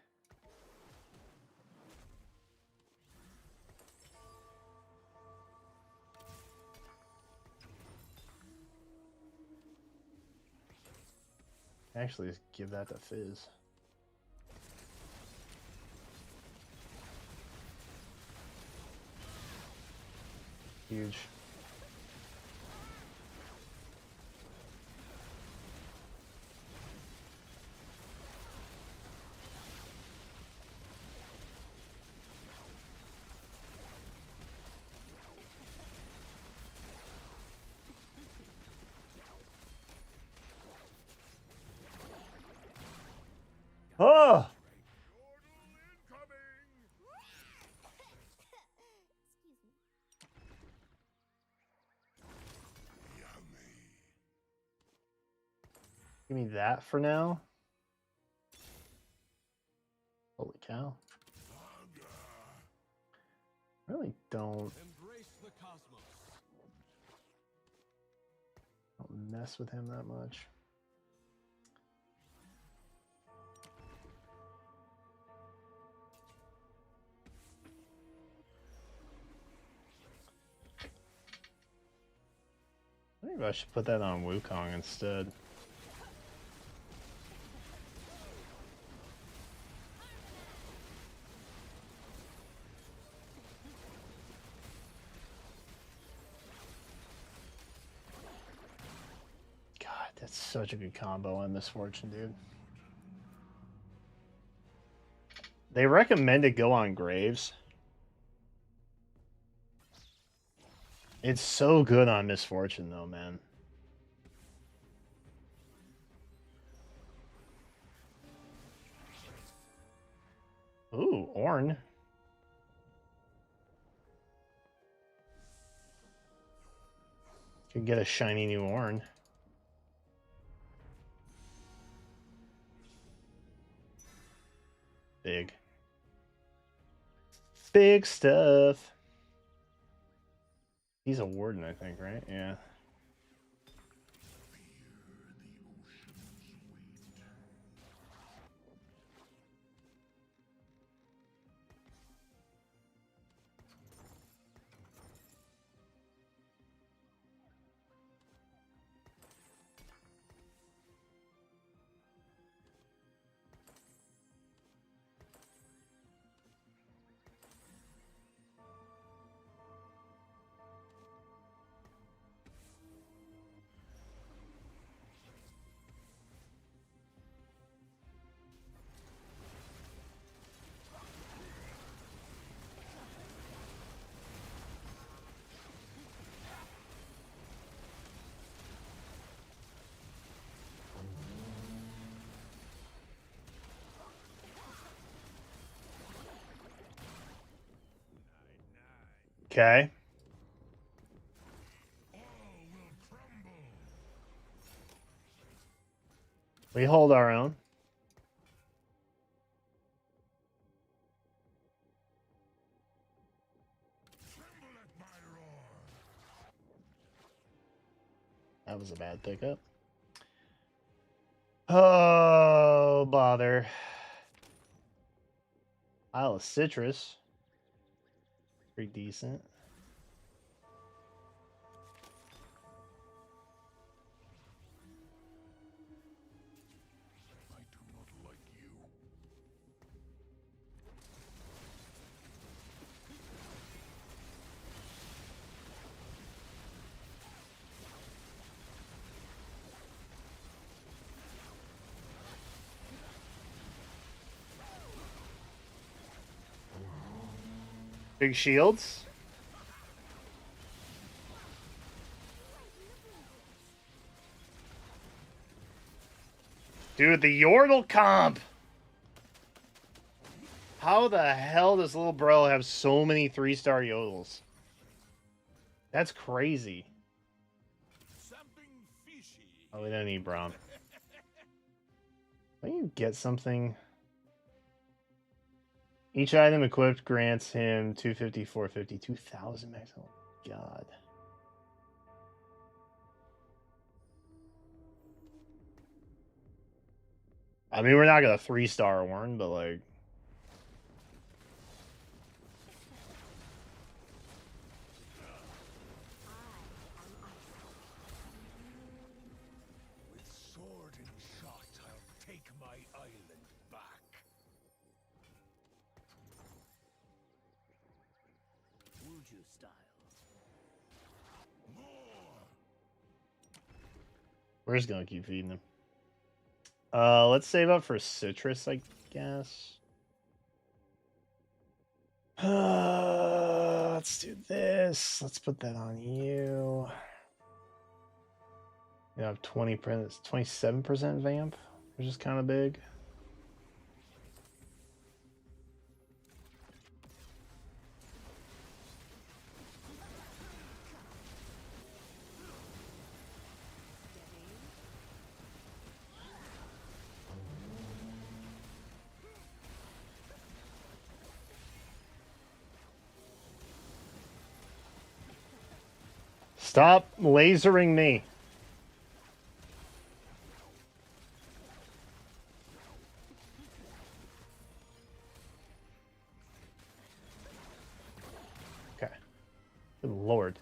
Actually, just give that to Fizz. Huge. Oh! Give me that for now. Holy cow. Really don't Embrace the cosmos. mess with him that much. Maybe I should put that on Wukong instead. God, that's such a good combo on Misfortune, dude. They recommend it go on Graves. It's so good on Misfortune, though, man. Ooh, Ornn. Could get a shiny new Ornn. Big. Big stuff. He's a warden, I think, right? Yeah. Okay. We hold our own. That was a bad pickup. Oh, bother. Isle of Citrus. Pretty decent. I do not like you. Big shields. Dude, the Yordle comp! How the hell does little bro have so many 3-star Yodels? That's crazy. Something fishy. Oh, we don't need Braum. Why don't you get something? Each item equipped grants him 250, 450, 2,000 max. Oh, God. I mean, we're not gonna 3-star Warren, but like. With sword and shot, I'll take my island back. Wuju style. More. We're just gonna keep feeding him. Let's save up for Citrus, I guess. Let's do this. Let's put that on you. You have 20%, 27% vamp, which is kind of big. Stop lasering me. Okay. Good Lord.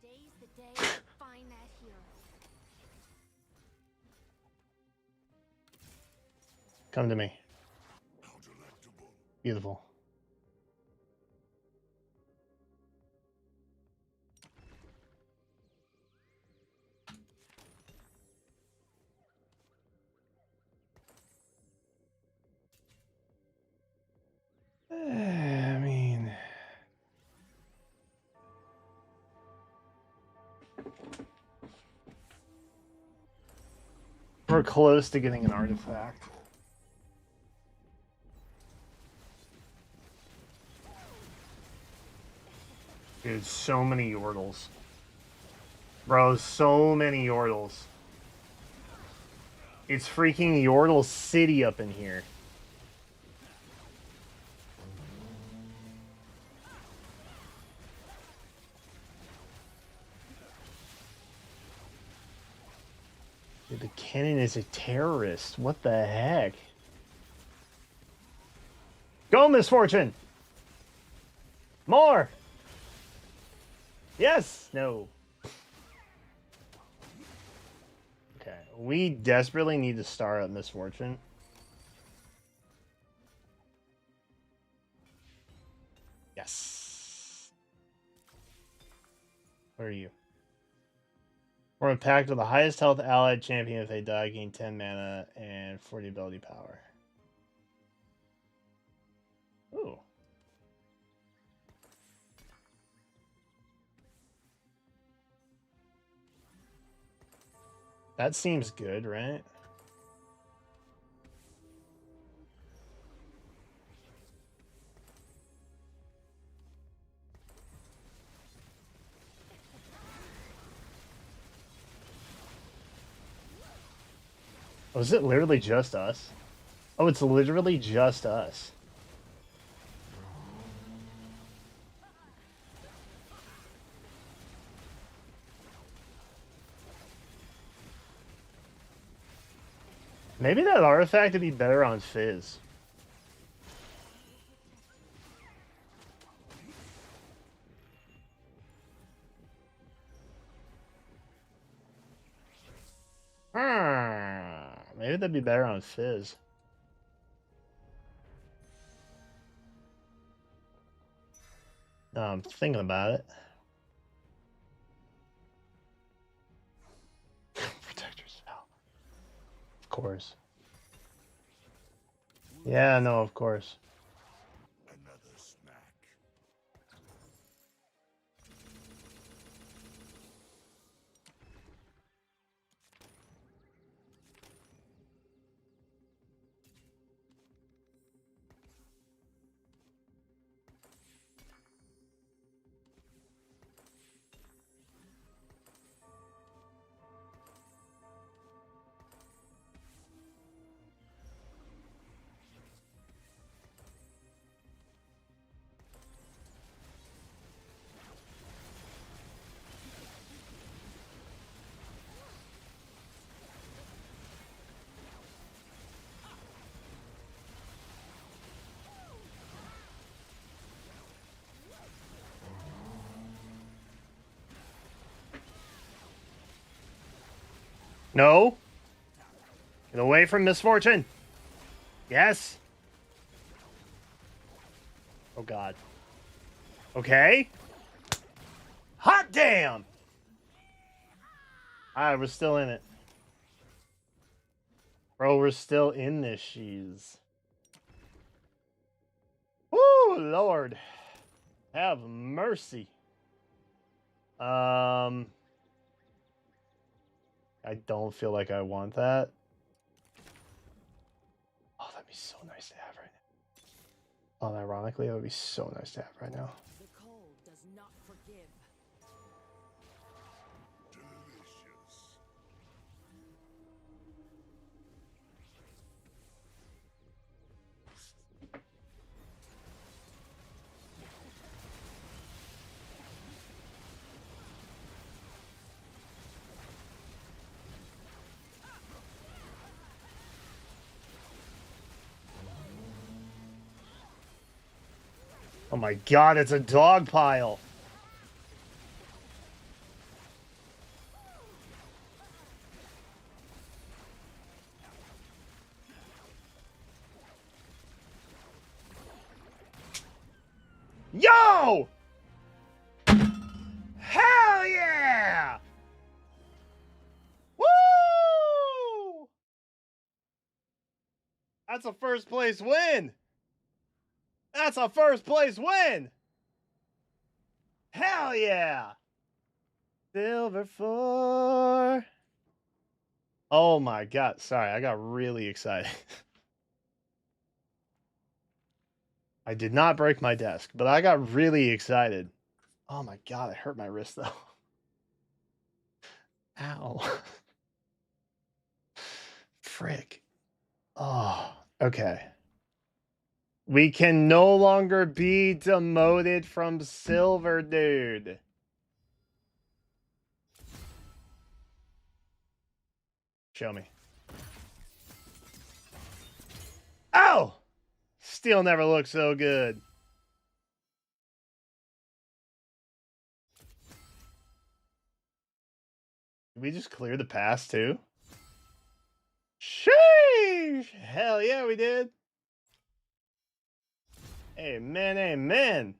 Today's the day to find that hero. Come to me. How delectable. Beautiful. I mean, we're close to getting an artifact. Dude, so many Yordles. Bro, so many Yordles. It's freaking Yordle City up in here. Dude, the cannon is a terrorist. What the heck? Go, Misfortune! More! Yes! No. Okay, we desperately need to star up Misfortune. Yes. Where are you? Or a pact with the highest health allied champion. If they die, gain 10 mana and 40 ability power. Ooh. That seems good, right? Oh, is it literally just us? Oh, it's literally just us. Maybe that artifact would be better on Fizz. Maybe that'd be better on Fizz. No, I'm thinking about it. Protector's Vow. Of course. Yeah, no, of course. Another snack. No. Get away from Misfortune. Yes. Oh, God. Okay. Hot damn. Alright, we're still in it. Bro, we're still in this, she's. Woo, Lord. Have mercy. I don't feel like I want that. Oh, that'd be so nice to have right now. Unironically, that would be so nice to have right now. The cold does not forgive. Delicious. Oh my God, it's a dog pile. Yo! Hell yeah! Woo! That's a first place win. That's a first place win. Hell yeah! Silver 4. Oh my god. Sorry, I got really excited. I did not break my desk, but I got really excited. Oh my god, it hurt my wrist though. Ow. Frick. Oh, okay. We can no longer be demoted from silver, dude. Show me. Ow! Steel never looked so good. Did we just clear the pass too? Sheesh! Hell yeah, we did. Amen, amen.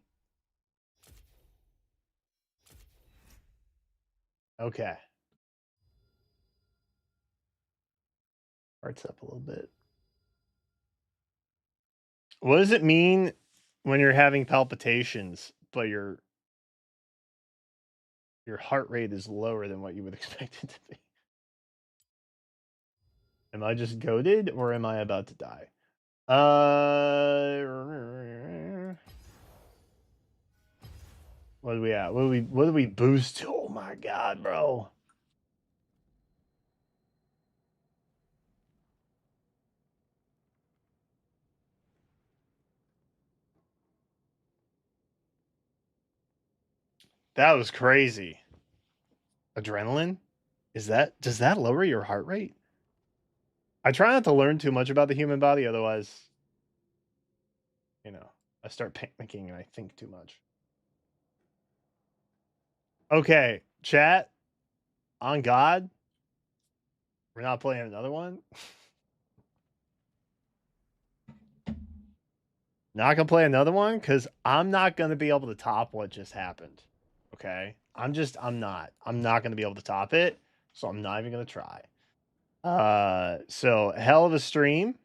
Okay. Hearts up a little bit. What does it mean when you're having palpitations, but your heart rate is lower than what you would expect it to be? Am I just goaded or am I about to die? What are we at? What do we boost to? Oh my god, bro. That was crazy. Adrenaline? Does that lower your heart rate? I try not to learn too much about the human body, otherwise, I start panicking and I think too much. Okay, chat, on God, we're not playing another one. Not gonna play another one because I'm not gonna be able to top what just happened. Okay, I'm not. I'm not gonna be able to top it, so I'm not even gonna try. So hell of a stream.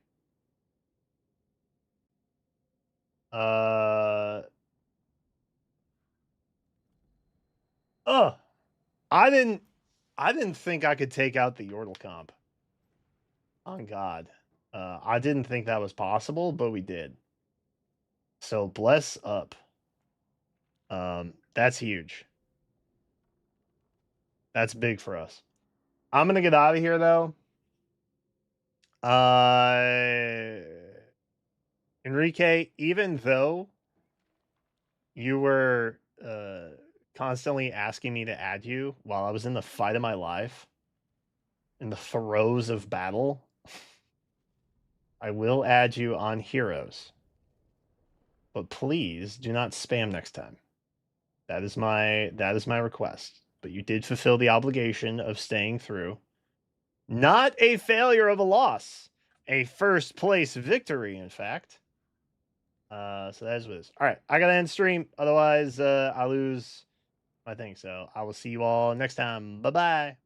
Uh, oh, I didn't think I could take out the Yordle comp. On God, I didn't think that was possible, but we did. So bless up. That's huge. That's big for us. I'm gonna get out of here though. Enrique, even though you were constantly asking me to add you while I was in the fight of my life, in the throes of battle, I will add you on Heroes. But please do not spam next time. That is my request. But you did fulfill the obligation of staying through. Not a failure of a loss. A first place victory, in fact. So that is what it is. All right, I gotta end stream. Otherwise, I lose my thing. So I will see you all next time. Bye bye.